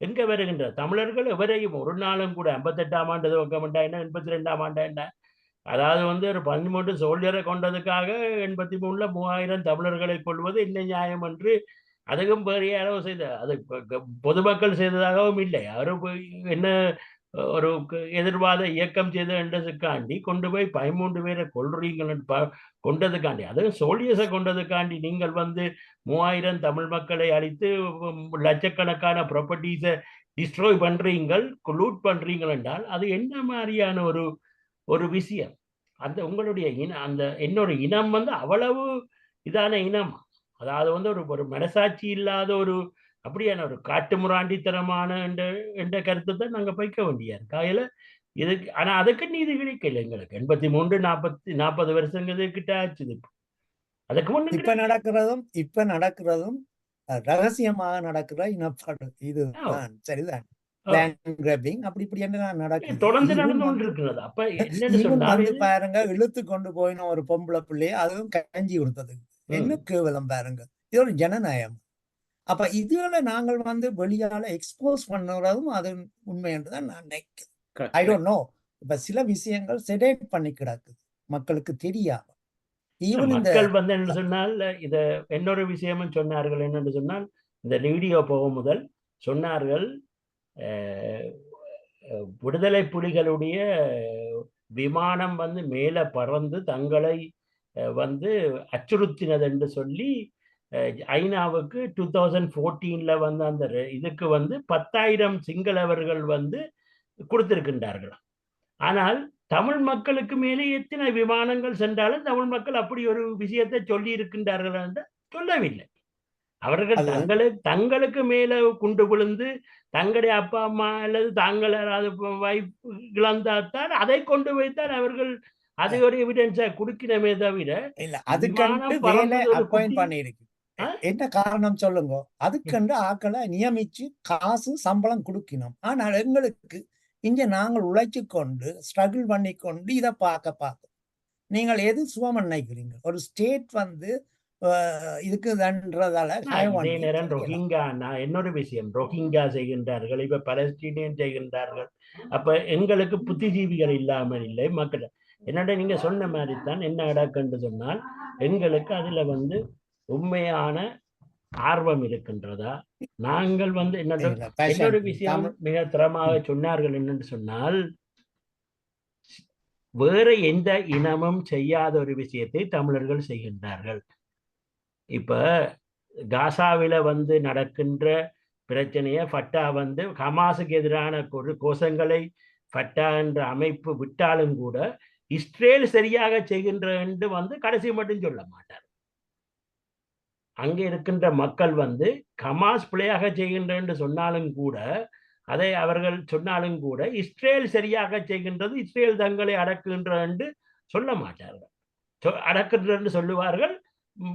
எங்க வருகின்ற தமிழர்கள் எவரையும் ஒரு நாளும் கூட 58ஆம் ஆண்டு துவக்கமாட்டா என்ன, 82ஆம் ஆண்டா என்ன, அதாவது வந்து ஒரு 13 சோல்ஜரை கொண்டதுக்காக 83ல 3000 தமிழர்களை கொள்வது என்ன நியாயம் என்று அதுக்கும் பெரிய அளவு செய்த அது பொதுமக்கள் செய்ததாகவும் இல்லை. யாரும் என்ன ஒரு எதிர்வாத இயக்கம் செய்த என்றதுக்காண்டி கொண்டு போய் 13 பேரை கொள்றீங்கன்னு கொண்டதுக்காண்டி, அதுவும் சோல்ஜர்ஸை கொண்டதுக்காண்டி நீங்கள் வந்து 3000 தமிழ் மக்களை அழித்து லட்சக்கணக்கான ப்ராப்பர்ட்டிஸை டிஸ்ட்ராய் பண்றீங்கள், லூட் பண்றீங்கள் என்றால் அது என்ன மாதிரியான ஒரு விஷயம்? அந்த உங்களுடைய அந்த இன்னொரு இனம் வந்து அவ்வளவு இதான இனம், அதாவது வந்து ஒரு மனசாட்சி இல்லாத ஒரு அப்படியான ஒரு காட்டு முராண்டித்தனமான என்ற கருத்தை தான் நாங்க வைக்க வேண்டிய காயில இதுக்கு. ஆனா அதுக்கு நீதி கிடைக்கல எங்களுக்கு. 83 40 வருஷங்கிறது கிட்ட ஆச்சு. அதுக்கு முன்ன இப்ப நடக்கிறதும் ரகசியமாக நடக்கிற இனப்பாடு இதுதான். சரிதான். அப்படி இப்படி என்ன நடக்குது, தொடர்ந்து நடந்து கொண்டிருக்கிறது. அப்ப என்னன்னு சொன்னால் பாருங்க, இழுத்து கொண்டு போயின ஒரு பொம்பளை பிள்ளைய அதுவும் கஞ்சி கொடுத்தது என்ன கேவலம் பாருங்க. இது ஒரு ஜனநாயகம். அப்ப இதுல நாங்கள் வந்து வெளியால எக்ஸ்போஸ் பண்ணுறதும் அது உண்மை என்றுதான் நான் நினைக்கிறேன். I don't know. இப்ப சில விஷயங்கள் செடேட் பண்ணி கிடக்குது, மக்களுக்கு தெரியாம. மக்கள் வந்து என்ன சொன்னால் இத இன்னொரு விஷயமும் சொன்னார்கள். என்னன்னு சொன்னால் இந்த வீடியோ போகும் முதல் சொன்னார்கள், விடுதலை புலிகளுடைய விமானம் வந்து மேல பறந்து தங்களை வந்து அச்சுறுத்தினது என்று சொல்லி ஐநாவுக்கு 2014ல வந்து அந்த இதுக்கு வந்து 10,000 சிங்களவர்கள் வந்து கொடுத்திருக்கின்றார்கள். ஆனால் தமிழ் மக்களுக்கு மேலே எத்தனை விமானங்கள் சென்றாலும் தமிழ் மக்கள் அப்படி ஒரு விஷயத்தை சொல்லி இருக்கின்றார்கள் என்று சொல்லவில்லை. அவர்கள் தங்களுக்கு மேல குண்டு விழுந்து தங்களுடைய அப்பா அம்மா அல்லது தாங்கள் இழந்தாத்தான் அதை கொண்டு வைத்தான் அவர்கள் அதை ஒரு எவிடன்ஸா குடுக்கணுமே தவிர என்ன காரணம் சொல்லுங்க. அதுக்கென்று ஆக்களை நியமிச்சு காசு சம்பளம் கொடுக்கணும். ஆனால் எங்களுக்கு இங்க நாங்கள் உழைச்சு கொண்டு ஸ்ட்ரகிள் பண்ணி கொண்டு இதை பார்க்க நீங்கள் எது சுவம் நினைக்கிறீங்க? ஒரு ஸ்டேட் வந்து இதுக்கு தன்றதால இதே நேரம் ரோஹிங்கா இன்னொரு விஷயம், ரோஹிங்கா செய்கின்றார்கள், இப்ப பலஸ்தீனியன் செய்கின்றார்கள். அப்ப எங்களுக்கு புத்திஜீவிகள் இல்லாமல் இல்லை மக்கள். என்னடா நீங்க சொன்ன மாதிரி தான் என்ன நடக்குன்னு சொன்னால், எங்களுக்கு அதுல உண்மையான ஆர்வம் இருக்கின்றதா? நாங்கள் இன்னொரு விஷயம் மிக திறமாக சொன்னார்கள் என்னன்னு சொன்னால், வேற எந்த இனமும் செய்யாத ஒரு விஷயத்தை தமிழர்கள் செய்கின்றார்கள். இப்ப காசாவில நடக்கின்ற பிரச்சனையை ஃபட்டா ஹமாஸுக்கு எதிரான கோஷங்களை ஃபட்டா என்ற அமைப்பு விட்டாலும் கூட இஸ்ரேல் சரியாக செய்கின்ற என்று கடைசி மட்டும் சொல்ல மாட்டார். அங்கே இருக்கின்ற மக்கள் ஹமாஸ் பிழையாக செய்கின்ற என்று சொன்னாலும் கூட, அதை அவர்கள் சொன்னாலும் கூட இஸ்ரேல் சரியாக செய்கின்றது, இஸ்ரேல் தங்களை அடக்குகின்ற என்று சொல்ல மாட்டார்கள். அடக்குகின்ற என்று சொல்லுவார்கள்,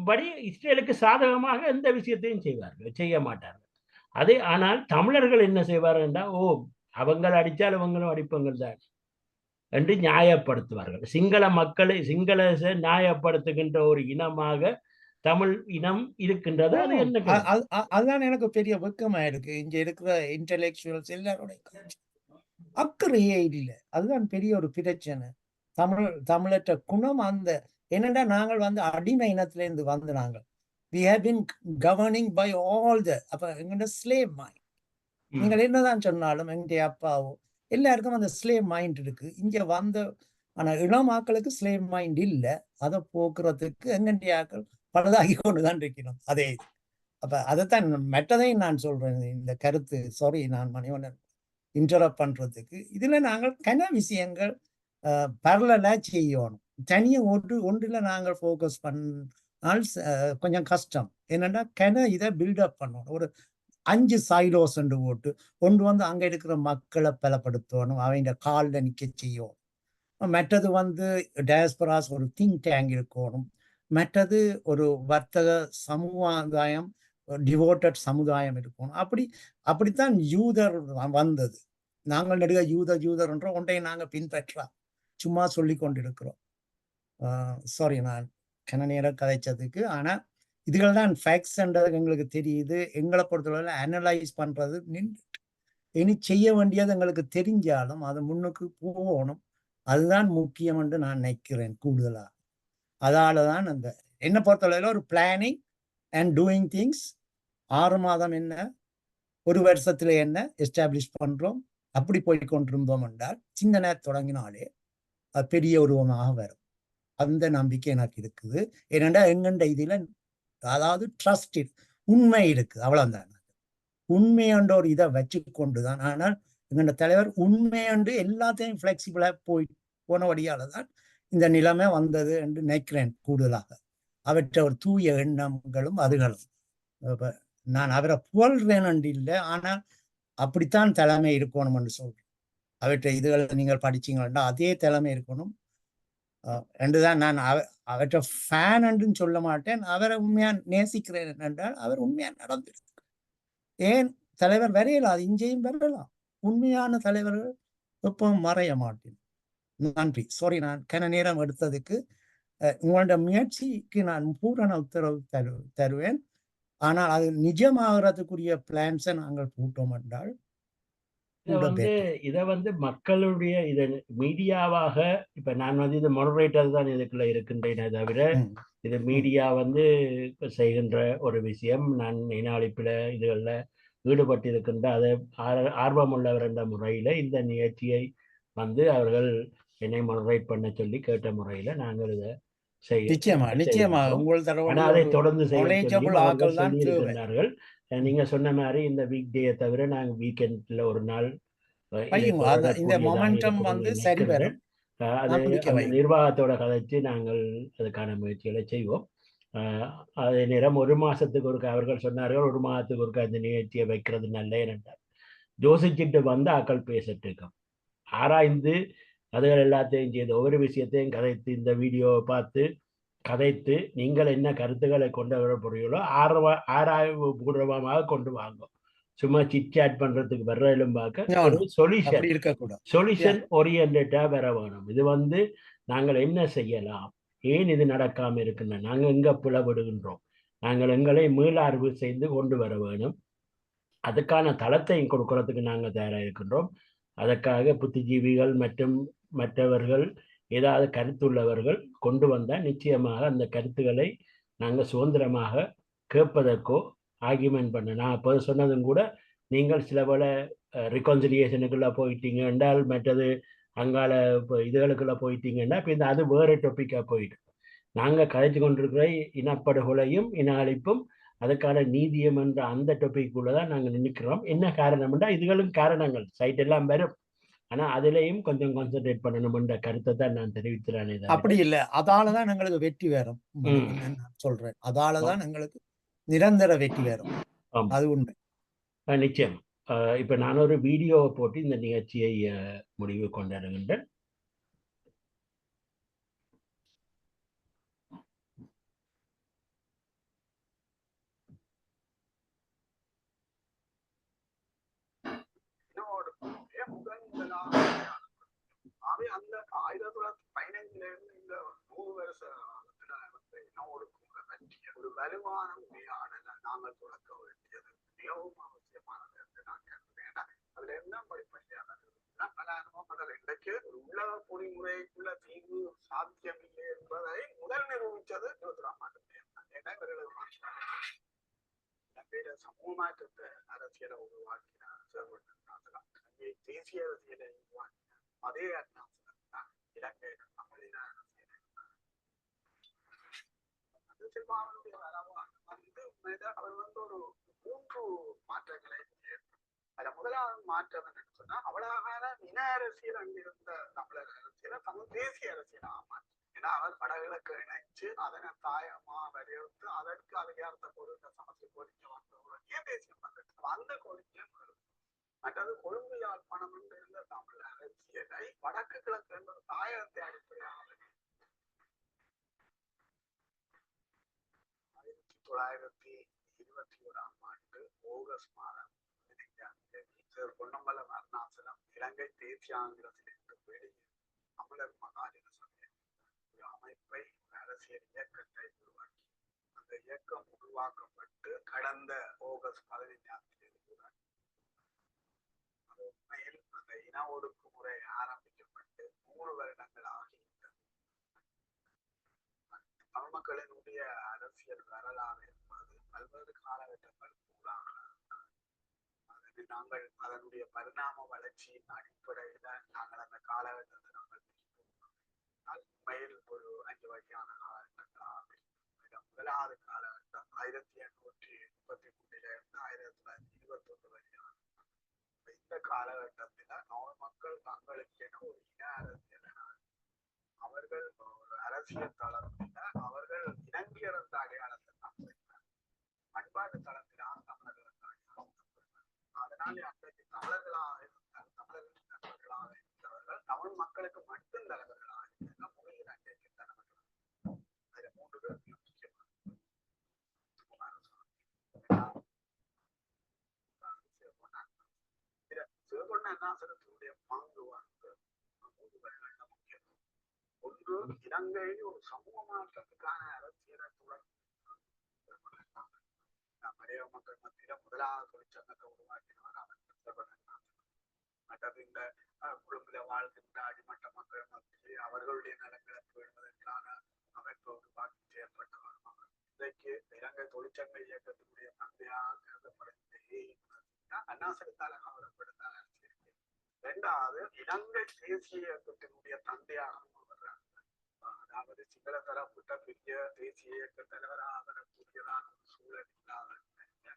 படி இஸ்ரேலுக்கு சாதகமாக எந்த விஷயத்தையும் செய்ய மாட்டார்கள். அதே ஆனால் தமிழர்கள் என்ன செய்வார்கள் என்றால், அவங்களை அடித்தால் அவங்களும் அடிப்பங்கள் தான் என்று நியாயப்படுத்துவார்கள். சிங்கள மக்களை நியாயப்படுத்துகின்ற ஒரு இனமாக தமிழ் இனம் இருக்கின்றது. அது என்ன அதுதான் எனக்கு பெரிய வெக்கமா இருக்கு. இங்க இருக்கிற இன்டெலெக்சுவல்ஸ் எல்லாருடைய அக்கறையே இல்லை. அதுதான் பெரிய ஒரு பிரச்சனை. தமிழற்ற குணம் என்னடா நாங்கள் அடிமை இனத்திலிருந்து நாங்கள் we have been governing by all the எங்கள்ட slave mind. நீங்கள் என்னதான் சொன்னாலும் எங்களுடைய அப்பாவோ எல்லாருக்கும் அந்த ஸ்லேவ் மைண்ட் இருக்கு. இங்க ஆனா இளமாக்களுக்கு ஸ்லேவ் மைண்ட் இல்லை. அதை போக்குறதுக்கு எங்களுடைய ஆக்கள் பழுதாகி கொண்டுதான் இருக்கணும். அதே அதைத்தான் மெட்டதையும் நான் சொல்றேன். இந்த கருத்து சாரி, நான் மணிவண்ணன் இன்டரப்ட் பண்றதுக்கு. இதுல நாங்கள் விஷயங்கள் பரலலா செய்யணும். தனியாக ஒன்றுல நாங்கள் ஃபோக்கஸ் பண்ணால் கொஞ்சம் கஷ்டம். என்னன்னா இதை பில்டப் பண்ணணும். ஒரு 5 சைலோஸ் போட்டு ஒன்று அங்க இருக்கிற மக்களை பலப்படுத்தணும், அவங்க காலில் நிக்க செய்யணும். மற்றது டயஸ்பராஸ் ஒரு திங்க் டேங்க் இருக்கணும். மற்றது ஒரு வர்த்தக சமுதாயம், டிவோட்டட் சமுதாயம் இருக்கணும். அப்படித்தான் யூதர் வந்தது. நாங்கள் நடுக யூதர் என்ற ஒன்றை நாங்கள் பின்பற்றலாம், சும்மா சொல்லி கொண்டிருக்கிறோம். சாரி, நான் கன நேரம் கதைச்சதுக்கு. ஆனா இதுகள் தான் ஃபேக்ட்ஸ் என்றது எங்களுக்கு தெரியுது. எங்களை பொறுத்தவரை அனலைஸ் பண்றது நின்று இனி செய்ய வேண்டியது எங்களுக்கு தெரிஞ்சாலும் அது முன்னுக்கு போகணும். அதுதான் முக்கியம் என்று நான் நினைக்கிறேன் கூடுதலாக. அதாலதான் என்னை பொறுத்தவரையில ஒரு பிளானிங் அண்ட் டூயிங் திங்ஸ். 6 மாதம் என்ன, ஒரு வருஷத்துல என்ன எஸ்டாப்ளிஷ் பண்றோம், அப்படி போய் கொண்டிருந்தோம் என்றால் சிந்தனை தொடங்கினாலே அது பெரிய உருவமாக வரும். அந்த நம்பிக்கை எனக்கு இருக்குது. ஏனென்றா எங்கண்ட இதுல அதாவது ட்ரஸ்ட் உண்மை இருக்கு, அவ்வளவுதான். உண்மையன்ற ஒரு இதை வச்சு கொண்டுதான். ஆனால் எங்கண்ட தலைவர் உண்மையன்று எல்லாத்தையும் பிளெக்சிபிளா போனபடியால தான் இந்த நிலைமை வந்தது என்று நினைக்கிறேன். கூடுதலாக அவற்றை ஒரு தூய எண்ணங்களும் அதுகளும். நான் அவரை புகழ்றேன் என்று இல்லை, ஆனால் அப்படித்தான் தலைமை இருக்கணும் என்று சொல்றேன். அவற்றை இதுகளை நீங்கள் படிச்சீங்கன்னா அதே தலைமை இருக்கணும் என்றுதான். நான் அவற்றை ஃபேன் என்றும் சொல்ல மாட்டேன், அவரை உண்மையா நேசிக்கிறேன் என்றால் அவர் உண்மையா நடந்திருக்கு. ஏன் தலைவர் வரையலாம், இங்கேயும் வரலாம். உண்மையான தலைவர்கள் எப்பவும் மறைய மாட்டேன். நன்றி. சாரி, நான் கன நேரம் எடுத்ததுக்கு. உங்களோட முயற்சிக்கு நான் பூரண உத்தரவு தருவேன். ஆனால் அது நிஜமாகிறதுக்குரிய பிளான்ஸை நாங்கள் போட்டோம் என்றால் இதை மக்களுடைய இதை மீடியாவாக இப்ப நான் இது மொடரேட்டர் தான் இதுக்குள்ள இருக்கின்றேனே தவிர இது மீடியா செய்கின்ற ஒரு விஷயம். நான் இனஅழிப்புல இதுகள்ல ஈடுபட்டு இருக்கின்ற அதை ஆர்வமுள்ளவர் என்ற முறையில இந்த நிகழ்ச்சியை அவர்கள் என்னை மொடரேட் பண்ண சொல்லி கேட்ட முறையில நாங்கள் இதை அதை தொடர்ந்து செய்கிறார்கள். நீங்க சொன்ன மாதிரி இந்த வீக் டே தவிர நாங்க வீக்கெண்ட்ல ஒரு நாள் நிர்வாகத்தோட கதைச்சு நாங்கள் அதுக்கான முயற்சிகளை செய்வோம். அதே நேரம் 1 மாசத்துக்கு ஒருக்க அவர்கள் சொன்னார்கள், 1 மாதத்துக்கு ஒருக்க அந்த நிகழ்ச்சியை வைக்கிறது நல்ல என்றார். யோசிச்சுட்டு ஆக்கள் பேசிட்டு இருக்கோம், ஆராய்ந்து அதுகள் எல்லாத்தையும் செய்து ஒவ்வொரு விஷயத்தையும் கதைத்து இந்த வீடியோவை பார்த்து கதைத்து நீங்கள் என்ன கருத்துக்களை கொண்டு வர போறீங்களோ ஆராய்வு பூர்வமாக கொண்டு வாங்க. சும்மா சிட்சாட் பண்றதுக்கு வர்றதிலும் பார்க்க ஒரு சொல்யூஷன் ஓரியன்டா வர வேணும். இது நாங்கள் என்ன செய்யலாம், ஏன் இது நடக்காம இருக்குன்னு நாங்கள் எங்க பிளவிடுகின்றோம். நாங்கள் எங்களை மீளாய்வு செய்து கொண்டு வர வேணும். அதுக்கான தளத்தையும் கொடுக்கறதுக்கு நாங்கள் தயாராக இருக்கின்றோம். அதற்காக புத்திஜீவிகள் மற்றும் மற்றவர்கள் ஏதாவது கருத்துள்ளவர்கள் கொண்டு வந்தால் நிச்சயமாக அந்த கருத்துக்களை நாங்கள் சுதந்திரமாக கேட்பதற்கோ ஆர்கியூமெண்ட் பண்ண. நான் இப்போ சொன்னதும் கூட நீங்கள் சில போல ரிகன்சிலியேஷனுக்குள்ள போயிட்டீங்க என்றால் மற்றது அங்கால இப்போ இதுகளுக்குள்ள போயிட்டீங்கன்னா இப்போ அது வேறு டாப்பிக்காக போயிடும். நாங்கள் கதைச்சு கொண்டிருக்கிற இனப்படுகொலையும் இன அழிப்பும் அதுக்கான நீதியம் என்ற அந்த டாபிக்குள்ள தான் நாங்கள் நினைக்கிறோம். என்ன காரணம்னா இதுகளும் காரணங்கள் சைட் எல்லாம் வரும். ஆனா அதுலேயும் கொஞ்சம் கான்சென்ட்ரேட் பண்ணணும்ன்ற கருத்தை தான் நான் தெரிவிக்கிறேன். அப்படி இல்லை, அதாலதான் எங்களுக்கு வெற்றி வேறும் நான் சொல்றேன். அதாலதான் எங்களுக்கு நிரந்தர வெற்றி வேறும். அது உண்மை. நிச்சயம். இப்ப நான் ஒரு வீடியோவை போட்டு இந்த நிகழ்ச்சியை முடிவு கொண்டாடுகின்றேன். அந்த 1915 இந்த 100 வருஷ ஒரு வலுவான உரையாடலை நாங்கள் தொடக்க வேண்டியது மிகவும் அவசியமானது என்று நான் கருதுகிறேன். அதுல என்ன படிப்படியாக பல அனுபவங்கள் இன்றைக்கு ஒரு உலக பொறிமுறைக்குள்ள தீர்வு சாத்தியமில்லை என்பதை முதல் நிரூபித்தது 20ஆம் ஆண்டு. சமூக மாற்றத்தை அரசியலை உருவாக்கினார். தேசிய அரசியலை உருவாக்கினார். அதே அண்ணாசிலம் தான் இலங்கை தமிழின அரசியலை அவர் ஒரு 3 மாற்றங்களை. அதுல முதலாவது மாற்றம் என்னன்னு சொன்னா அவ்வளவான இன அரசியல் அங்கிருந்த தமிழர் அரசியலை தமிழ் தேசிய அரசியலாக மாற்றம். ஏன்னா அவர் வடகிழக்கு இணைச்சு அதனை தாயமா வலியுறுத்து அதற்கு அதிகாரத்தை கொடுத்த சமஸ்தி கோரிக்கை வந்த தேசியம் வந்தது. அந்த கோரிக்கை மற்றது கொழும்பு யாழ்ப்பாணம் இருந்த தமிழ் அரசியலை வடக்கு கிழக்கு என்ற தாயகத்தை அடிப்படையாக 1921ஆம் ஆண்டு ஆகஸ்ட் மாதம் 15ஆம் தேதி பொன்னம்பலம் அருணாசலம் இலங்கை தேசிய காங்கிரசிலிருந்து வெளியே தமிழர் மகாஜன சபை ஒரு அமைப்பை அரசியல் இயக்கத்தை உருவாக்கி அந்த இயக்கம் உருவாக்கப்பட்டு கடந்த ஆகஸ்ட் 15ஆம் தேதி உண்மையில் அந்த இன ஒடுக்குமுறை ஆரம்பிக்கப்பட்டு 100 வருடங்கள் ஆகிவிட்டது. தமிழ் மக்களினுடைய அரசியல் வரலாறு என்பது பல்வேறு காலகட்டங்கள் கூடாக நாங்கள் அதனுடைய பரிணாம வளர்ச்சியின் அடிப்படையில நாங்கள் அந்த காலகட்டத்தை நாங்கள் உண்மையில் ஒரு 5 வகையான காலகட்டங்களாக முதலாவது காலகட்டம் 1833 இருந்து 1921 வரையான. இந்த காலகட்டத்தில தமிழ் மக்கள் தங்களுக்கென ஒரு இன அரசியல் அவர்கள் ஒரு அரசியல் தளத்தில அவர்கள் இலங்கையர் என்ற அடையாளத்தை தான் பண்பாட்டு தளத்திலான தமிழர்கள் என்ற அடையாளத்தை. அதனாலே அன்றைக்கு தமிழர்களாக இருந்தால் தமிழர்கள் தலைவர்களாக இருந்தவர்கள் தமிழ் மக்களுக்கு மட்டும் தலைவர்களாக இருந்தால் மொழியில் அன்றைக்கு தலைவர்கள். அதுல 3 பேர் முக்கியமான சிவபொன்னசனத்தினுடைய பங்கு வந்து 3 பேர்கள்ல முக்கியம். ஒன்று இலங்கையில் ஒரு சமூக மாற்றத்துக்கான அரசியலை தொடர்ந்து மலைய மக்கள் மத்தியில முதலாவது தொழிற்சங்கத்தை உருவாக்கினார் அவர். மற்றது இந்த குழும்பில வாழ்கின்ற அடிமட்ட மக்கள் மத்தியில் அவர்களுடைய நலன்களை பேணுவதற்கான அமைப்பு உருவாக்கி செயல்பட்டவர். இன்றைக்கு இலங்கை தொழிற்சங்க இயக்கத்தினுடைய தந்தையாக கருதப்படுகின்ற அண்ணாசிரித்தால் கவலைப்படுத்தார். இரண்டாவது இலங்கை தேசிய இயக்கத்தினுடைய தந்தையாகவும் வர்றாங்க. அதாவது சிங்கள தரப்பட்ட பெரிய தேசிய இயக்க தலைவராக வரக்கூடியதான ஒரு சூழல் இல்லாத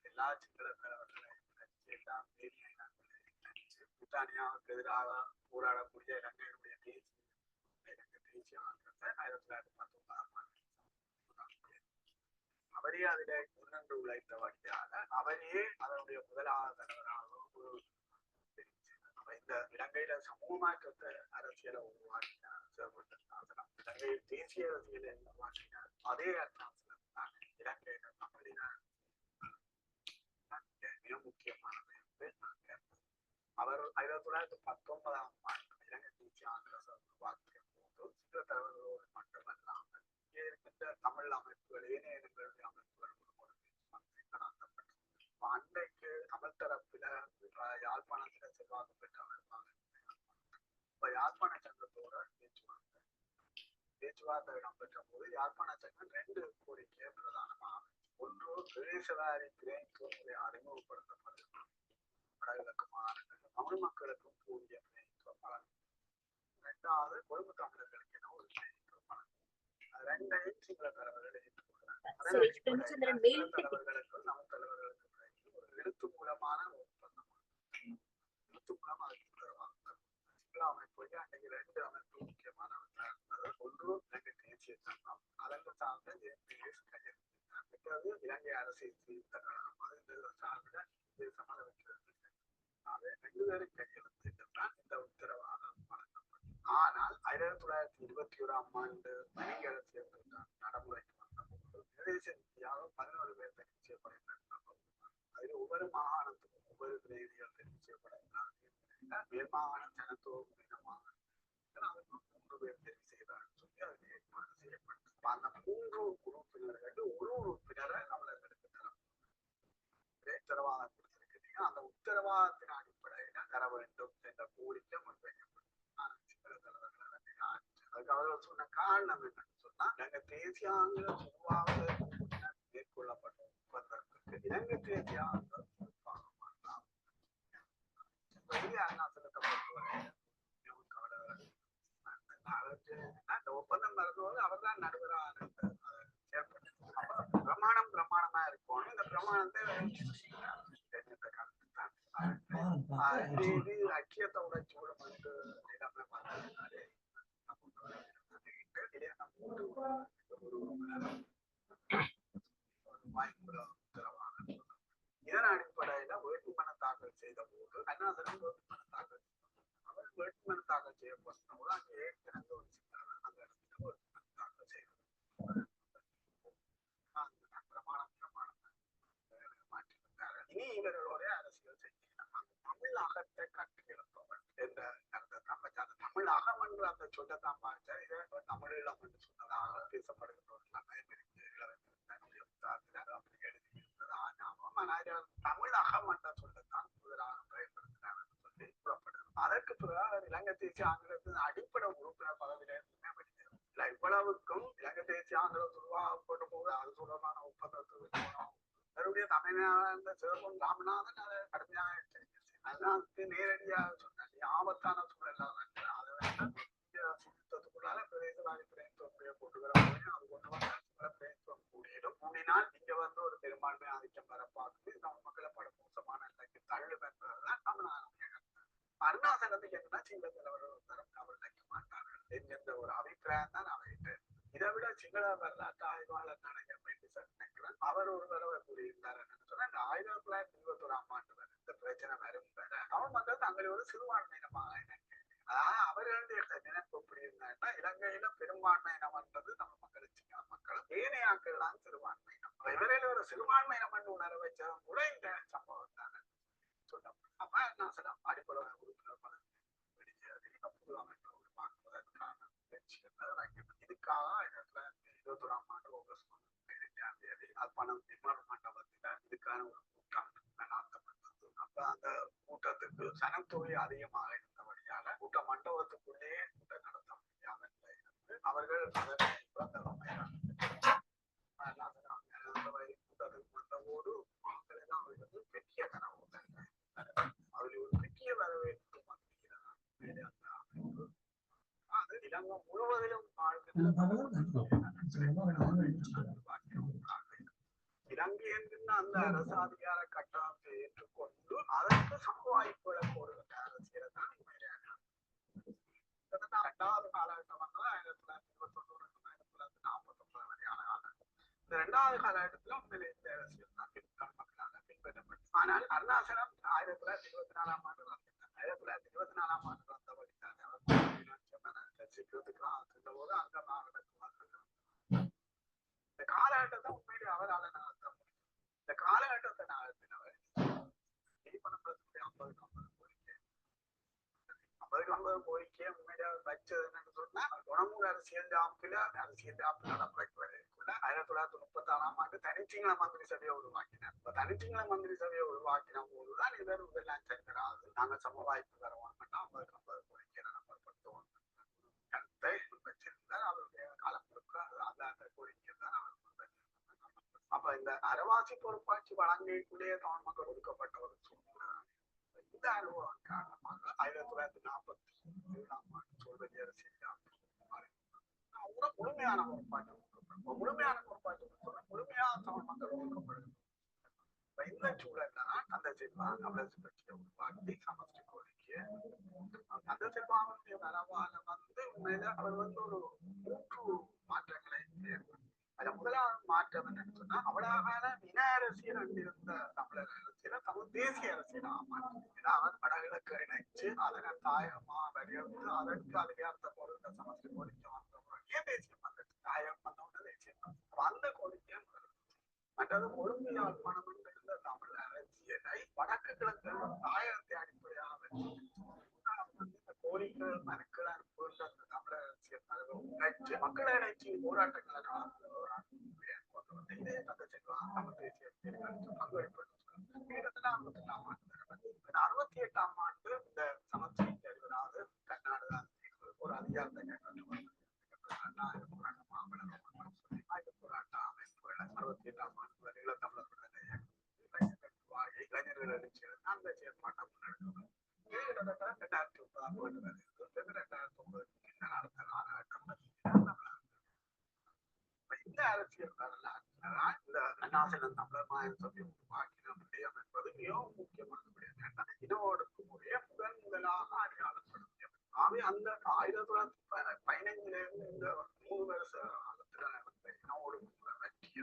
எல்லா சிங்கள தலைவர்களையும் எல்லாம் பிரித்தானியாவுக்கு எதிராக போராடக்கூடிய இலங்கையினுடைய தேசிய ஆங்கிலத்தை 1919ஆம் ஆண்டு அவரே அதில் முன்னென்று உழைத்த வழியாக அவரே அதனுடைய முதலாவது தலைவராக இந்த இலங்கையில சமூக மாற்றத்தை அரசியலை உருவாக்கினார். இலங்கையில் தேசிய அரசியலை உருவாக்கினார். அதே அருணாசலம் தான் இலங்கையில தமிழின மிக முக்கியமானது என்று நான் கருதுகிறேன். அவர் 1919ஆம் ஆண்டு இலங்கை தேசிய காங்கிரஸ் உருவாக்கிய போது சில தலைவர்களோடு மட்டுமல்லாமல் இங்கே இருக்கின்ற தமிழ் அமைப்புகள் ஏனைய இடங்களுடைய அமைப்புகள் அன்றைக்கு தமிழ் தரப்பில யாழ்ப்பாணத்தில செல்வாக்கு பெற்றவர்கள் இப்ப யாழ்ப்பாண சங்கத்தோட பேச்சுவார்த்தை இடம்பெற்ற போது யாழ்ப்பாண சங்கம் 2 கோரிக்கை பிரதானமாக ஒன்று பிரதேசவாரி பிரதித்துவங்களை அறிமுகப்படுத்தப்படுகிறது வடகிழக்கு மாநிலங்கள் தமிழ் மக்களுக்கும் கூடிய பிரதித்துவம் வழங்கும் 2வது கொழும்பு தமிழர்களுக்கு என ஒரு பிரதித்துவம் வழங்கும் 2ஐயும் சிங்கள தலைவர்கள் ஏற்றுக்கொள்கிறார்கள் தலைவர்களுக்கும் நம் தலைவர்களுக்கு ஒரு எழுத்து மூலமான ஒப்பந்தம் எழுத்து மூலம் அதுக்கு சிங்கள அமைப்பு அன்றைக்கு 2 அமைப்பு முக்கியமான ஒன்று இலங்கை தேசிய சங்கம் அதற்கு சார்ந்த இலங்கை அரசியல் சீர்திருத்த கழகம் அது சார்ந்த சமர வைக்கிறது 2 பேரும் கையெழுத்து தான் இந்த உத்தரவாதம் வழங்கப்பட்டது. ஆனால் 1921ஆம் ஆண்டு இலங்கை அரசியல் நடைமுறைக்கு வந்தபோது பிரதேச ரீதியாக 11 பேர் தெரிவு செய்யப்படுகிறார்கள். அதில் ஒவ்வொரு மாகாணத்துக்கும் ஒவ்வொரு பிரதிநிதிகள் தெரிவு செய்யப்படுகிறார்கள். மேல் மாகாணம் ஜனத்துவ மாகாணம் 3 பேர் தெரிவு செய்தார்கள் சொல்லி அது ஏற்பாடு செய்யப்பட்டது. அந்த 3 உறுப்பினர்கள் ஒரு உறுப்பினரை தமிழர்களுக்கு உத்தரவாதம் கொடுத்திருக்கிறீங்க. அந்த உத்தரவாதத்தின் அடிப்படையில தர வேண்டும் என்ற கோரிக்கை முன்வைக்கப்பட்டது. சிங்கள தலைவர்கள் அதுக்கு அவர்கள் சொன்ன காரணம் என்னன்னு சொன்னா இலங்கை தேசியாங்க உருவாக மேற்கொள்ளப்பட்ட ஒப்பந்தத்துக்கு இலங்கை தேசியாக ஒப்பந்தம் நடந்தபோது அவர் தான் நடுவராக பிரமாணமா இருக்கும். இந்த பிரமாணத்தை ஐக்கியத்தை உடைச்சு விடப்பட்டு இதன் அடிப்படையில வேட்புமனு தாக்கல் செய்த போது கருணாசனம் வேட்புமனு தாக்கல் அவர் வேட்புமனு தாக்கல் செய்யப்பட்ட போது அங்கே ஏற்கனவே ஒரு சிக்கல் அந்த இடத்துல வேட்புமனு தாக்கல் செய்தது மாற்றிவிட்டார். இனி இவர்களுடைய அரசியல் செய்கிறார். தமிழ் அகத்தை கட்டி எழுப்பவர் என்ற தமிழ் அகம் என்று அந்த சொல்லத்தான் பார்த்தா இதை தமிழீழம் என்று சொன்னதாக பேசப்படுகின்றவர்கள் அப்படி எழுதியிருந்தது. தமிழ் அகம் என்ற சொல்லத்தான் முதலாக பயன்படுத்தினார் என்று சொல்லி கூறப்படுகிறது. அதற்கு பிறகு அவர் இலங்கை தேசிய ஆங்கிலத்தின் அடிப்படை உறுப்பினர் பதவியிலிருந்துமே வெளியேறும். இவ்வளவுக்கும் இலங்கை தேசிய ஆங்கிலம் உருவாக்கப்பட்ட போது அது தொடர்பான ஒப்பந்தத்தை அவருடைய தமிழ்நாடு சிவபுரம் ராமநாதன் அதை கடுமையாக அதற்கு நேரடியாக சொன்னார். ஆபத்தான சூழல் சுத்தத்துக்குள்ளால பிரதேசவாதி பிரதித்துவம் கொண்டுகிற போதையும் அது கொண்டு வந்தால் பிரதித்துவம் கூடியிடும். கூடினால் இங்க வந்து ஒரு பெரும்பான்மை ஆதிக்கம் வர பார்த்து தமிழ் மக்களை பட மோசமான நிலைக்கு தள்ளும் என்பதுதான் தமிழ்நாடு. அருணாசலத்துக்கு என்னன்னா சிங்கள தலைவர்கள் தரம் அவர் நினைக்க மாட்டார்கள் என்கின்ற ஒரு அபிப்பிராயம் தான் அவையிட்டு. இதை விட சிங்கள வரலாற்று ஆய்வாளர் நினைக்கிறேன் அவர் ஒரு தடவை கூறியிருந்தார் என்று சொன்னா இந்த 1921ஆம் ஆண்டு இந்த பிரச்சனை வரும் தமிழ் மக்கள் தங்களை ஒரு சிறுபான்மையினமாக அதாவது அவர்களுடைய நினைப்பு எப்படி இருந்தாங்கன்னா இலங்கையில பெரும்பான்மை இனம்ன்றது தமிழ் மக்கள் சிங்கள மக்கள் ஏனையாக்கள் தான் சிறுபான்மையினம். இவரையில ஒரு சிறுபான்மையினம் என்று உணர வச்சதும் கூட இந்த சம்பவம் தானே சொல்லப்படும். அப்ப நான் சில அடிப்படை உறுப்பினர் பதவி புது அமைப்பை உருவாக்குவதற்கான முயற்சிகள் இதுக்காக 1921ஆம் ஆண்டு ஆகஸ்ட் 2ஆம் தேதி பணம் விமான மண்டபத்தில இதுக்கான ஒரு கூட்டம் நடாத்தப்பட்டது. அப்ப அந்த கூட்டத்துக்கு சனத்தொகை அதிகமாக இருந்தபடியால கூட்ட மண்டபத்துக்குள்ளேயே கூட்டம் நடத்த முடியாத நிலை இருந்து அவர்கள் அதனை கூட்டத்துக்கு வந்தபோது மக்கள் எல்லாம் அவர்களுக்கு பெரிய கனவு அதில் ஒரு பெரிய வரவேற்பு வந்திருக்கிறார். அது இலங்கை முழுவதிலும் இலங்கை என்கின்ற அந்த அரசு அதிகார கட்டணத்தை ஏற்றுக்கொண்டு அதற்கு சம வாய்ப்புகளை போடுகின்ற அரசியலை தான் உண்மையான 2வது காலகட்டம் வந்து 1921 1949 வரையான காலம். இந்த 2வது காலகட்டத்தில் உண்மையிலே இந்த அரசியல் தான் மக்களால் பின்பற்றப்பட்டது. ஆனால் அருணாசலம் 1924ஆம் ஆண்டு 1924ஆம் ஆண்டு வந்தபடித்தானே அவர் போது அந்த மாவட்டத்துக்கு வந்திருக்கிறார். இந்த காலகட்டத்தை உண்மையிலே அவரால் நகர்த்த முடியும். இந்த காலகட்டத்தை நகர்த்தினவர் 50 50 கோரிக்கையை உண்மையில வச்சது என்னன்னு சொன்னா குணமூல அரசியல் ஜாப்பில் நடப்புக்குள்ள 1936ஆம் ஆண்டு தனிச்சிங்கள மந்திரி சபையை உருவாக்கினார். இப்ப தனிச்சிங்கள மந்திரி சபையை உருவாக்கின போதுதான் இவர் இதெல்லாம் செஞ்சாரு. நாங்க சம வாய்ப்பு தருவோம் 50 கோரிக்கை நடைமுறைப்படுத்துவோம் கருத்தை வச்சிருந்தார். அவருடைய காலம் அந்த கோரிக்கை தான் அவர். அப்ப இந்த அறவாசி பொறுப்பாட்சி வழங்கக்கூடிய தமிழ் மக்கள் ஒதுக்கப்பட்ட ஒரு சூழ்நிலை. இந்த அனுபவம் காரணமாக 1947ஆம் ஆண்டு சொல்வதி அரசியல் முழுமையான பொறுப்பாட்சி முழுமையான பொறுப்பாட்சி முழுமையான தமிழ் மக்கள் ஒதுக்கப்படுகிறது. இந்த சூழல் தான் அந்த சிறுபான்மை தமிழரசு கட்சியை உருவாக்கி சமஷ்டி கோரிக்கை அந்த சிறுபான்மையுடைய வரவால உண்மையில அவர் ஒரு 3 மாற்றங்களை அதுல முதலாவது மாற்றம் என்னன்னு சொன்னா அவ்வளவான இன அரசியல் அங்கிருந்த தமிழர் அரசியல தமிழ் தேசிய அரசியலாக மாற்றினா அவர் வடகிழக்கு இணைச்சு அதனை தாயமா வடிவெடுத்து அதற்கு அதிகாரத்த பொருள் சமஸ்தி கோரிக்கை வந்த முறையே தேசியம் வந்தது. தாயம் வந்தோட தேசியம் அந்த கோரிக்கை மற்றது கொழும்பு யாழ்ப்பாணம் இருந்த தமிழ் அரசியலை வடக்கு கிழக்கு தாயகத்தை அடிப்படையாக வச்சு இந்த கோரிக்கைகள் மனுக்கள் அனுப்புகின்ற தமிழர் அரசியல் உழைச்சு மக்களை இணைச்சி போராட்டங்களை இதே தந்தை செல்வம் தமிழ் தேசிய பங்களிப்பு 68ஆம் ஆண்டு இந்த சமஸ்டி அறிவராது கர்நாடகா ஒரு அதிகாரத்தை போராட்ட அமைப்புகள் 68ஆம் ஆண்டு வரையில் தமிழர் இளைஞர்கள் எழுச்சியில் அந்த செயற்பாட்டை முன்னெடுக்கணும். இது கிட்டத்தட்ட 2009ஆம் ஆண்டு வரை 2009 நடத்த இந்த அரசியல் வரலாறு இந்த அண்ணாசனம் தமிழர் மாயன் சபையை உருவாக்கின விடயம் என்பது மிகவும் முக்கியமான விடயம். இதோடுக்குரிய முதலாக அடையாளப்படுத்திய அந்த 1915 இந்த 3 வருஷ காலத்துல நடந்த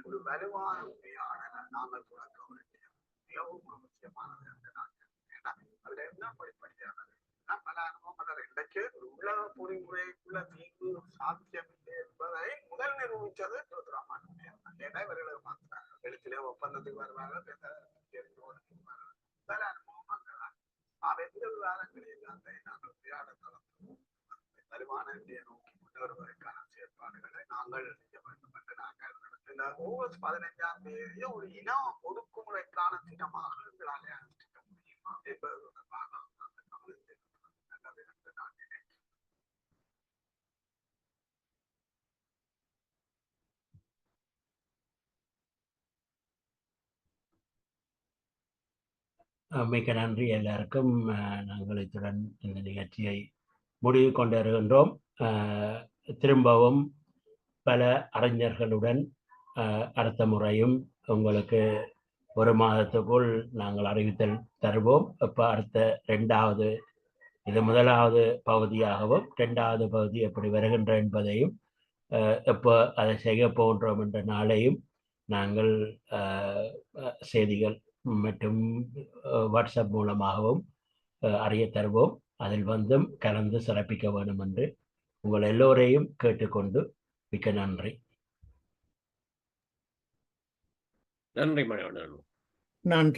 ஒரு வலுவான உண்மையான நாங்கள் தொடங்க வேண்டிய மிகவும் அவசியமானது என்று நான் அதுல என்ன படிப்படியானது பல அனுபவங்கள் இன்றைக்கு உலக பொறிமுறைக்குள்ள தீர்வு சாத்தியம் இல்லை என்பதை முதல் நிரூபித்தது 20ஆம் ஆண்டு. ஏன்னா இவர்களை மாற்றாங்க எழுத்திலே ஒப்பந்தத்துக்கு வருவாங்க பல அனுபவங்கள் எந்த விவகாரங்களில் நாங்கள் விளையாடத்தளம் வலுவான இந்திய நோக்கி முன்னேறுவதற்கான செயற்பாடுகளை நாங்கள் செய்ய வேண்டும் என்று நாங்கள் இந்த ஆகஸ்ட் 15ஆம் தேதி ஒரு இன ஒடுக்குமுறைக்கான தினமாக எங்களால் அனுஷ்டிக்க முடியுமா என்பது தொடர்பாக மிக்க நன்றி எல்லாருக்கும். நாங்கள் இத்துடன் இந்த நிகழ்ச்சியை முடிவு கொண்டு வருகின்றோம். திரும்பவும் பல அறிஞர்களுடன் அடுத்த முறையும் உங்களுக்கு ஒரு மாதத்துக்குள் நாங்கள் அறிவித்தல் தருவோம். இப்போ அடுத்த 2வது இது முதலாவது பகுதியாகவும் 2வது பகுதி எப்படி வருகின்ற என்பதையும் எப்போ அதை செய்ய போகின்றோம் என்ற நாளையும் நாங்கள் செய்திகள் மற்றும் வாட்ஸ்அப் மூலமாகவும் அறிய தருவோம். அதில் வந்தும் கலந்து சிறப்பிக்க வேண்டும் என்று உங்கள் எல்லோரையும் கேட்டுக்கொண்டு மிக்க நன்றி. நன்றி மணிவண்ணன். நன்றி.